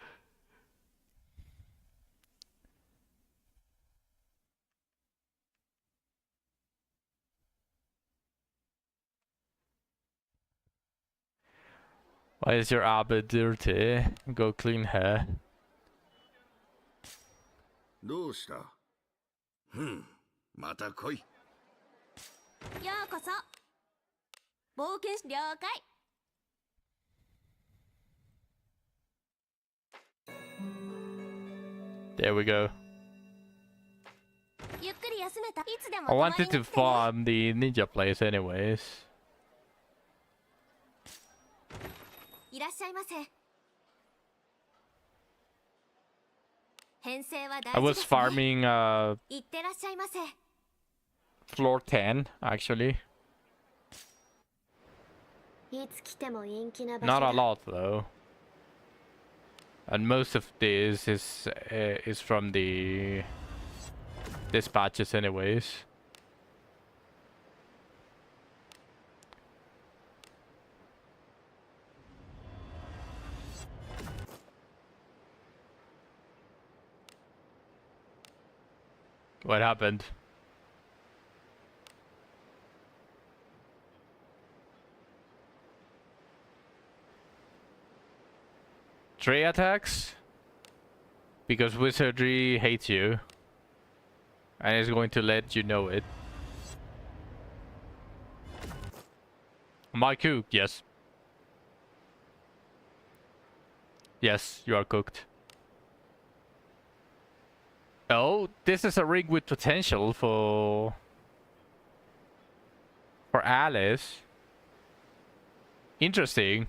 Why is your abbot dirty? Go clean her. どうした？また来い。ようこそ。冒険し了解。There we go. ゆっくり休めた。いつでも I 泊まり wanted に to 来てね。 farm the ninja place anyways. いらっしゃいませ。編成は大 I 事 was ですね。 farming いってらっしゃいませ。 floor 10 actually. いつ来ても陰気な場所 Not だ。 a lot though. And most of this is from the dispatches anyways. What happened? Three attacks? Because wizardry hates you. And is going to let you know it. Am I cooked? Yes. Yes, you are cooked. Oh, this is a ring with potential for Alice. Interesting.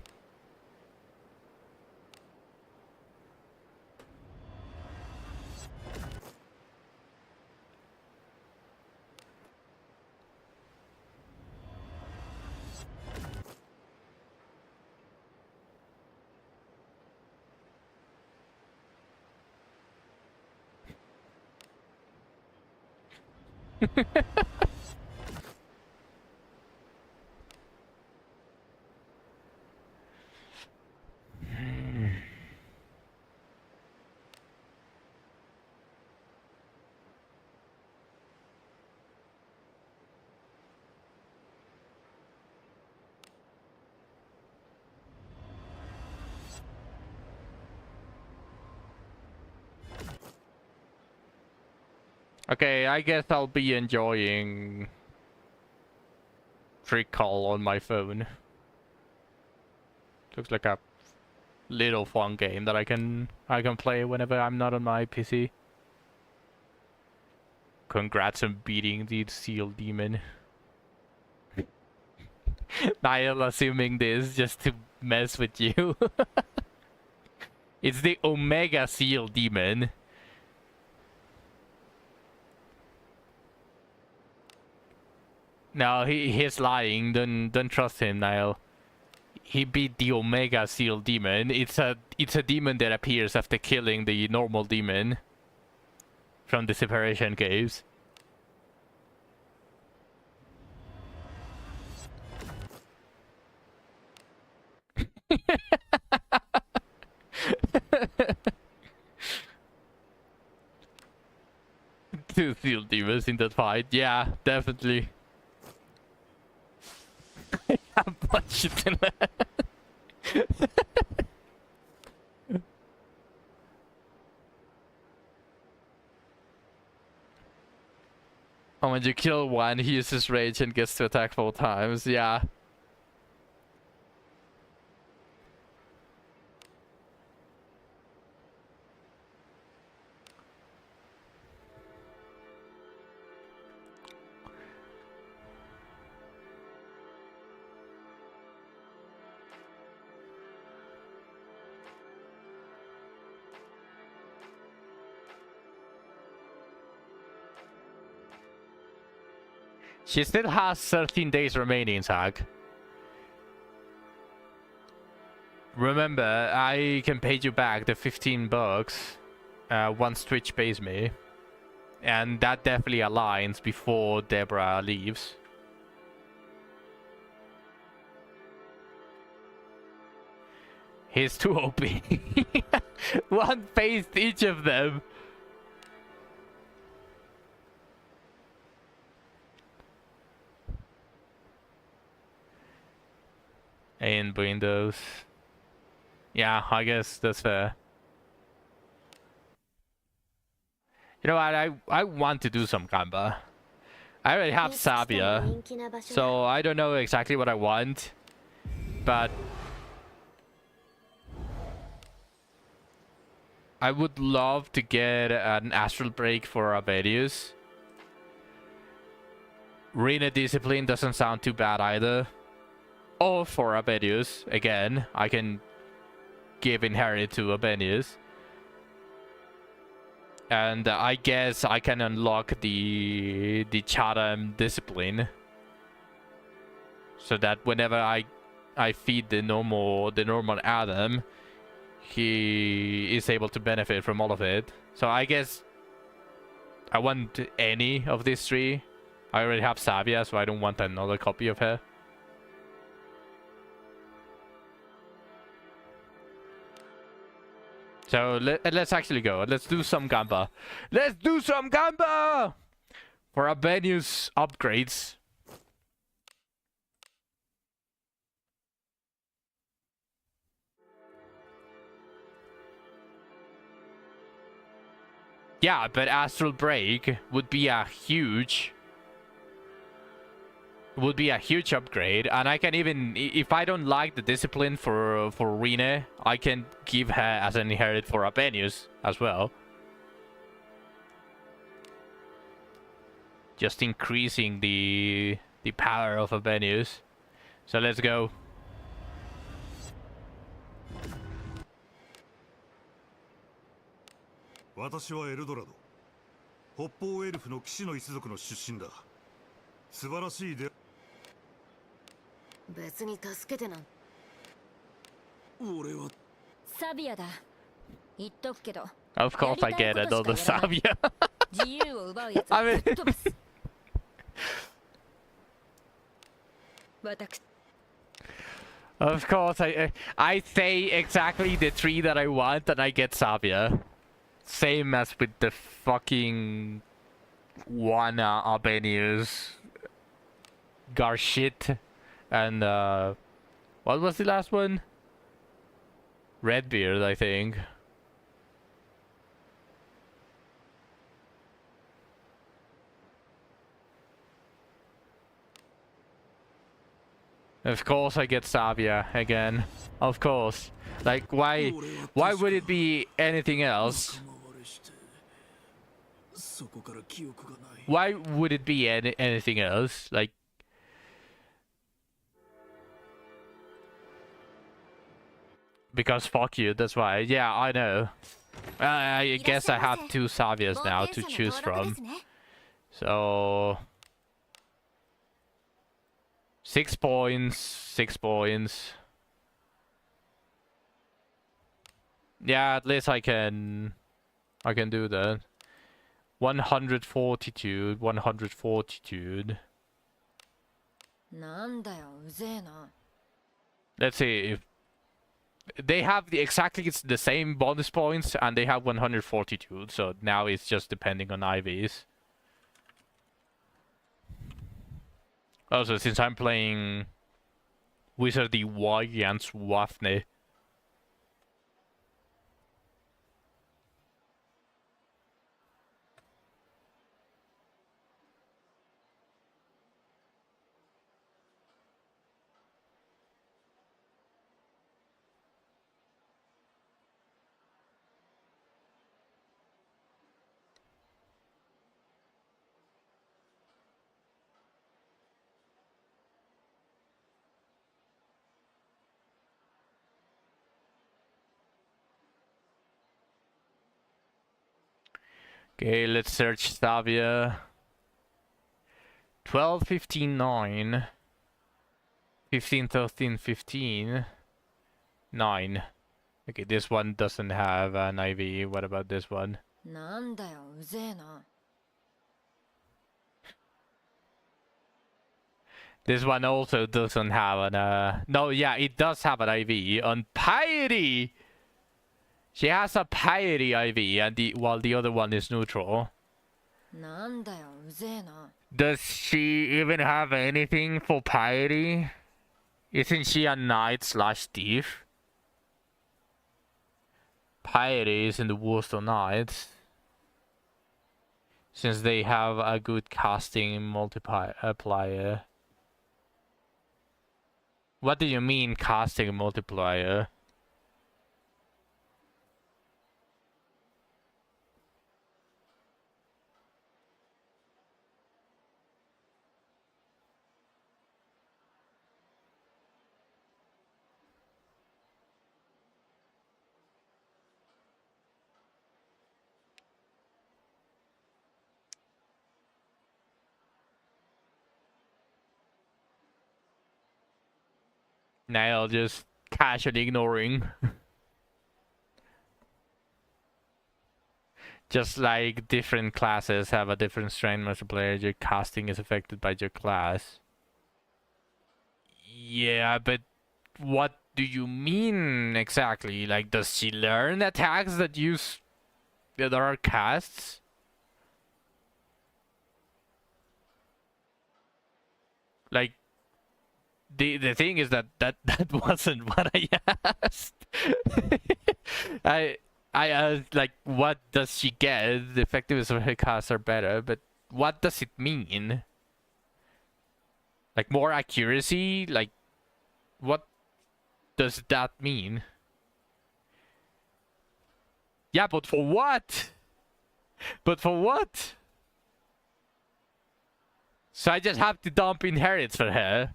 Okay, I guess I'll be enjoying Trick Call on my phone. Looks like a little fun game that I can play whenever I'm not on my PC. Congrats on beating the Seal Demon. Niall assuming this just to mess with you. It's the Omega Seal Demon. No, he's lying. Don't trust him, Niall. He beat the Omega Seal Demon. It's a demon that appears after killing the normal demon from the Separation Caves. Two Seal Demons in that fight. Yeah, definitely. I punched it in the Oh, when you kill one, he uses rage and gets to attack 4 times. Yeah. She still has 13 days remaining, Zach. Remember, I can pay you back the $15 once Twitch pays me. And that definitely aligns before Deborah leaves. He's too OP. One faced each of them. In Windows. Yeah, I guess that's fair. You know what, I want to do some Gamba. I already have Sabia, so I don't know exactly what I want, but I would love to get an Astral Break for Abadius. Rena Discipline doesn't sound too bad either. Or for Abadius, again, I can give Inherit to Abadius. And I guess I can unlock the Chatham Discipline. So that whenever I feed the normal Adam, he is able to benefit from all of it. So I guess I want any of these 3. I already have Savia, so I don't want another copy of her. So let's actually go. Let's do some Gamba. Let's do some Gamba! For Abenius upgrades. Yeah, but Astral Break would be a huge upgrade, and I can even, if I don't like the discipline for Rene, I can give her as an inherit for Abenius as well. Just increasing the power of Abenius. So let's go. Of course I get another Savia. I mean... Of course, I say exactly the 3 that I want and I get Savia. Same as with the fucking Wana Abenius, Garshit, and what was the last one? Redbeard, I think. Of course I get Savia again. Of course. Like, why would it be anything else? Why would it be anything else? Like... Because fuck you, that's why. Yeah, I know. I guess I have 2 Savias now to choose from. So... 6 points, 6 points. Yeah, at least I can do that. 100 fortitude, 100 fortitude. Let's see if they have exactly the same bonus points and they have 100 fortitude, so now it's just depending on IVs. Also, since I'm playing Wizardy Y against Wafne. Okay, let's search Savia. 12, 15, 9. 15, 13, 15. 9. Okay, this one doesn't have an IV. What about this one? This one also doesn't have an... No, yeah, it does have an IV. On Piety! She has a Piety IV, and while the other one is neutral. Does she even have anything for Piety? Isn't she a knight slash thief? Piety is in the Warstone Knights. Since they have a good casting multiplier. What do you mean casting multiplier? Now just casually ignoring. Just like different classes have a different strength multiplier, your casting is affected by your class. Yeah, but what do you mean exactly? Like, does she learn attacks that are casts? Like, the thing is that that wasn't what I asked. I asked, like, what does she get? The effectiveness of her casts are better, but what does it mean? Like, more accuracy? Like, what does that mean? Yeah, but for what? But for what? So I just have to dump inherits for her.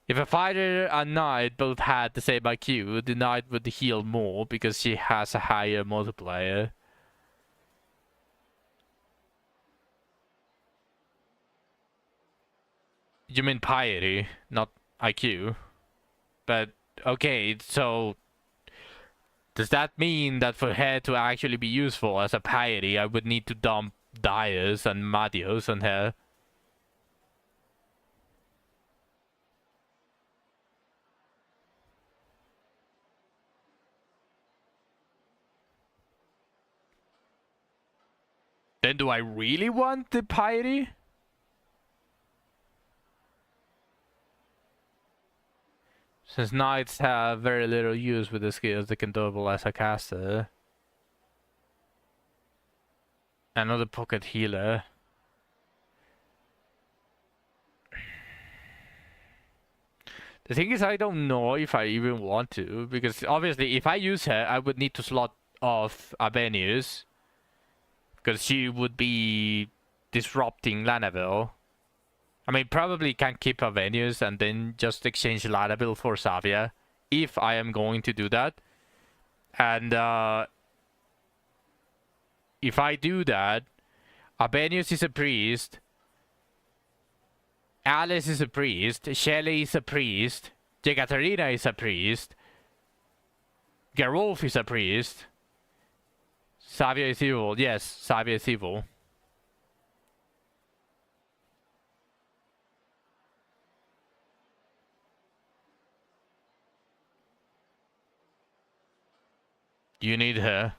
If a fighter and knight both had the same IQ, the knight would heal more because she has a higher multiplier. You mean piety, not IQ. But, okay, so... does that mean that for her to actually be useful as a piety, I would need to dump Darius and Madios on her? Then do I really want the piety? Since knights have very little use with the skills, they can double as a caster. Another pocket healer. The thing is, I don't know if I even want to, because obviously if I use her, I would need to slot off Abenius. Because she would be disrupting Lanavel. I mean, probably can keep Avenius and then just exchange Lanavel for Savia. If I am going to do that. And if I do that, Abenius is a priest. Alice is a priest. Shelley is a priest. Jekaterina is a priest. Gerulf is a priest. Savia is evil. Yes, Savia is evil. You need her.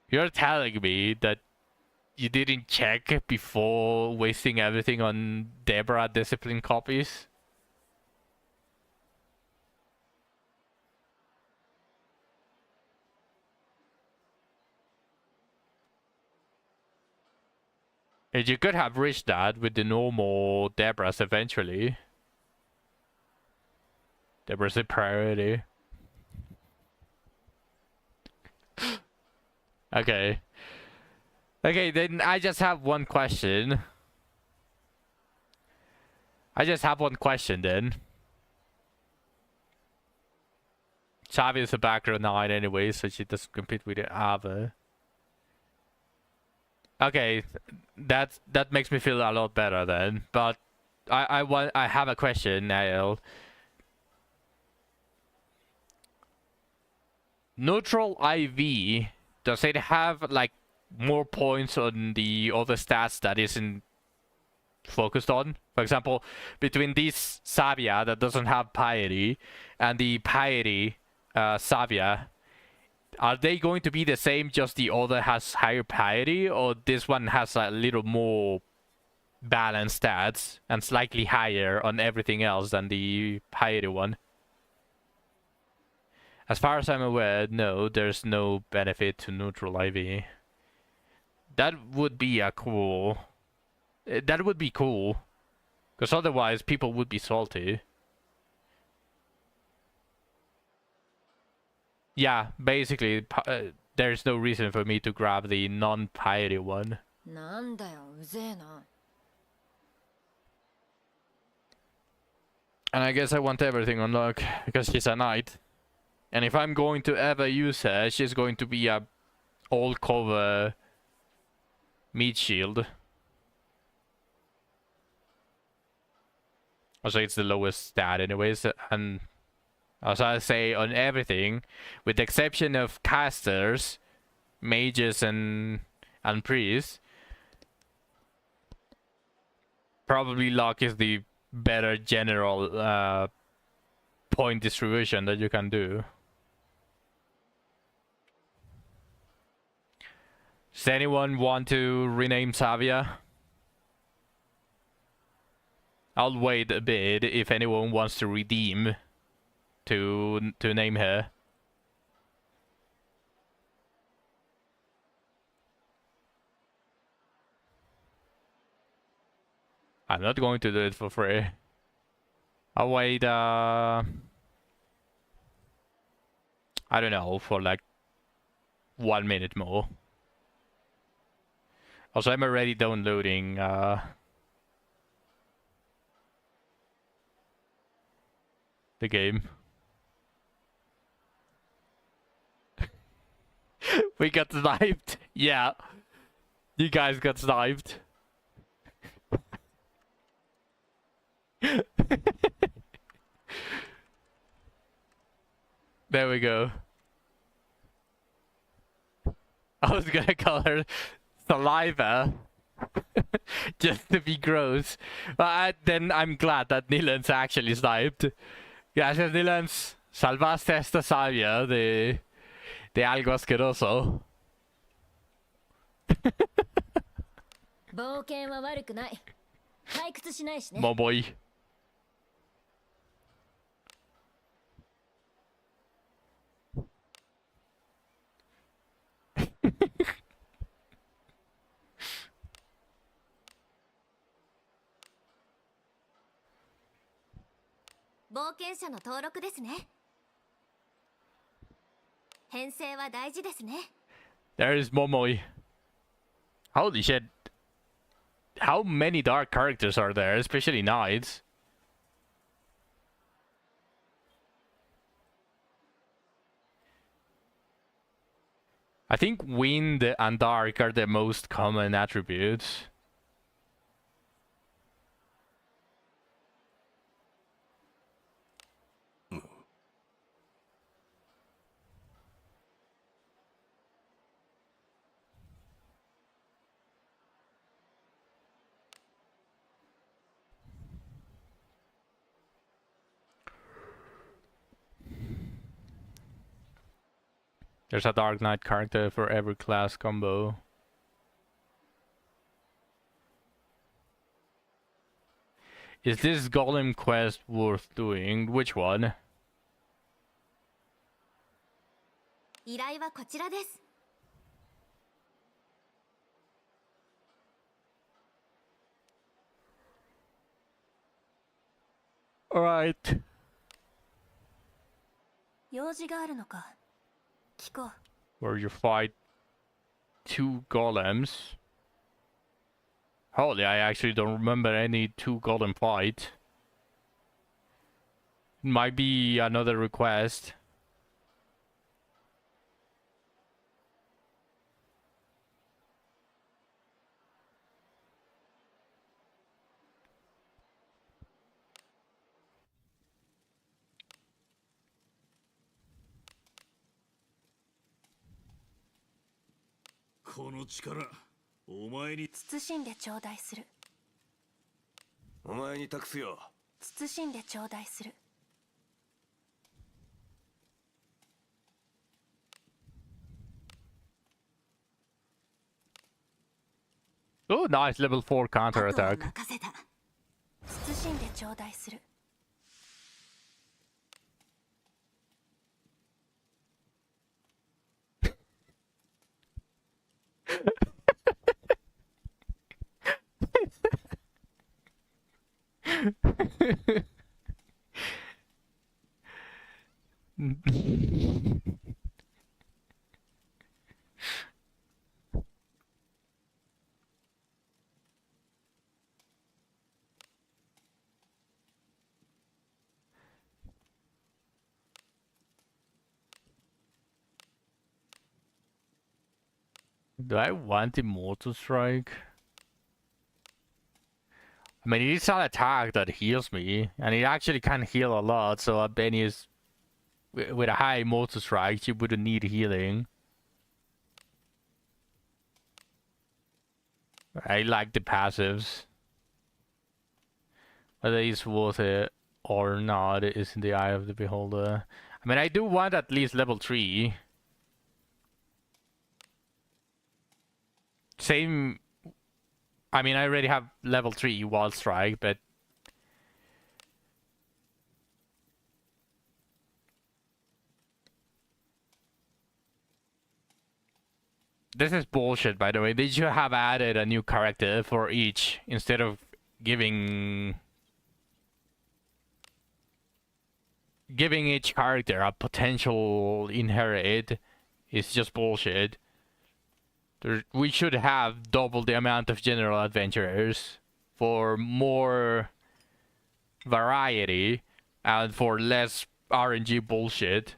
You're telling me that you didn't check before wasting everything on Deborah discipline copies? And you could have reached that with the normal Deborahs eventually. Deborah's a priority. Okay. Okay, then I just have one question. Then. Chavi is a background 9 anyway, so she doesn't compete with the other. Okay, that makes me feel a lot better then. But I have a question, Nael. Neutral IV, does it have like more points on the other stats that isn't focused on? For example, between this Savia that doesn't have piety and the piety Savia, are they going to be the same, just the other has higher piety, or this one has a little more balanced stats and slightly higher on everything else than the piety one? As far as I'm aware, no, there's no benefit to neutral IV. That would be a cool... That would be cool. Because otherwise people would be salty. Yeah, basically, there's no reason for me to grab the non-piety one. And I guess I want everything on luck, because she's a knight. And if I'm going to ever use her, she's going to be a all cover meat shield. Also, it's the lowest stat anyways, and as I say, on everything, with the exception of casters, mages and priests, probably luck is the better general point distribution that you can do. Does anyone want to rename Savia? I'll wait a bit if anyone wants to redeem to name her. I'm not going to do it for free. I'll wait, I don't know, for like 1 minute more. Also, I'm already downloading, the game. We got sniped. Yeah. You guys got sniped. There we go. I was gonna call her Saliva. Just to be gross. But then I'm glad that Nilans actually sniped. Gracias, Nilans. Salvaste esta savia de algo asqueroso. 冒険は悪くない。退屈しないしね。Momoy.「冒険者の登録ですね。編成は大事ですね。 There is Momoy. Holy shit. How many dark characters are there, especially knights? I think wind and dark are the most common attributes. There's a Dark Knight character for every class combo. Is this Golem quest worth doing? Which one? 依頼はこちらです。 Alright. 用事があるのか。聞こう。 Where you fight 2 golems. Holy, I actually don't remember any 2 golem fight. Might be another request.慎んで頂戴する。お前に託すよ。慎んで頂戴する。 Oh, nice level 4 counter あとは attack. 任せた。慎んで頂戴する。 Do I want Immortal Strike? I mean, it's an attack that heals me, and it actually can heal a lot, so Albania's with a high Immortal Strike, she wouldn't need healing. I like the passives. Whether it's worth it or not is in the eye of the beholder. I mean, I do want at least level 3. Same. I mean, I already have level 3 Wild Strike, but this is bullshit, by the way. They should have added a new character for each instead of giving each character a potential inherit. Is just bullshit. We should have double the amount of general adventurers for more variety and for less RNG bullshit.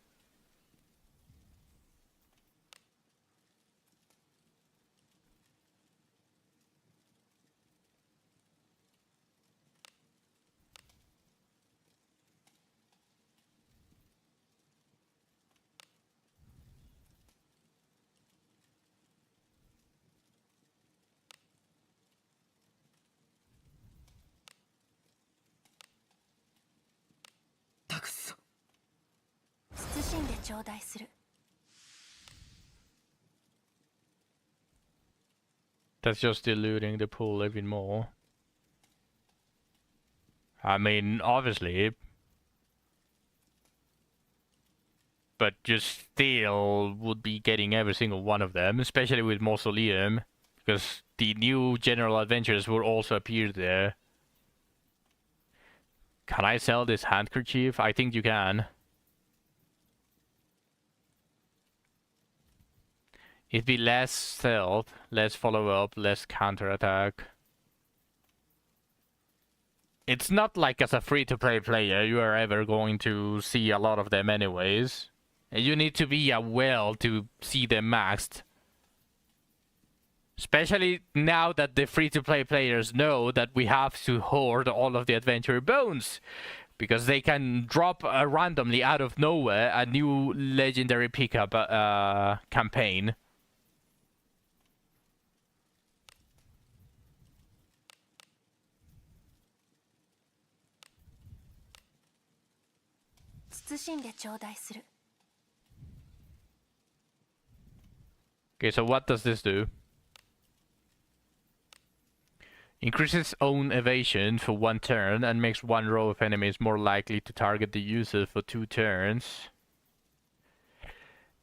That's just diluting the pool even more. I mean, obviously, but you still would be getting every single one of them, especially with Mausoleum, because the new general adventures will also appear there. Can I sell this handkerchief? I think you can. It'd be less stealth, less follow-up, less counterattack. It's not like as a free-to-play player you are ever going to see a lot of them anyways. And you need to be a whale to see them maxed. Especially now that the free-to-play players know that we have to hoard all of the adventure bones. Because they can drop randomly out of nowhere a new legendary pickup campaign. Okay, so what does this do? Increases own evasion for 1 turn and makes 1 row of enemies more likely to target the user for 2 turns.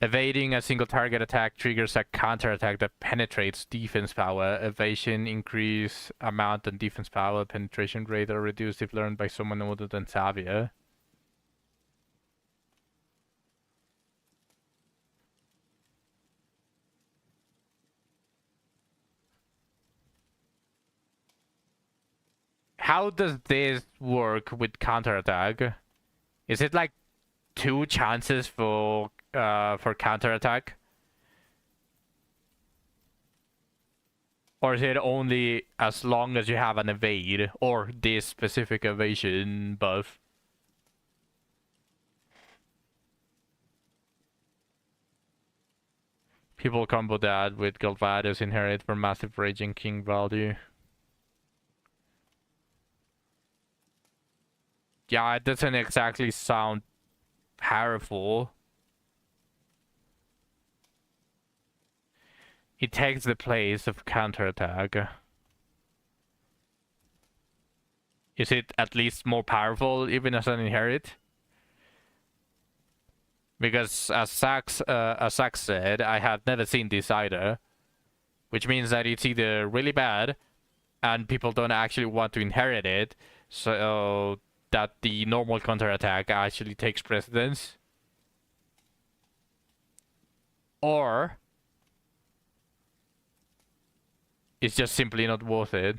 Evading a single target attack triggers a counterattack that penetrates defense power. Evasion increase amount and defense power. Penetration rate are reduced if learned by someone other than Xavier. How does this work with counterattack? Is it like 2 chances for counterattack? Or is it only as long as you have an evade or this specific evasion buff? People combo that with Galvadus inherit for massive Raging King value. Yeah, it doesn't exactly sound powerful. It takes the place of counterattack. Is it at least more powerful even as an inherit? Because as Sax said, I have never seen this either. Which means that it's either really bad and people don't actually want to inherit it, so that the normal counterattack actually takes precedence. Or it's just simply not worth it.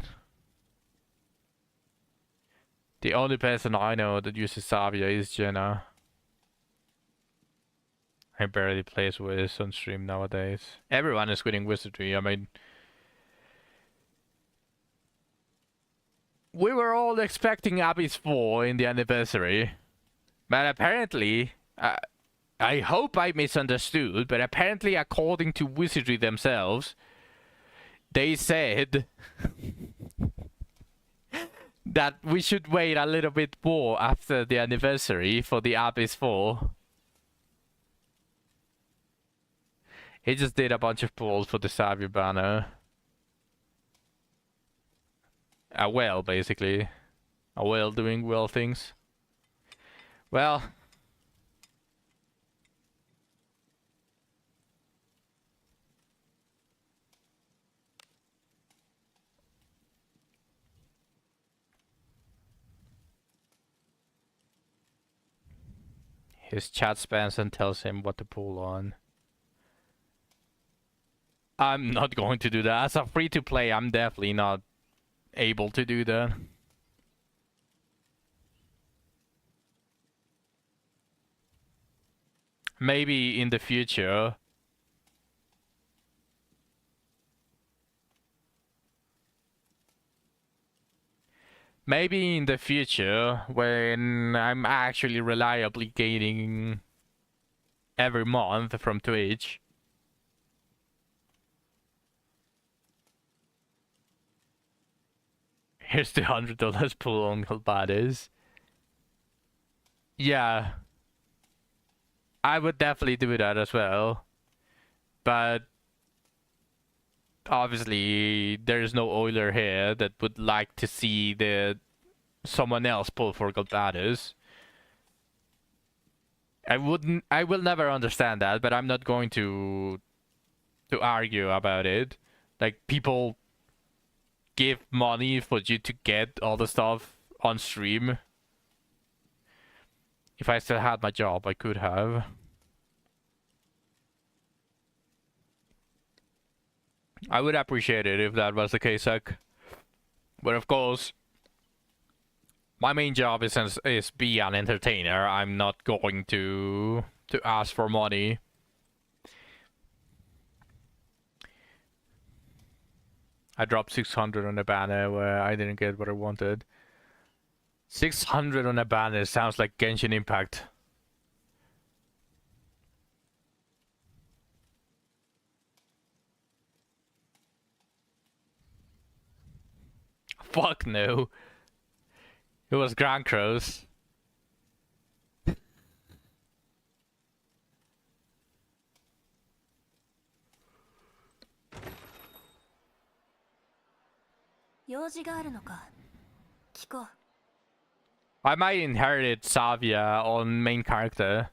The only person I know that uses Xavier is Jenna. I barely plays Wiz on stream nowadays. Everyone is quitting Wizardry. I mean, we were all expecting Abyss 4 in the anniversary, but apparently, I hope I misunderstood, but apparently according to Wizardry themselves, they said that we should wait a little bit more after the anniversary for the Abyss 4. He just did a bunch of polls for the Xavier banner. a whale, basically. A whale doing whale things. Well... His chat spans and tells him what to pull on. I'm not going to do that. As a free-to-play, I'm definitely not able to do that. Maybe in the future. Maybe in the future, when I'm actually reliably gaining every month from Twitch. Here's the $100 pull on Galbades. Yeah. I would definitely do that as well. But obviously there's no oiler here that would like to see someone else pull for Galbades. I will never understand that, but I'm not going to argue about it. Like, people give money for you to get all the stuff on stream. If I still had my job, I could have. I would appreciate it if that was the case, Zach. But of course, my main job is be an entertainer. I'm not going to ask for money. I dropped 600 on a banner where I didn't get what I wanted. 600 on a banner sounds like Genshin Impact. Fuck no. It was Grand Crows. I might inherit Savia on main character.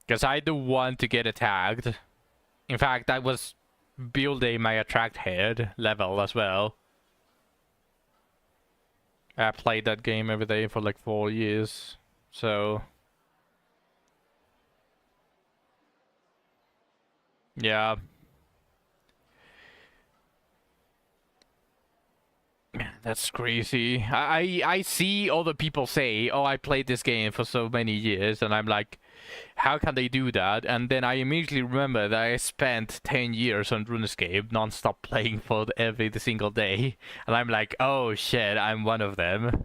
Because I do want to get attacked. In fact, I was building my attract head level as well. I played that game every day for like 4 years. So... yeah. That's crazy. I see other people say, oh, I played this game for so many years, and I'm like, how can they do that? And then I immediately remember that I spent 10 years on RuneScape non-stop playing for every single day, and I'm like, oh shit, I'm one of them.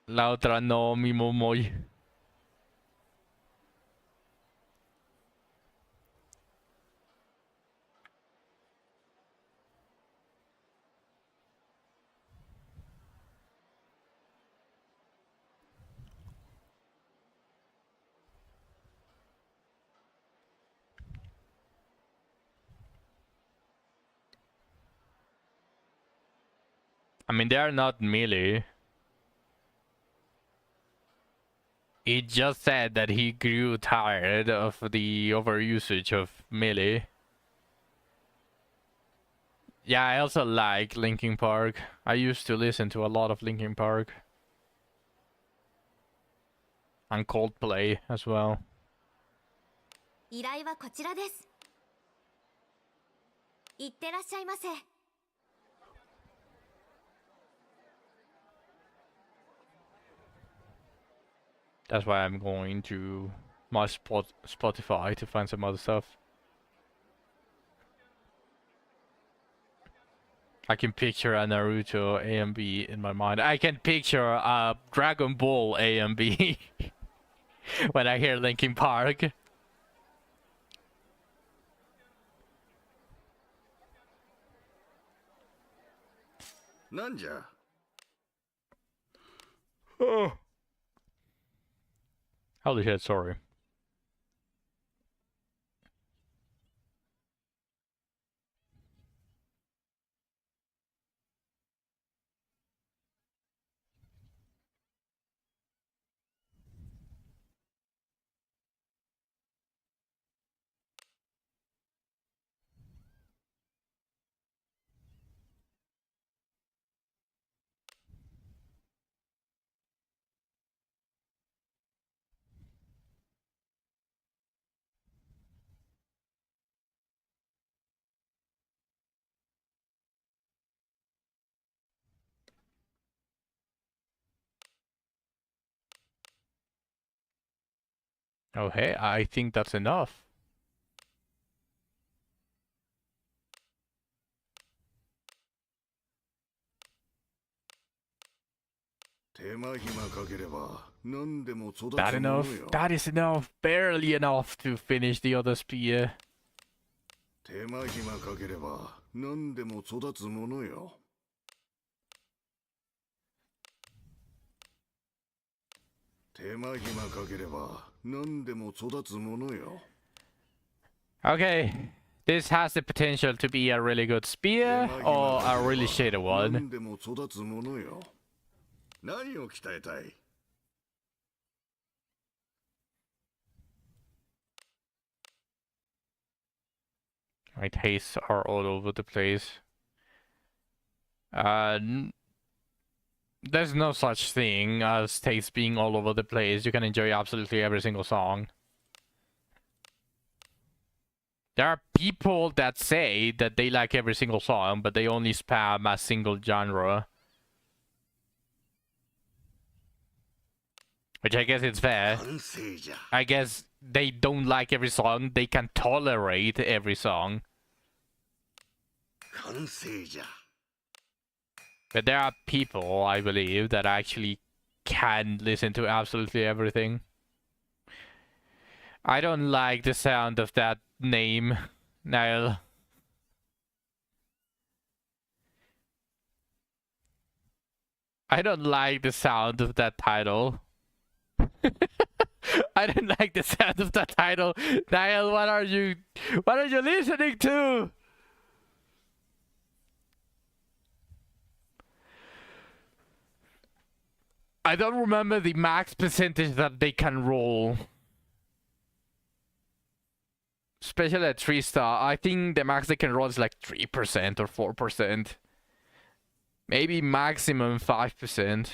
La otra no, mi momoy. I mean, they are not melee. He just said that he grew tired of the overusage of melee. Yeah, I also like Linkin Park. I used to listen to a lot of Linkin Park. And Coldplay as well. 依頼はこちらです。いってらっしゃいませ。That's why I'm going to my Spotify to find some other stuff. I can picture a Naruto A and B in my mind. I can picture a Dragon Ball A and B when I hear Linkin Park. Nanja. Oh. Holy shit, sorry. Oh, hey, I think that's enough. 手間暇かければ何でも育つも That の enough? よ。 That is enough. Barely enough to finish the other spear. 手間暇かければ何でも育つものよ。手間暇かければ何でも育つものよ。 Okay. This has the potential to be a really good spear or a really shitty one. 何でも育つものよ。何を鍛えたい？ My tastes are all over the place. There's no such thing as tastes being all over the place. You can enjoy absolutely every single song. There are people that say that they like every single song, but they only spam a single genre. Which I guess it's fair. 完成じゃ。 I guess they don't like every song, they can tolerate every song. 完成じゃ。 But there are people, I believe, that actually can listen to absolutely everything. I don't like the sound of that name, Niall. I don't like the sound of that title. I don't like the sound of that title. Niall, what are you listening to? I don't remember the max percentage that they can roll. Especially at 3-star, I think the max they can roll is like 3% or 4%. Maybe maximum 5%.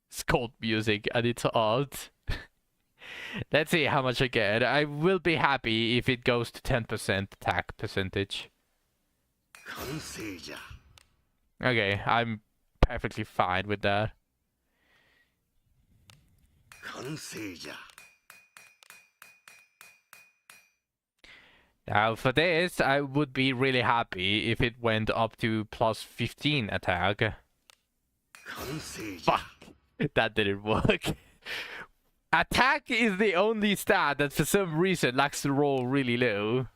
It's called music and it's art. Let's see how much I get. I will be happy if it goes to 10% attack percentage. 完成じゃ。 Okay, I'm perfectly fine with that. 完成じゃ。 Now for this, I would be really happy if it went up to plus 15 attack. 完成じゃ。 Fuck, that didn't work. Attack is the only stat that for some reason likes to roll really low.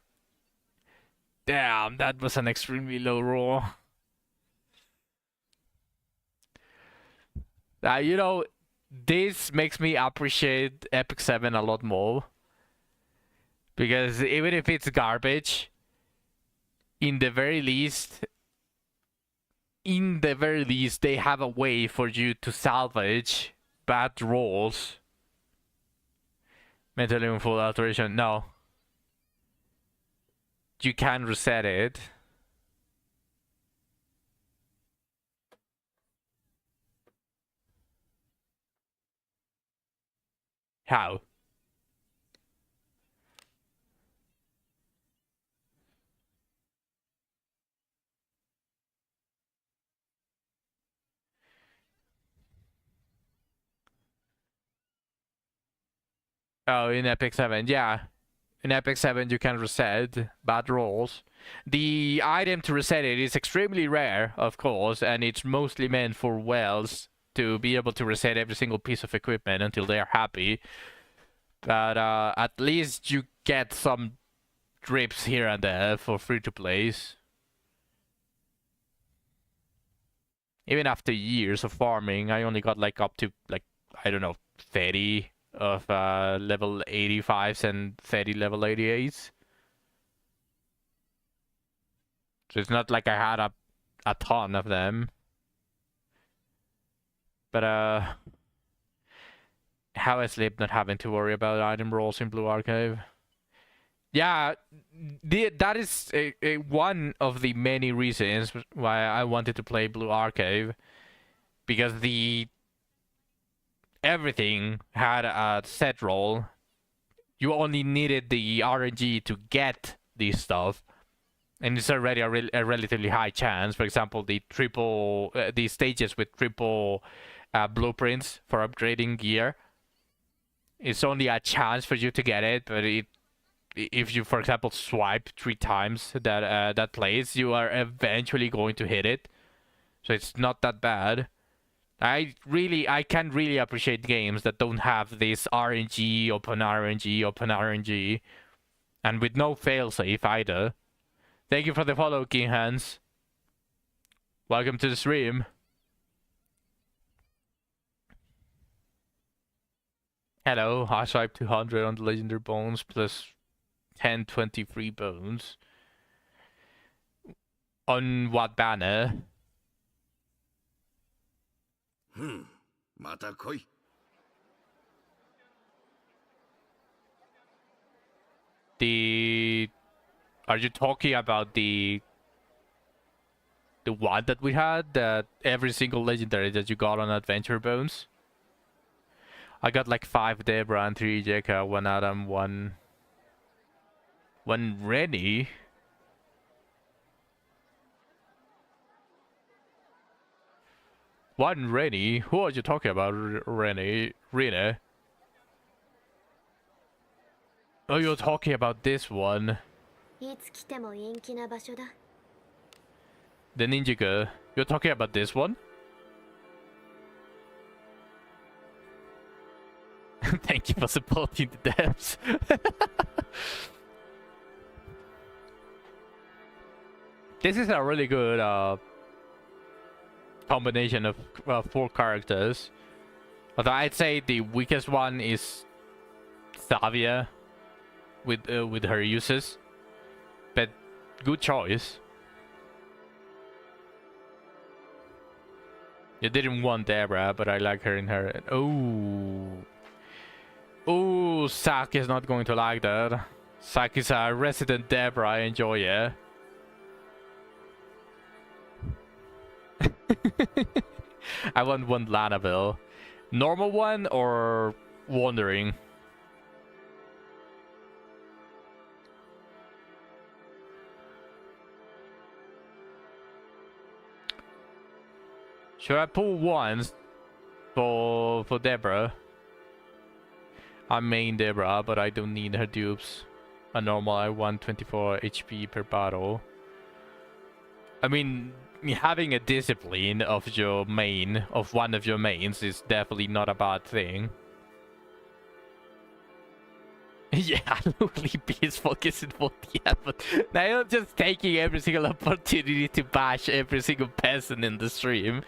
Damn, that was an extremely low roll. Now, you know, this makes me appreciate Epic 7 a lot more. Because even if it's garbage, in the very least, they have a way for you to salvage bad rolls. Mentally in full alteration, no. You can reset it. How? Oh, in Epic 7, yeah. In Epic 7 you can reset bad rolls. The item to reset it is extremely rare, of course, and it's mostly meant for whales to be able to reset every single piece of equipment until they are happy. But at least you get some drips here and there for free-to-plays. Even after years of farming, I only got like up to, like, I don't know, 30 of level 85s and 30 level 88s. So it's not like I had a ton of them. But how I sleep not having to worry about item rolls in Blue Archive. Yeah, that is one of the many reasons why I wanted to play Blue Archive, because everything had a set roll. You only needed the RNG to get this stuff, and it's already a relatively high chance. For example, the stages with triple blueprints for upgrading gear. It's only a chance for you to get it, but if you, for example, swipe 3 times that place, you are eventually going to hit it. So it's not that bad. I can really appreciate games that don't have this RNG, open RNG, and with no failsafe either. Thank you for the follow, King Hans. Welcome to the stream. Hello, I swiped 200 on the legendary bones plus 1023 bones. On what banner? また来い。Are you talking about the one that we had, that every single legendary that you got on Adventure Bones? I got like 5 Debra and 3 Jekka, 1 Adam, 1 Rennie. One Rennie? Who are you talking about, Rennie? Rene? Oh, you're talking about this one. いつ来ても陰気な場所だ。 The Ninja Girl. You're talking about this one? Thank you for supporting the devs. This is a really good combination of 4 characters. Although I'd say the weakest one is Savia with her uses. But good choice. You didn't want Debra, but I like her in her. Oh, Sak is not going to like that. Sak is a resident Debra enjoyer. I want one Lanavel. Normal one or Wandering? Should I pull once for Debra? I main Debra, but I don't need her dupes. A normal, I want 24 HP per battle. I mean, having a discipline of your main, of one of your mains, is definitely not a bad thing. Yeah, Luli is focusing for the but now I'm just taking every single opportunity to bash every single peasant in the stream.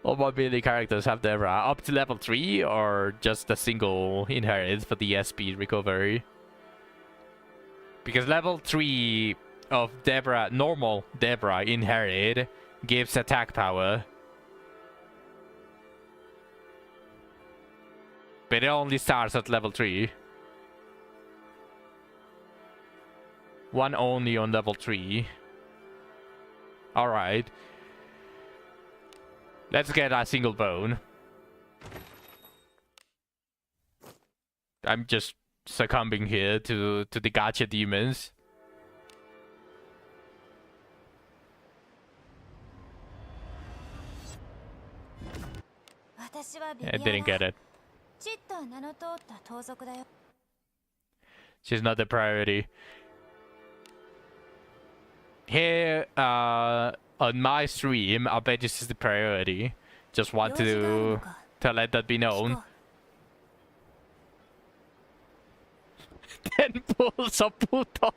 All my melee characters have their up to level 3 or just a single inherit for the SP recovery. Because level 3 of Debra, normal Debra inherit, gives attack power. But it only starts at level 3. One only on level 3. Alright. Let's get a single bone. I'm just succumbing here to the gacha demons. I didn't get it. She's not the priority. Here, on my stream, I bet this is the priority. Just want to let that be known. 10 pulls of puto.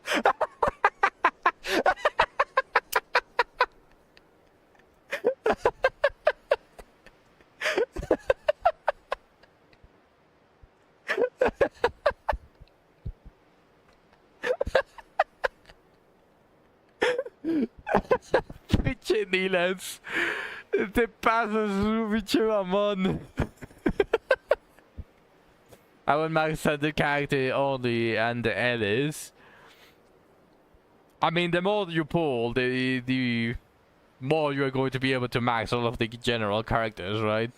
Pinche Nilans. Te pasas, pinche mamón. I will max the character only and the Alice. I mean, the more you pull, the more you are going to be able to max all of the general characters, right?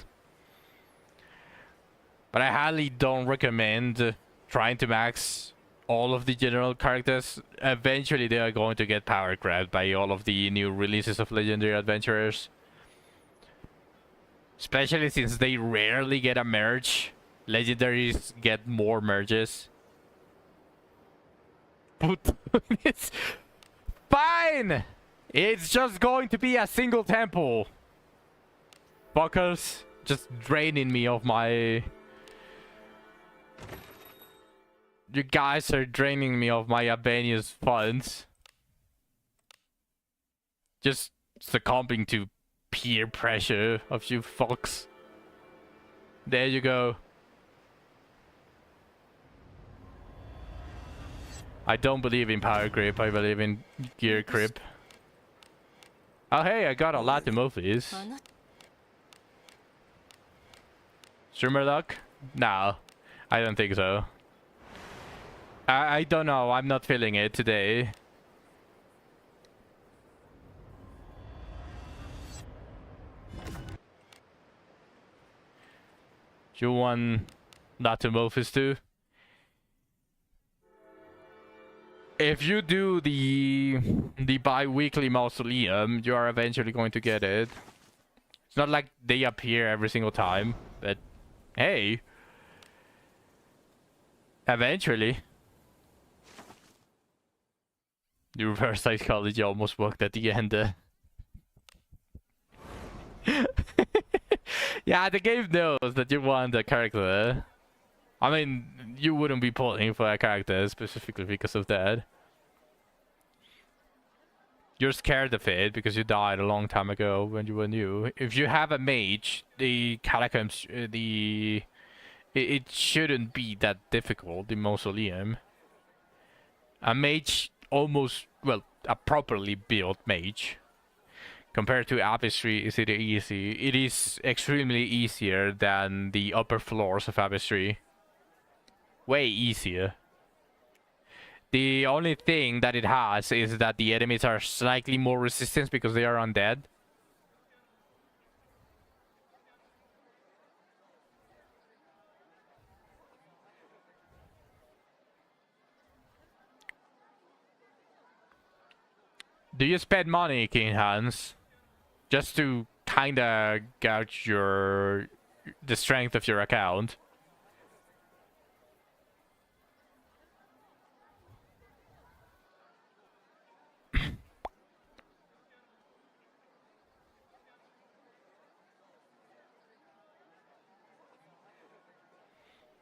But I highly don't recommend trying to max all of the general characters. Eventually they are going to get power grabbed by all of the new releases of Legendary Adventurers. Especially since they rarely get a merge. Legendaries get more merges. But it's fine! It's just going to be a single temple. Fuckers. Just draining me of my... You guys are draining me of my Abenius funds. Just succumbing to peer pressure of you fucks. There you go. I don't believe in power grip, I believe in gear grip. Oh hey, I got a lot of movies. Streamer luck? No, I don't think so. I don't know, I'm not feeling it today. You want not to movies too? If you do the bi-weekly mausoleum, you are eventually going to get it. It's not like they appear every single time, but hey, eventually. The reverse psychology almost worked at the end. Yeah, the game knows that you want a character. I mean, you wouldn't be pulling for a character specifically because of that. You're scared of it because you died a long time ago when you were new. If you have a mage, the catacombs, it shouldn't be that difficult, the mausoleum. A mage almost, well, a properly built mage. Compared to Abbestry, is it easy? It is extremely easier than the upper floors of Abbestry. Way easier. The only thing that it has is that the enemies are slightly more resistant because they are undead. Do you spend money, King Hans, just to kinda gauge the strength of your account?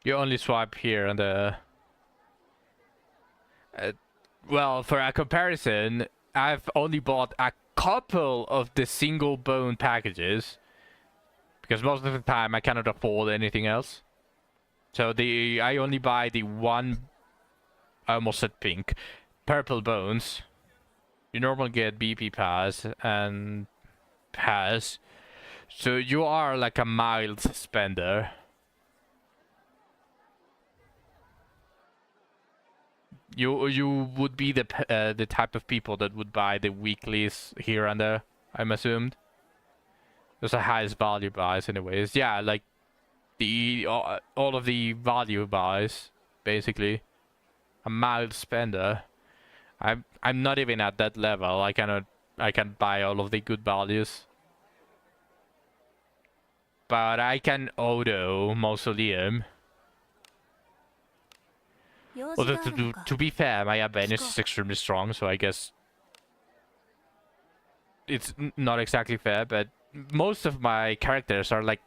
You only swipe here on the... well, for a comparison, I've only bought a couple of the single bone packages. Because most of the time I cannot afford anything else. So I only buy the one... I almost said pink. Purple bones. You normally get BP pass and pass. So you are like a mild spender. You would be the type of people that would buy the weeklies here and there, I'm assumed. Those are highest value buys anyways. Yeah, like the all of the value buys, basically. A mild spender. I'm not even at that level. I can buy all of the good values. But I can auto mausoleum. Although to be fair, my Abenius is extremely strong, so I guess it's not exactly fair, but most of my characters are like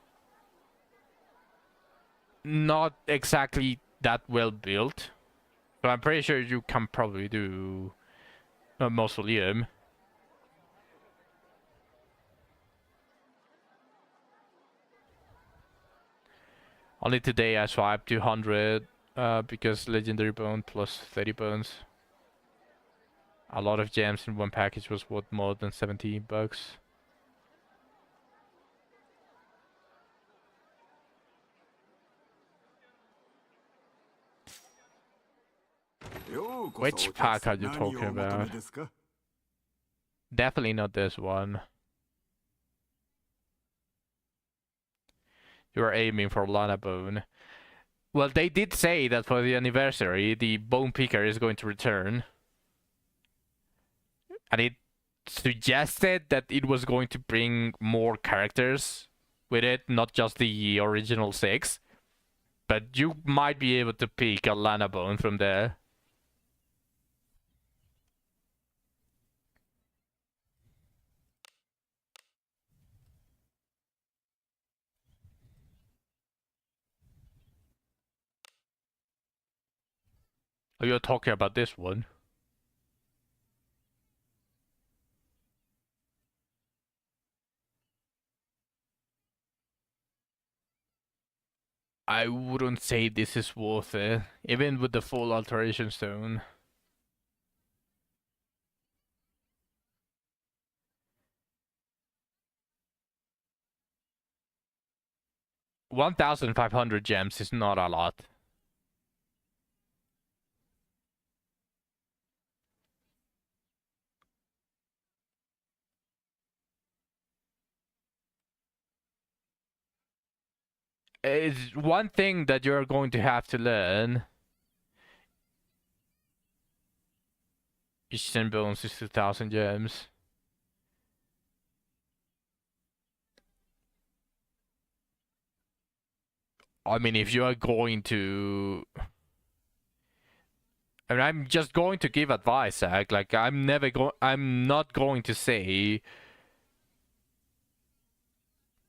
not exactly that well built. So I'm pretty sure you can probably do a mausoleum. Only today I swiped 200 because legendary bone plus 30 bones. A lot of gems in one package was worth more than $70. Which pack are you talking about? Definitely not this one. You are aiming for Lana Bone. Well, they did say that for the anniversary, the Bone Picker is going to return. And it suggested that it was going to bring more characters with it, not just the original 6. But you might be able to pick a Lana Bone from there. Oh, you're talking about this one? I wouldn't say this is worth it, even with the full alteration stone. $1,500 gems is not a lot. It's one thing that you're going to have to learn. Eastern Bones is 2,000 gems. I mean, if you are going to... I mean, I'm just going to give advice, Zach. Like, I'm not going to say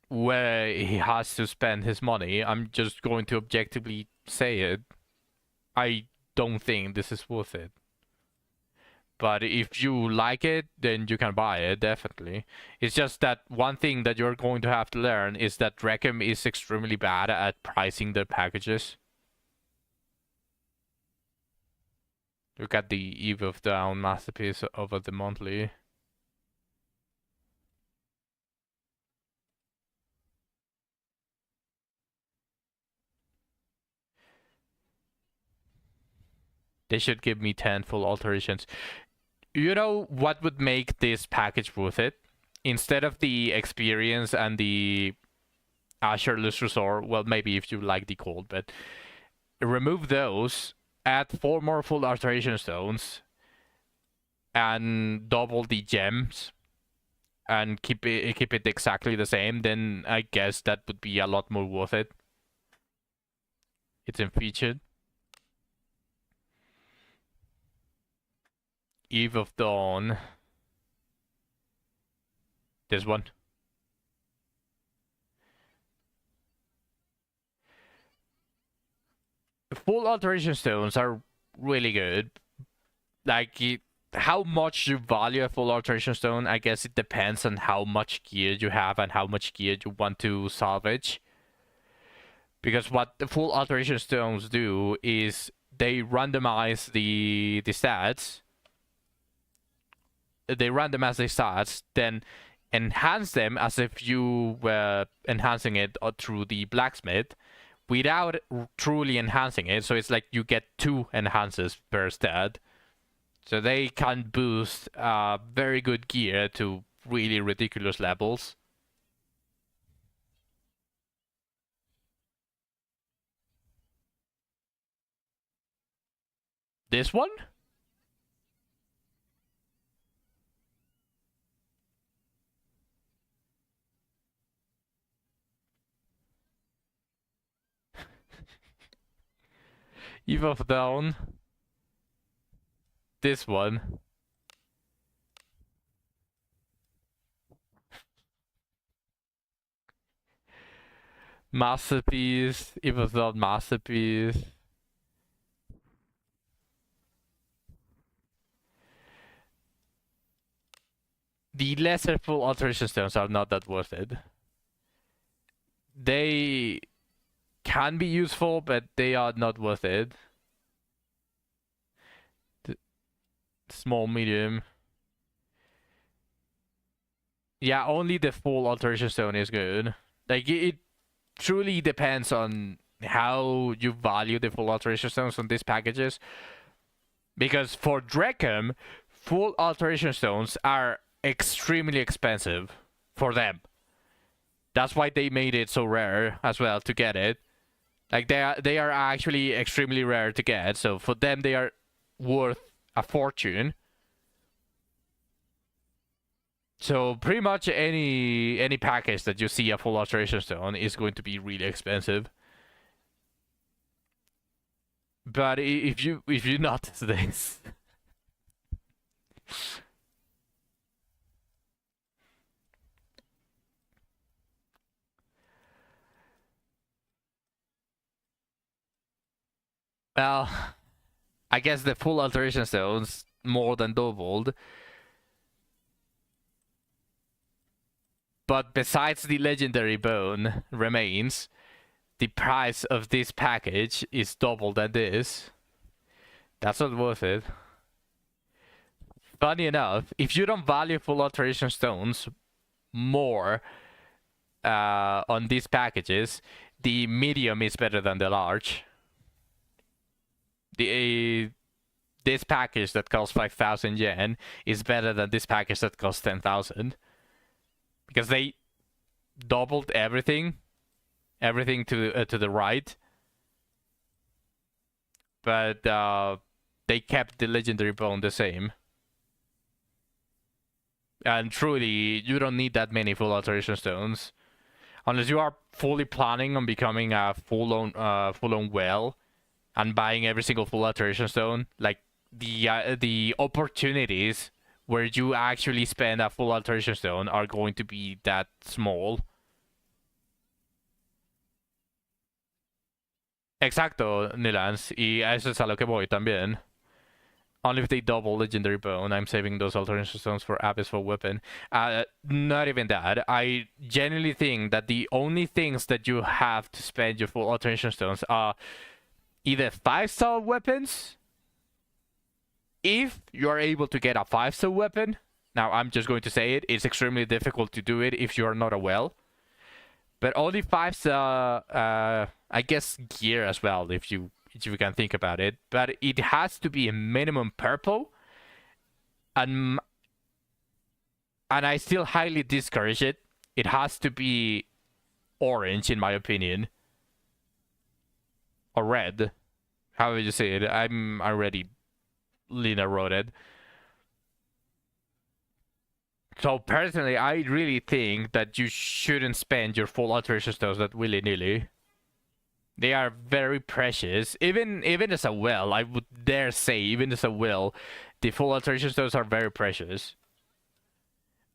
where he has to spend his money. I'm just going to objectively say it. I don't think this is worth it. But if you like it, then you can buy it, definitely. It's just that one thing that you're going to have to learn is that Rechem is extremely bad at pricing their packages. Look at the Eve of Down masterpiece over the monthly. They should give me 10 full alterations. You know what would make this package worth it? Instead of the experience and the Asherless Resort, well, maybe if you like the cold, but remove those, add 4 more full alteration stones, and double the gems, and keep it exactly the same, then I guess that would be a lot more worth it. It's in featured. Eve of Dawn. This one. Full alteration stones are really good. Like, how much you value a full alteration stone, I guess it depends on how much gear you have and how much gear you want to salvage. Because what the full alteration stones do is they randomize the stats. They randomize the stats, then enhance them as if you were enhancing it through the blacksmith without truly enhancing it. So it's like you get 2 enhances per stat. So they can boost very good gear to really ridiculous levels. This one? Eve of Dawn. This one. Masterpiece. Eve of Dawn Masterpiece. The lesser full alteration stones are not that worth it. They can be useful, but they are not worth it. Small, medium. Yeah, only the full alteration stone is good. Like, it truly depends on how you value the full alteration stones on these packages. Because for Dreckham, full alteration stones are extremely expensive for them. That's why they made it so rare as well to get it. Like, they are actually extremely rare to get. So for them, they are worth a fortune. So pretty much any package that you see a full alteration stone is going to be really expensive. But if you notice this, well, I guess the full alteration stones more than doubled. But besides the legendary bone remains, the price of this package is double than this. That's not worth it. Funny enough, if you don't value full alteration stones more on these packages, the medium is better than the large. This package that costs 5,000 yen is better than this package that costs 10,000. Because they doubled everything to the right, but they kept the legendary bone the same. And truly, you don't need that many full alteration stones, unless you are fully planning on becoming a full-on whale and buying every single full alteration stone. Like the opportunities where you actually spend a full alteration stone are going to be that small. Exacto, Nilans, y a eso es a lo que voy también. Only if they double legendary bone, I'm saving those alteration stones for Abyss for weapon. Not even that. I genuinely think that the only things that you have to spend your full alteration stones are either 5-star weapons, if you are able to get a 5-star weapon. Now, I'm just going to say it. It's extremely difficult to do it if you are not a well. But only 5-star, I guess, gear as well, if you can think about it. But it has to be a minimum purple. And I still highly discourage it. It has to be orange, in my opinion. Or red. How would you say it? I'm already Lina wrote it. So personally, I really think that you shouldn't spend your full alteration stones that willy-nilly. They are very precious. Even as a well, I would dare say, even as a well, the full alteration stones are very precious.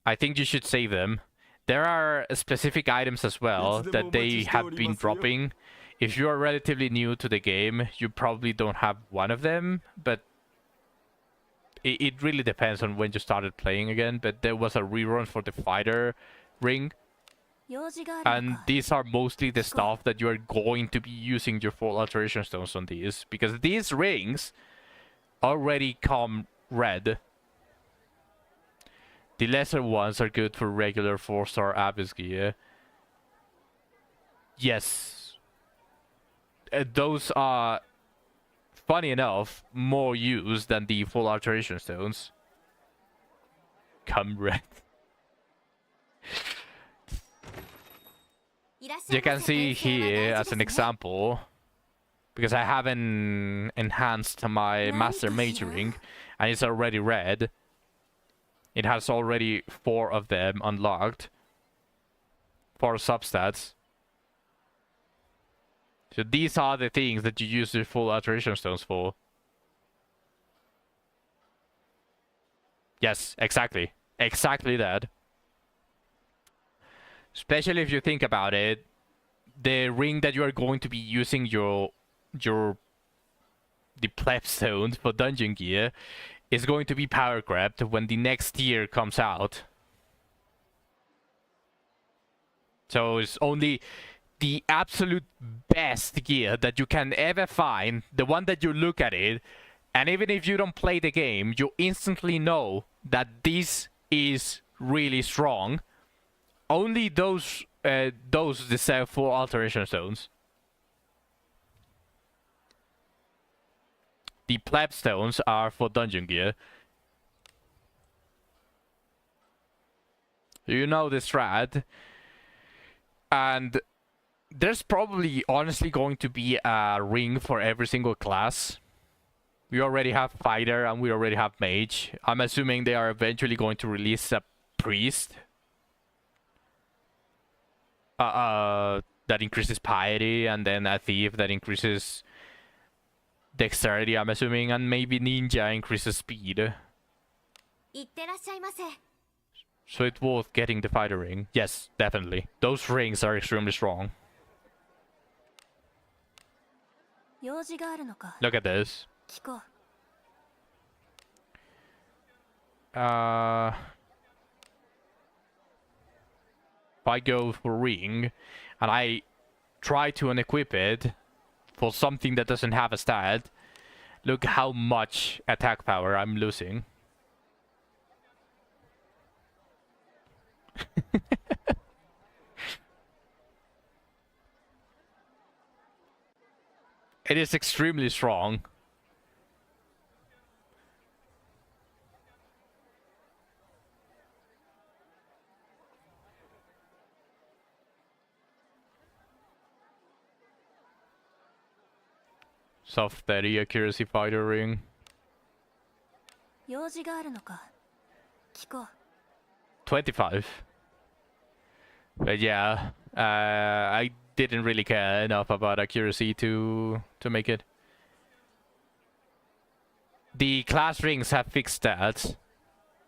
I think you should save them. There are specific items as well that they have been dropping. If you are relatively new to the game, you probably don't have one of them, but it really depends on when you started playing again. But there was a rerun for the fighter ring, and these are mostly the stuff that you are going to be using your full alteration stones on these, because these rings already come red. The lesser ones are good for regular 4-star Abyss gear. Yes. Those are, funny enough, more used than the full alteration stones. Come red. You can see here as an example, because I haven't enhanced my Master Mage ring, and it's already red. It has already 4 of them unlocked. 4 substats. So these are the things that you use the full alteration stones for. Yes, exactly. Exactly that. Especially if you think about it, the ring that you are going to be using the pleb stones for dungeon gear is going to be power grabbed when the next tier comes out. So it's only the absolute best gear that you can ever find, the one that you look at it, and even if you don't play the game, you instantly know that this is really strong. Only those deserve full alteration stones. The pleb stones are for dungeon gear. You know the strat. And there's probably honestly going to be a ring for every single class. We already have fighter and we already have mage. I'm assuming they are eventually going to release a priest. That increases piety, and then a thief that increases dexterity, I'm assuming, and maybe ninja increases speed. いってらっしゃいませ。 So it's worth getting the fighter ring. Yes, definitely. Those rings are extremely strong. 用事があるのか。 Look at this. 聞こう。 If I go for ring and I try to unequip it for something that doesn't have a stat, look how much attack power I'm losing. It is extremely strong. Soft 30 accuracy fighter ring. 用事があるのか。聞こう。 25. But yeah, I didn't really care enough about accuracy to make it. The class rings have fixed stats,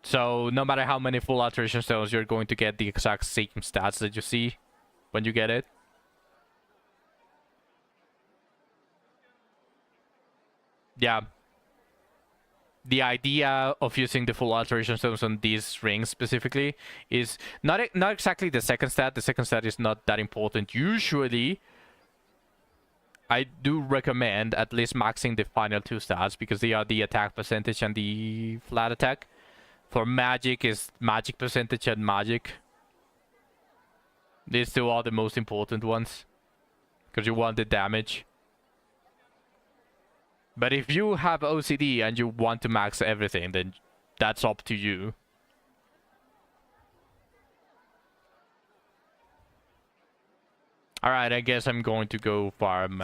so no matter how many full alteration stones, you're going to get the exact same stats that you see when you get it. Yeah. The idea of using the full alteration stones on these rings specifically is not exactly the second stat. The second stat is not that important. Usually, I do recommend at least maxing the final two stats because they are the attack percentage and the flat attack. For magic is magic percentage and magic. These two are the most important ones because you want the damage. But if you have OCD and you want to max everything, then that's up to you. Alright, I guess I'm going to go farm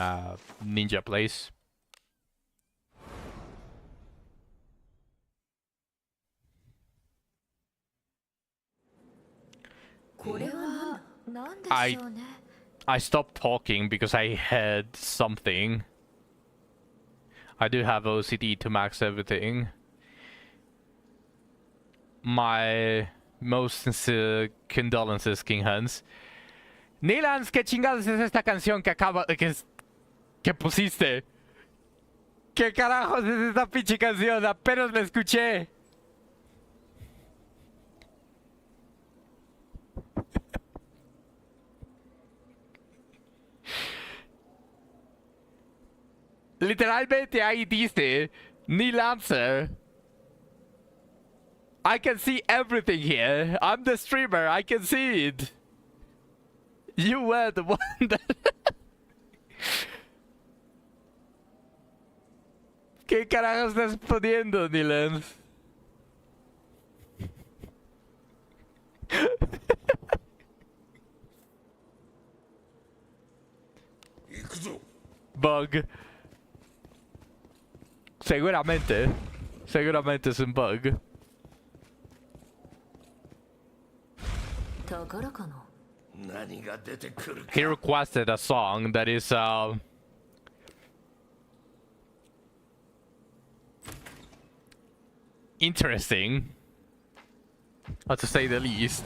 Ninja Place. I stopped talking because I had something. I do have OCD to max everything. My most sincere condolences, King Hans. Nilans, ¿qué chingados es esta canción que que pusiste? ¿Qué carajos es esta pinche canción? Apenas la escuché. Literalmente ahí dice Neil answer. I can see everything here. I'm the streamer. I can see it. You were the one that... ¿Qué carajo estás poniendo, Nilans? Bug. Seguramente es un bug. He requested a song that is interesting, to say the least.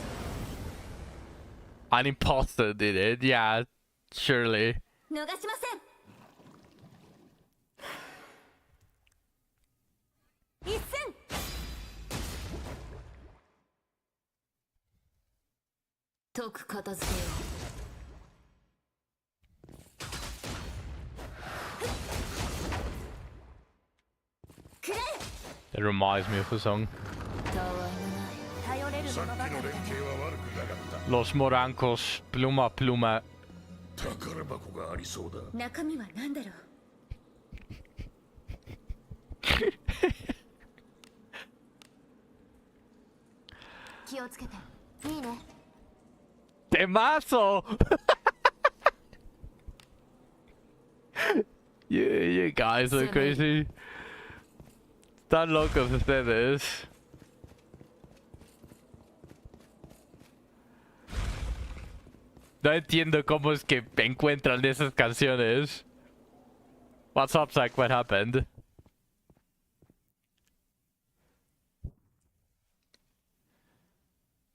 An imposter did it, yeah, surely. 逃しません。一戦。解く片付けよう。That reminds me of a song. たわいのない頼れるものばかりだね。 Los Morancos, Pluma Pluma. 宝箱がありそうだ。中身は何だろう。気をつけて。いいね。 Temazo! you guys are crazy. Están locos ustedes. No entiendo cómo es que encuentran esas canciones. What's up, Zach? What happened?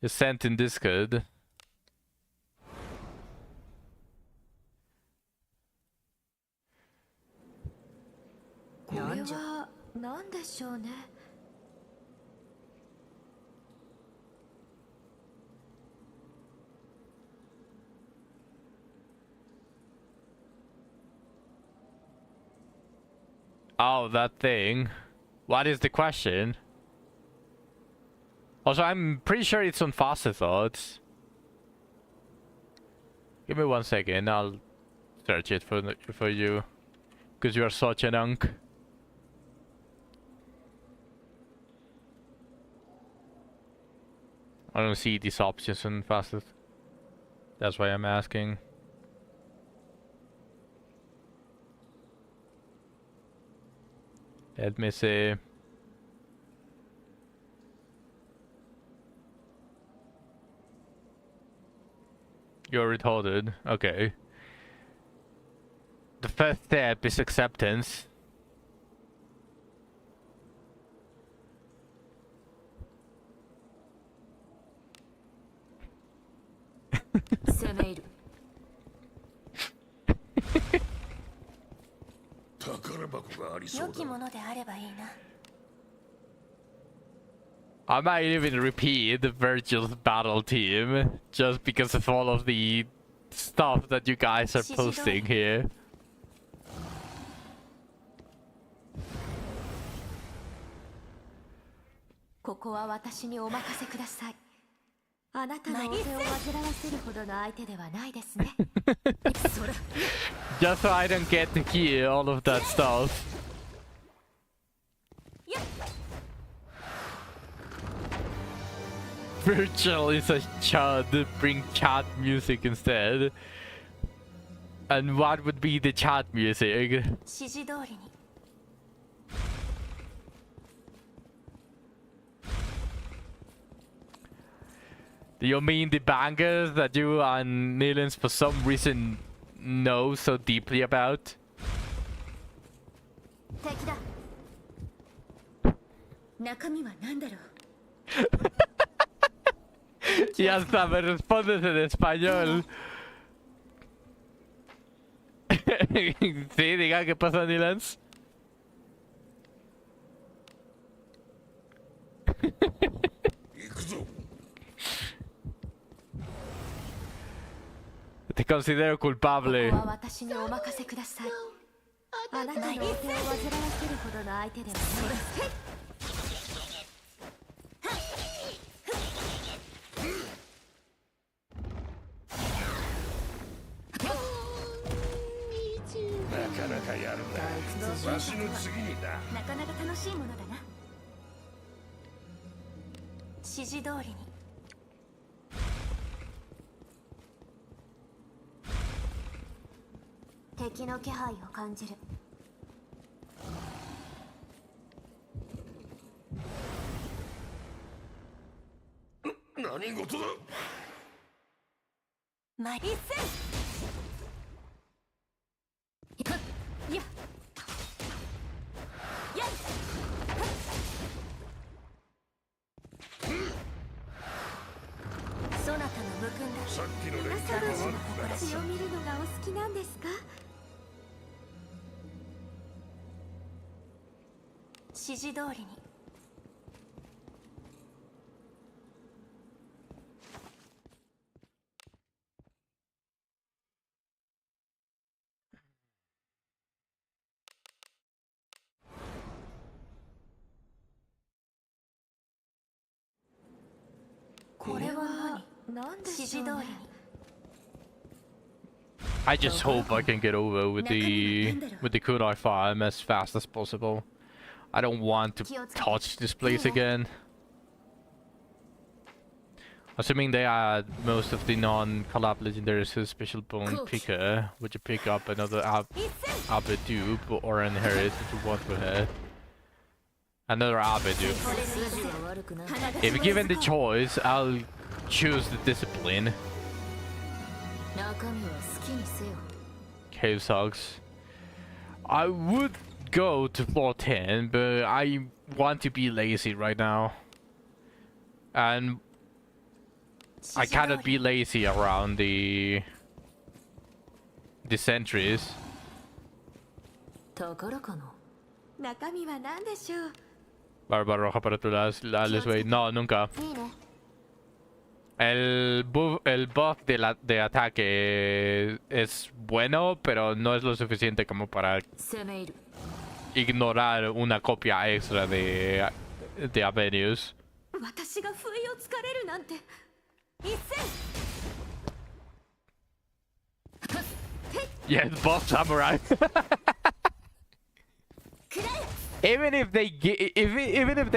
You sent in Discord. これは何でしょうね。 Oh, that thing. What is the question? Also, I'm pretty sure it's on Faster Thoughts. Give me 1 second, I'll search it for you. Because you are such an unk. I don't see these options on Faster. That's why I'm asking. Let me see. You're retarded. Okay. The first step is acceptance. I might even repeat Virgil's battle team just because of all of the stuff that you guys are posting here. ここは私にお任せください。あなたのお手を煩わせるほどの相手ではないですね。そら。 Just so I don't get to hear all of that stuff. Virtual is a chud. Bring chat music instead. And what would be the chat music? 指示通りに。 Do you mean the bangers that you and Nilens for some reason know so deeply about? 敵だ。中身は何だろう。 Y hasta me respondes en español. Sí, diga qué pasa, Nilens. Te considero culpable. ここは私にお任せください。あなたのお手を煩わせるほどの相手ではないです。 なかなかやるな。わしの次にな。なかなか楽しいものだな。指示通りに。敵の気配を感じる。何事だ。まいっせ。 やっやっそなたの無訓だ。さっきの連皆携様が悪くな血を見るのがお好きなんですか。指示通りに。なんでしょうね。 I just hope I can get over with the Kunai farm as fast as possible. I don't want to touch this place again. Assuming they add most of the non-collab legendaries to Special Bone Picker, would you pick up another Abe dupe or inherit what you want with her? Another Abe dupe. If given the choice, I'll choose the discipline. 中身は好きにせよ。 Cave Sogs. I would go to floor 10, but I want to be lazy right now. And I cannot be lazy around the sentries. 宝かな。中身は何でしょう。 Barba roja para tu darles wey. No, nunca. いいね。 El buff de ataque es bueno, pero no es lo suficiente como para 攻め入る。 ignorar una copia extra de Avenius. 私が不意をつかれるなんて。一戦。 Yes, buff samurai. Even if they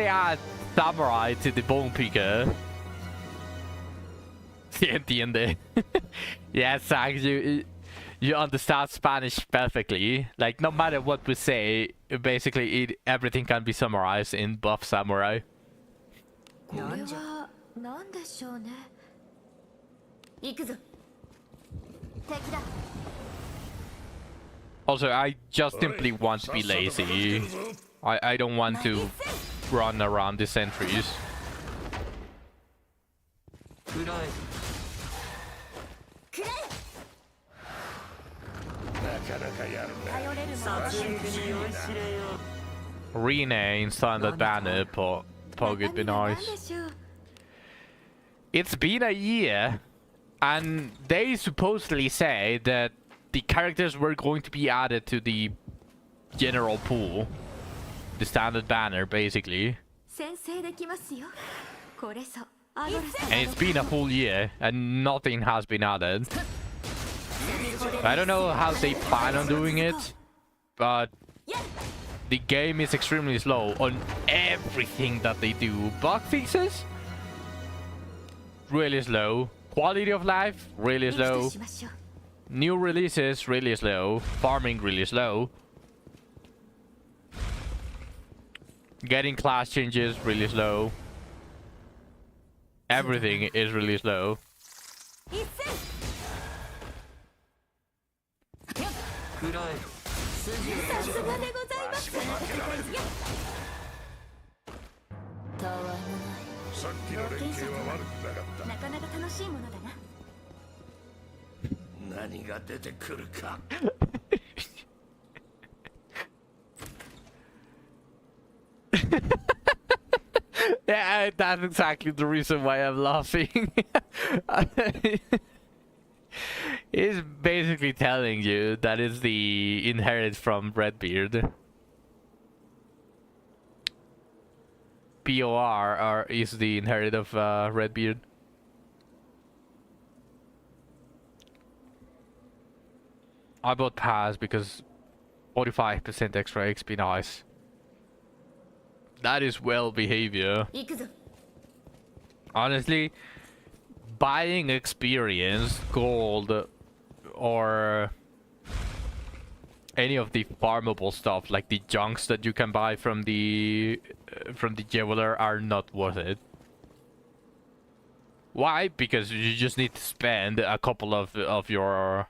add samurai to the bone picker. Sí, entiende. Yeah, Sax, you understand Spanish perfectly. Like, no matter what we say, basically everything can be summarized in buff samurai. これは何でしょうね。行くぞ。敵だ。 Also, I just simply want to be lazy. I don't want to run around the sentries. くらえ。 Rename standard banner pog would be nice. It's been a year, and they supposedly say that the characters were going to be added to the general pool, the standard banner, basically. And it's been a full year, and nothing has been added. I don't know how they plan on doing it, but the game is extremely slow on everything that they do. Bug fixes? Really slow. Quality of life? Really slow. New releases? Really slow. Farming? Really slow. Getting class changes? Really slow. Everything is really slow. さすがでございます。たわいもない。さっきの連携は悪くなかった。なかなか楽しいものだな。何が出てくるか。Yeah, that's exactly the reason why I'm laughing. He's basically telling you that is the inherit from Redbeard. POR is the inherit of Redbeard. I bought Pass because 45% extra XP, nice. That is well behavior. Honestly, buying experience, gold, or any of the farmable stuff like the junks that you can buy from the jeweler are not worth it. Why? Because you just need to spend a couple of your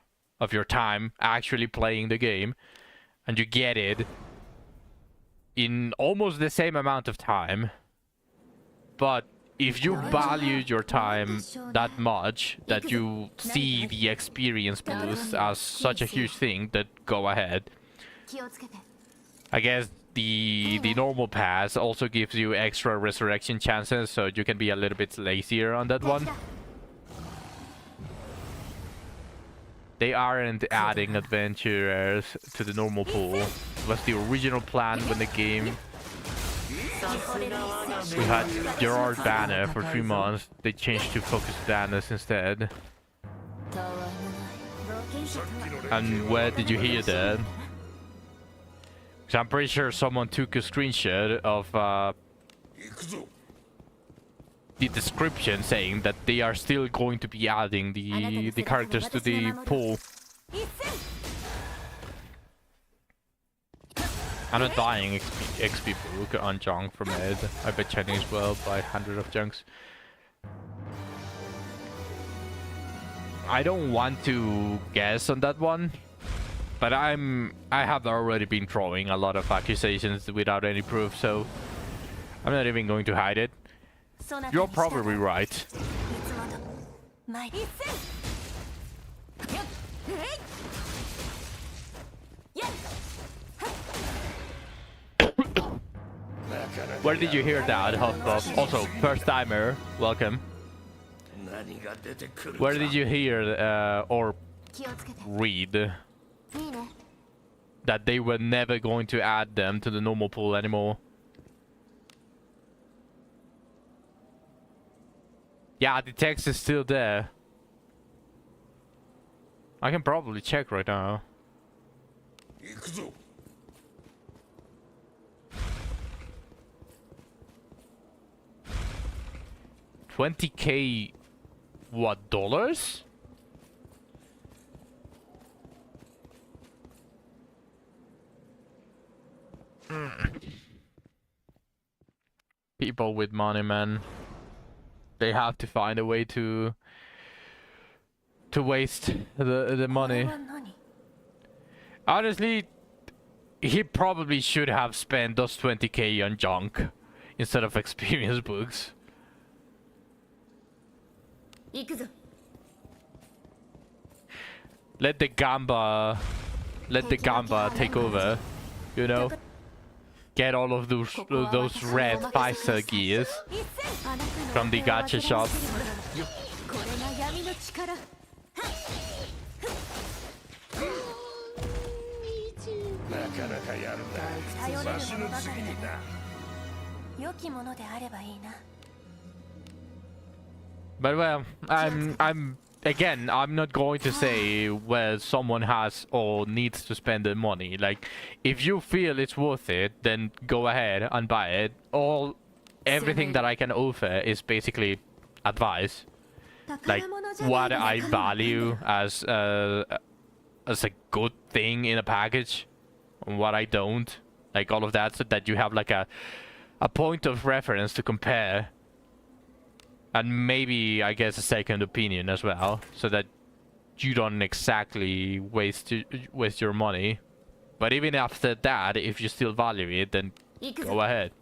time actually playing the game, and you get it in almost the same amount of time. But if you value your time that much that you see the experience boost as such a huge thing, then go ahead. I guess the normal pass also gives you extra resurrection chances, so you can be a little bit lazier on that one. They aren't adding adventurers to the normal pool. It was the original plan when the game We had Gerard Banner for 3 months. They changed to Focus Banners instead. And where did you hear that? Because I'm pretty sure someone took a screenshot of the description saying that they are still going to be adding the characters to the pool. I'm not buying XP book on junk from it. I bet Chinese will buy 100 of junks. I don't want to guess on that one, but I have already been throwing a lot of accusations without any proof, so I'm not even going to hide it. You're probably right. Where did you hear that, Huffbuff? Also, first timer, welcome. Where did you hear or read that they were never going to add them to the normal pool anymore? Yeah, the text is still there. I can probably check right now. 20K what, dollars? People with money, man. They have to find a way to waste the money. Honestly, he probably should have spent those 20K on junk instead of experience books. Let the Gamba take over, you know? Get all of those red 5-star gears from the gacha shop. But well, I'm again, I'm not going to say where someone has or needs to spend their money. Like, if you feel it's worth it, then go ahead and buy it. Everything that I can offer is basically advice, like what I value as a good thing in a package, and what I don't, like all of that, so that you have like a point of reference to compare. And maybe, I guess, a second opinion as well, so that you don't exactly waste your money. But even after that, if you still value it, then go ahead.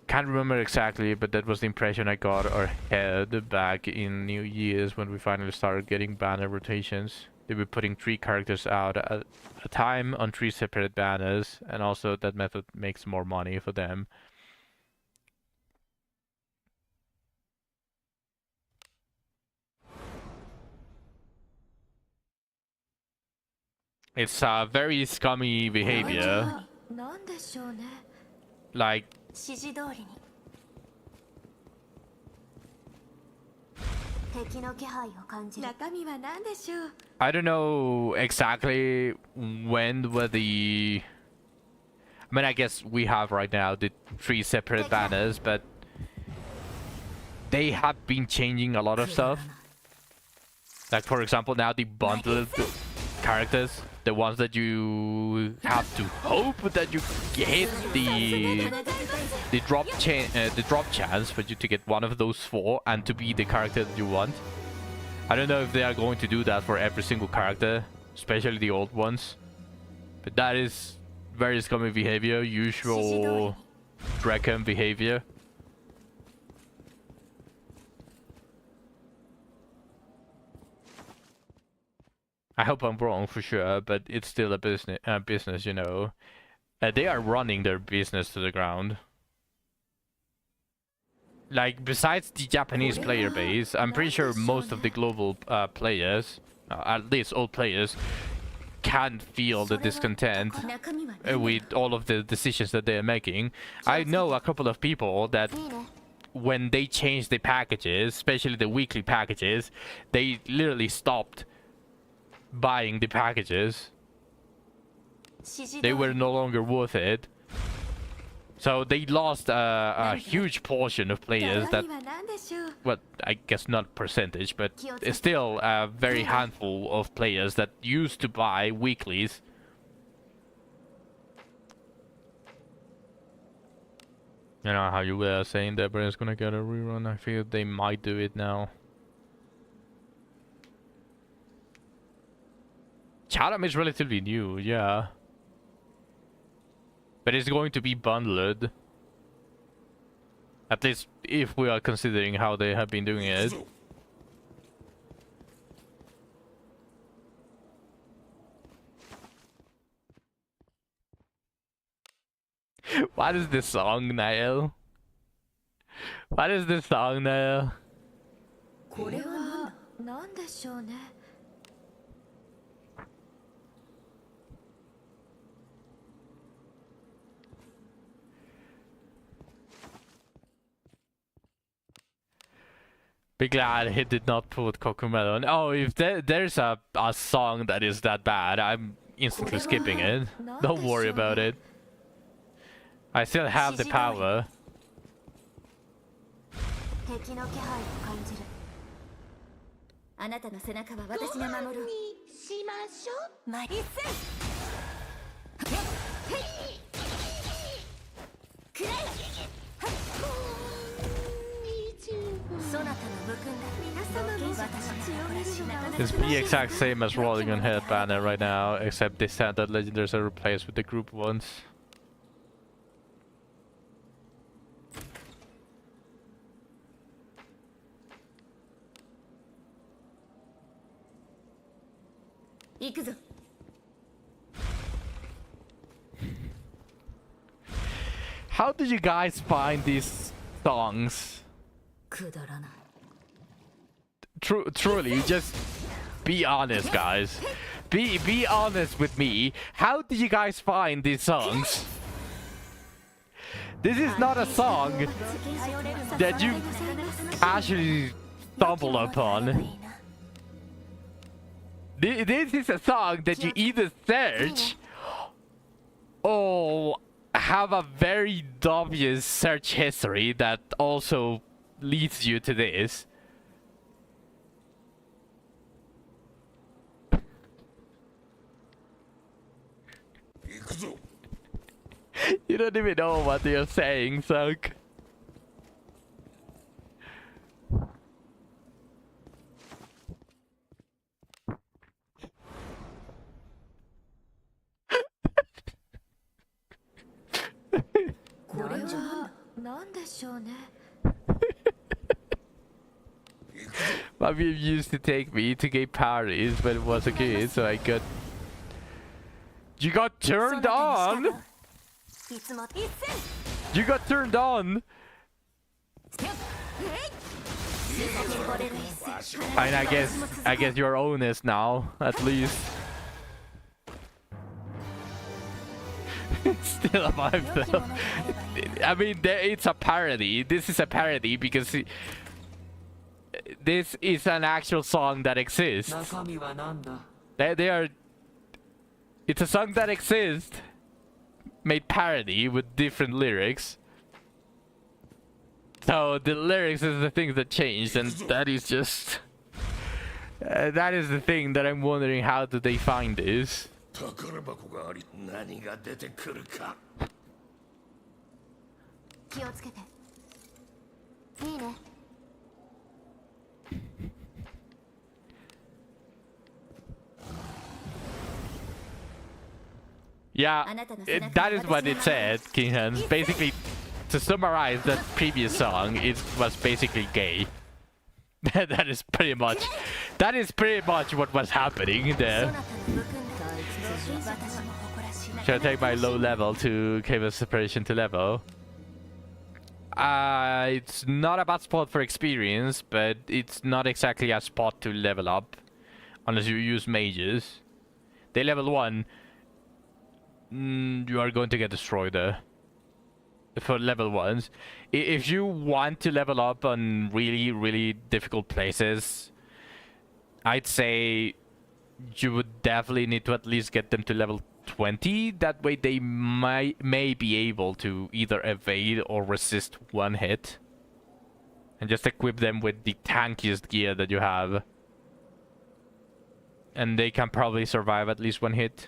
Can't remember exactly, but that was the impression I got or had back in New Year's when we finally started getting banner rotations. They were putting 3 characters out at a time on 3 separate banners, and also that method makes more money for them. It's a very scummy behavior. Like, I don't know exactly when were the... I mean, I guess we have right now the 3 separate banners, but they have been changing a lot of stuff. Like, for example, now the bundled characters, the ones that you have to hope that you hit the drop chance for you to get one of those 4 and to be the character that you want. I don't know if they are going to do that for every single character, especially the old ones, but that is very scummy behavior, usual Draken behavior. I hope I'm wrong for sure, but it's still a business, you know. They are running their business to the ground. Like, besides the Japanese player base, I'm pretty sure most of the global players, at least old players, can feel the discontent 中身は with all of the decisions that they are making. I know a couple of people that いいね when they changed the packages, especially the weekly packages, they literally stopped buying the packages. 指示 They 通 were り no longer worth it. So they lost a huge portion of players 中 that, 身は何でしょう well, I guess not percentage, but it's still a very handful of players that used to buy weeklies. You know how you were saying Deborah is gonna get a rerun? I feel they might do it now. Chatham is relatively new, yeah. But it's going to be bundled. At least if we are considering how they have been doing it. What is this song, Niall? What is this song, Niall? これは何でしょうね Be glad he did not put Cocomelon. Oh, if there's a song that is that bad, I'm instantly skipping it. Don't worry about it. I still have the power. 敵の気配を感じるあなたの背中は私が守るしましょう一戦くらえそなたの武君だ皆様も私が誇らしいな It's the exact same as rolling on head banner right now, except this time that legendaries are replaced with the group ones. How did you guys find these songs? くだらない Truly, just be honest, guys. Be honest with me. How did you guys find these songs? This is not a song that you casually stumble upon. This is a song that you either search or have a very obvious search history that also leads you to this. You don't even know what you're saying, Sunk. My view used to take me to gay parties, but it was a kid, so I got... You got turned on? You got turned on? And I guess you're honest now, at least. It's still a vibe though. I mean, it's a parody. This is a parody because this is an actual song that exists. They are... It's a song that exists, made parody with different lyrics. So the lyrics is the thing that changed, and that is just... that is the thing that I'm wondering, how do they find this? 宝箱があり何が出てくるか気をつけていいね Yeah, that is what it said, King Hans. Basically, to summarize that previous song, it was basically gay. That is pretty much what was happening there. Should I take my low level to cable separation to level? It's not a bad spot for experience, but it's not exactly a spot to level up unless you use mages. They level 1. You are going to get destroyed there. For level 1s. If you want to level up on really, really difficult places, I'd say you would definitely need to at least get them to level 20. That way they may be able to either evade or resist one hit. And just equip them with the tankiest gear that you have. And they can probably survive at least one hit.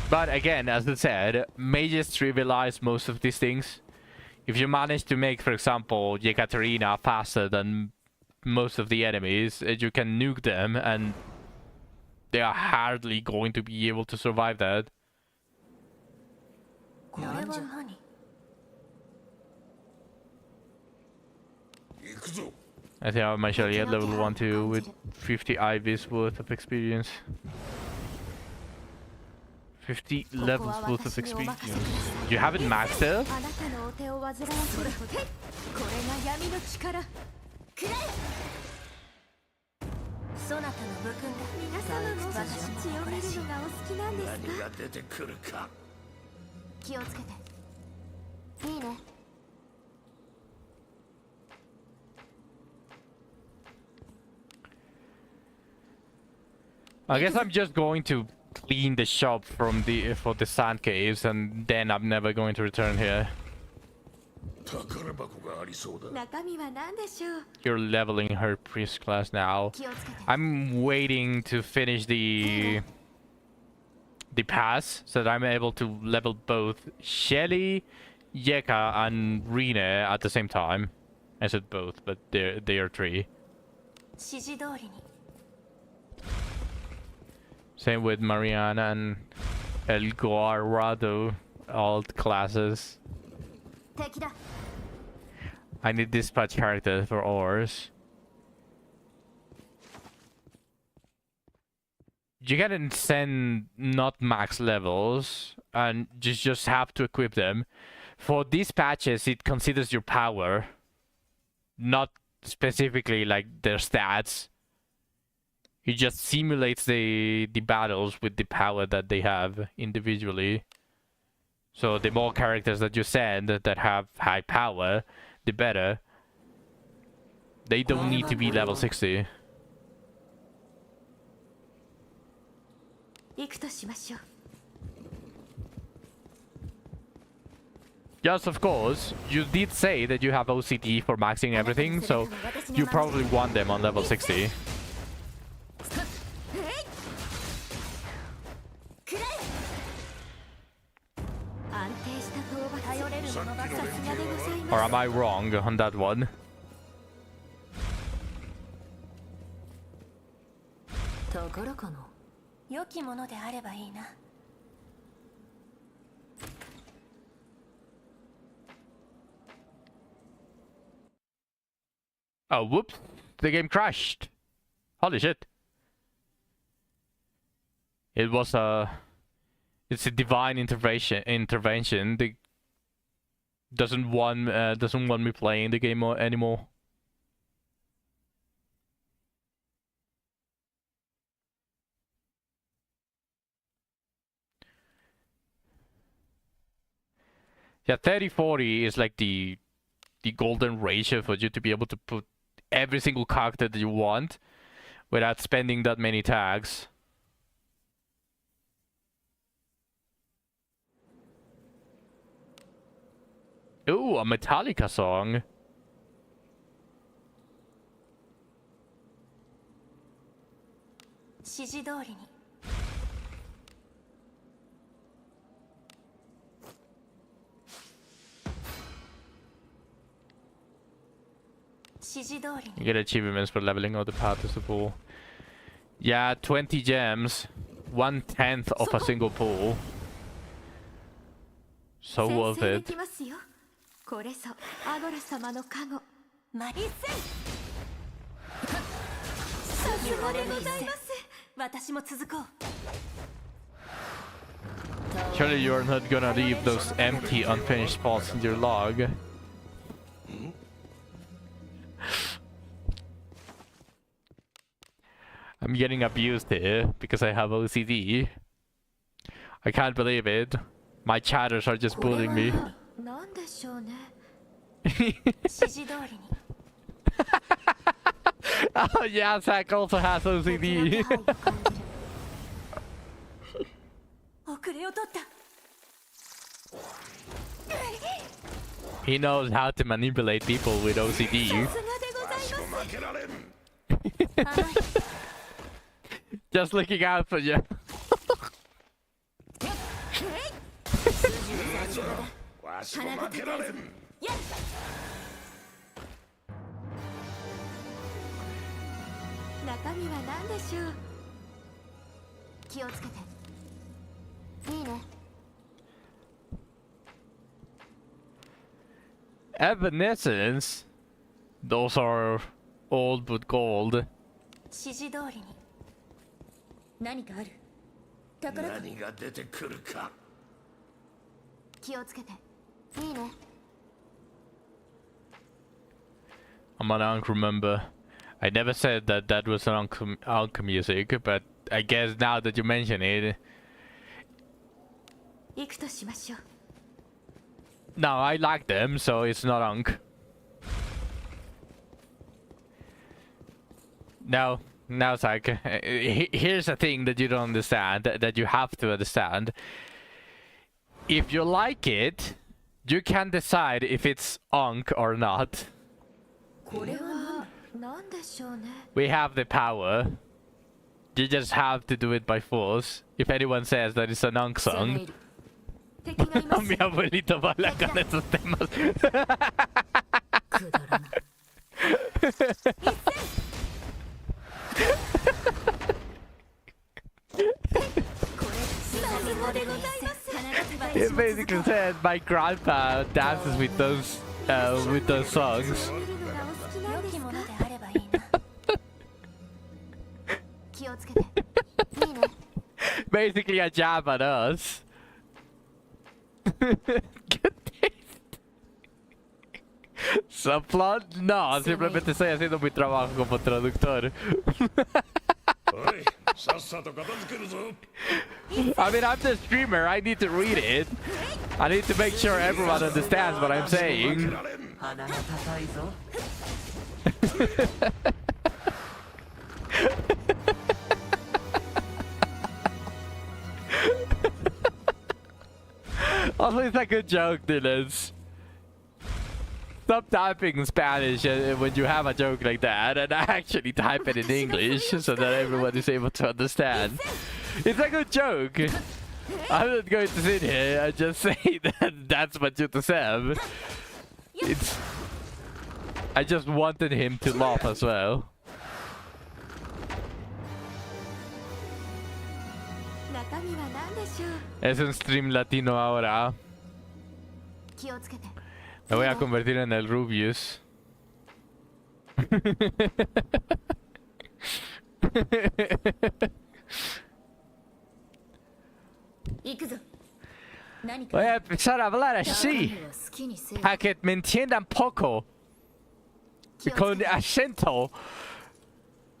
But again, as I said, mages trivialize most of these things. If you manage to make, for example, Yekaterina faster than most of the enemies, you can nuke them and they are hardly going to be able to survive that. I think I might actually get level 1 too with 50 IVs worth of experience. 50 levels worth of experience. You haven't maxed it? I guess I'm just going to clean the shop from for the sand caves, and then I'm never going to return here. You're leveling her priest class now. I'm waiting to finish the pass so that I'm able to level both Shelly, Yeka, and Rine at the same time. I said both, but they are 3. Same with Mariana and El Guarado, alt classes. I need dispatch characters for ores. You can send not max levels and just have to equip them. For dispatches, it considers your power, not specifically like their stats. It just simulates the battles with the power that they have individually. So the more characters that you send that have high power, the better. They don't need to be level 60. Yes, of course. You did say that you have OCD for maxing everything, so you probably want them on level 60. Or am I wrong on that one? Oh, whoops. The game crashed. Holy shit. It was it's a divine intervention. They doesn't want me playing the game anymore. Yeah, 30-40 is like the golden ratio for you to be able to put every single character that you want without spending that many tags. Ooh, a Metallica song. You get achievements for leveling out the path to the pool. Yeah, 20 gems, 1/10 of a single pool. So worth it. Surely you're not gonna leave those empty, unfinished spots in your log. I'm getting abused here because I have OCD. I can't believe it. My chatters are just bullying me. なんでしょうね。指示通りに。 Oh yeah, Zach also has OCD. 遅れを取った。 He knows how to manipulate people with OCD. さすがでございます。負けられん。 Just looking out for you. わしも負けられん。中身は何でしょう。気をつけて。いいね。 Evanescence? Those are old but gold. 指示通りに。何かある。宝か。何が出てくるか。気をつけて。いいね。 I'm an Ankh, remember. I never said that that was an Ankh music, but I guess now that you mention it... 行くとしましょう。 No, I like them, so it's not Ankh. No, Zach. Here's the thing that you don't understand, that you have to understand. If you like it, you can decide if it's Ankh or not. これは何でしょうね。 We have the power. You just have to do it by force. If anyone says that it's an Ankh song. 敵がいます。 Mi abuelito baila con esos temas. くだらない。It basically said my grandpa dances with those songs. 良きものであればいいな。気をつけて。いいね。 Basically a jab at us. Good taste. Subplot? No, simplemente estoy haciendo mi trabajo como traductor. おい、さっさと片付けるぞ。 I mean, I'm the streamer. I need to read it. I need to make sure everyone understands what I'm 負け saying. られん。 Also, it's like a joke, Dylan. Stop typing in Spanish when you have a joke like that, and actually type it in English so that everyone is able to understand. It's a good joke. I'm not going to sit here and just say that that's what you deserve. It's. I just wanted him to laugh as well. 中身は何でしょう。 Es un stream latino ahora. 気をつけて。 Me voy a convertir en el Rubius. 行くぞ。何 Voy か。 a empezar a hablar así. 好きにせよ。 Para que me entiendan poco. 気をつけ Con て。 acento.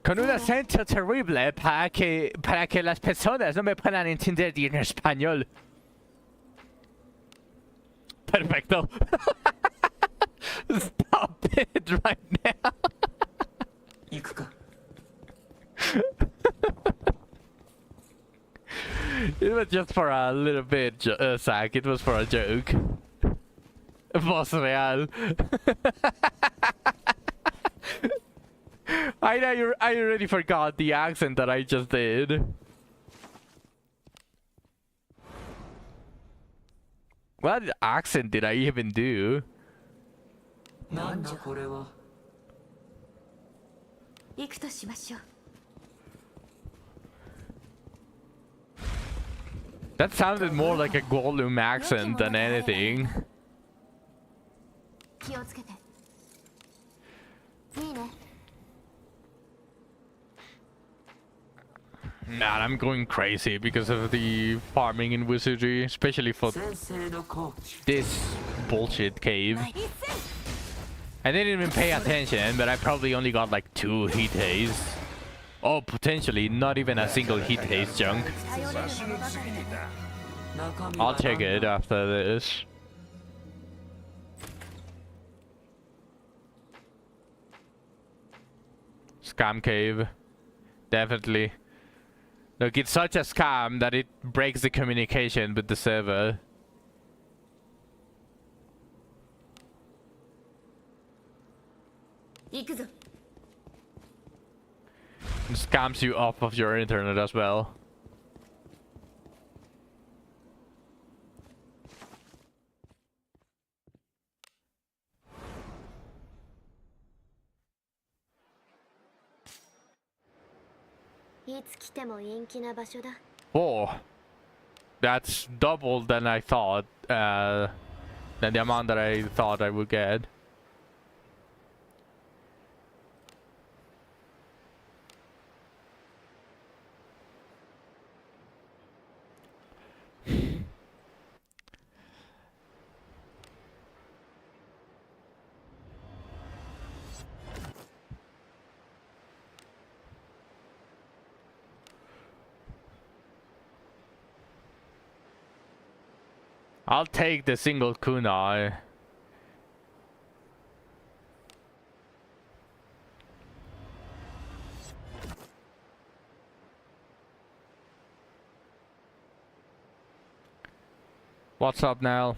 Con un acento terrible para que las personas no me puedan entender en español. Perfecto. Stop it right now. It was just for a little bit, Zach. It was for a joke. Voz real. I already forgot the accent that I just did. What accent did I even do? なんじゃこれは。行くとしましょう。 That sounded more like a Gollum accent than anything. 気をつけて。いいね。Man, I'm going crazy because of the farming in Wizardry, especially for this bullshit cave. I didn't even pay attention, but I probably only got like 2 heat haze. Oh, potentially not even a single heat haze chunk. I'll check it after this. Scam cave. Definitely. Look, it's such a scam that it breaks the communication with the server. It scams you off of your internet as well. Oh, that's double than I thought, than the amount that I thought I would get. I'll take the single kunai. What's up now?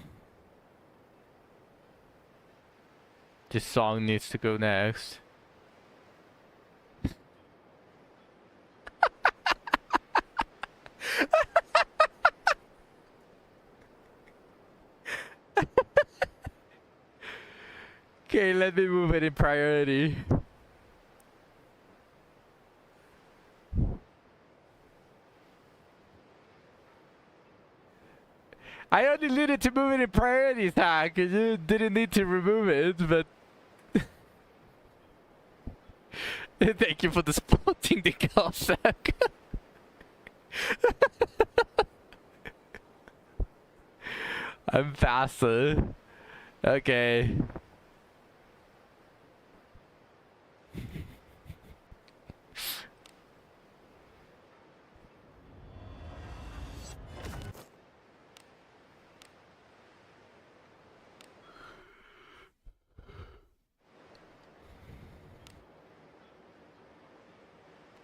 This song needs to go next. Okay, let me move it in priority. I only needed to move it in priority, Zach, because you didn't need to remove it, but... Thank you for the spotting the girl, Zach. I'm faster. Okay.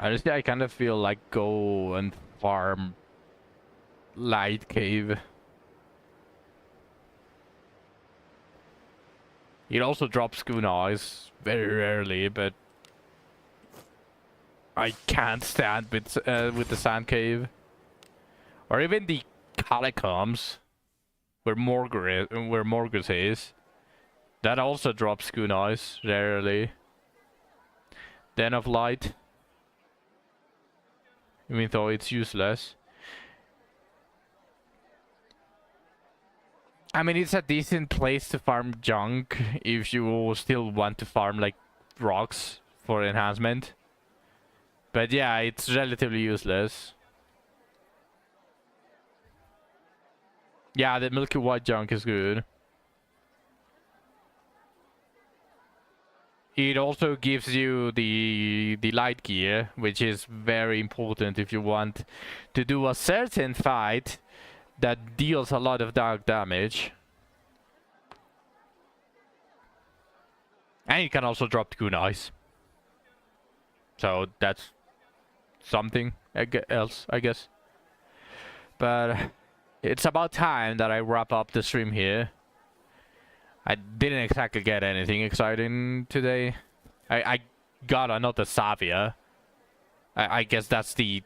Honestly, I kind of feel like go and farm Light Cave. It also drops kunais very rarely, but I can't stand with the Sand Cave. Or even the Catacombs, where Morgus is. That also drops kunais rarely. Den of Light. Even though it's useless. I mean, it's a decent place to farm junk if you still want to farm like rocks for enhancement. But yeah, it's relatively useless. Yeah, the milky white junk is good. It also gives you the light gear, which is very important if you want to do a certain fight that deals a lot of dark damage. And you can also drop kunais. So that's something else, I guess. But it's about time that I wrap up the stream here. I didn't exactly get anything exciting today. I got another Savia. I guess that's the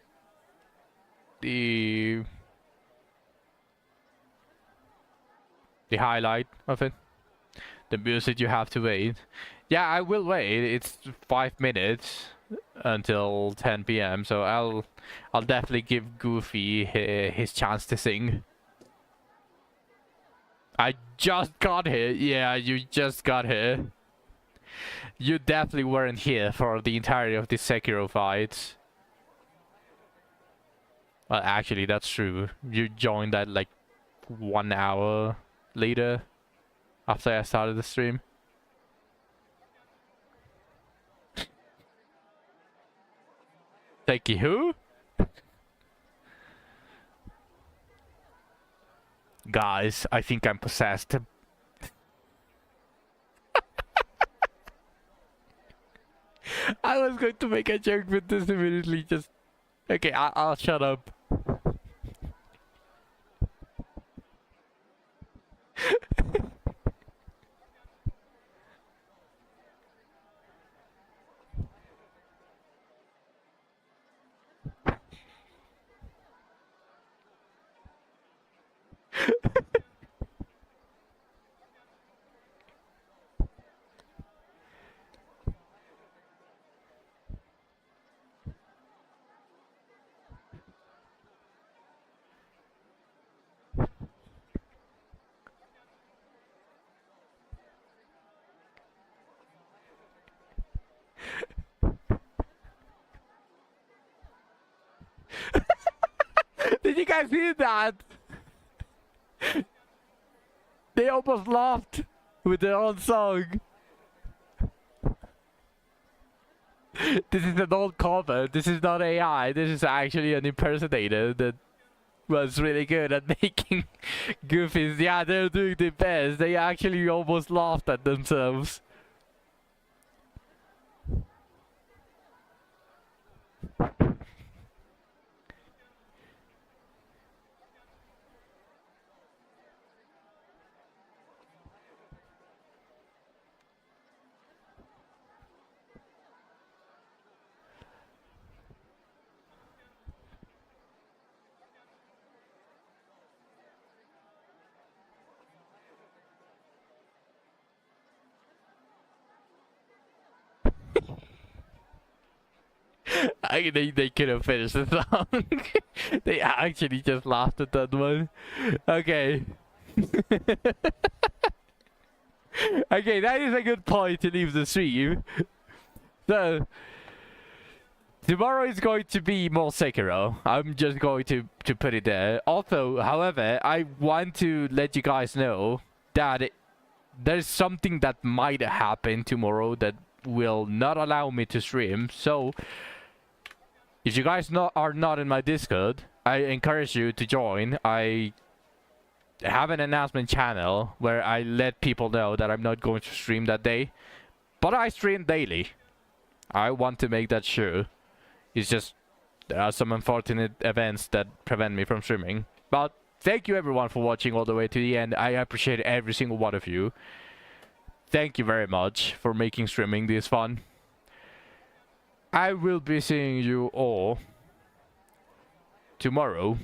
highlight of it. The music you have to wait. Yeah, I will wait. It's 5 minutes until 10 PM, so I'll definitely give Goofy his chance to sing. I just got here. Yeah, you just got here. You definitely weren't here for the entirety of the Sekiro fight. Well, actually, that's true. You joined that like 1 hour later after I started the stream. Thank you. Who? Guys, I think I'm possessed. I was going to make a joke, but this immediately just... Okay, I'll shut up. Did you guys see that? They almost laughed with their own song. This is an old cover. This is not AI. This is actually an impersonator that was really good at making goofies. Yeah, they're doing the best. They actually almost laughed at themselves. They couldn't finish the song. They actually just laughed at that one. Okay. Okay, that is a good point to leave the stream. So, tomorrow is going to be more Sekiro. I'm just going to put it there. Also, however, I want to let you guys know that there's something that might happen tomorrow that will not allow me to stream. So, if you guys are not in my Discord, I encourage you to join. I have an announcement channel where I let people know that I'm not going to stream that day. But I stream daily. I want to make that sure. It's just there are some unfortunate events that prevent me from streaming. But thank you everyone for watching all the way to the end. I appreciate every single one of you. Thank you very much for making streaming this fun. I will be seeing you all tomorrow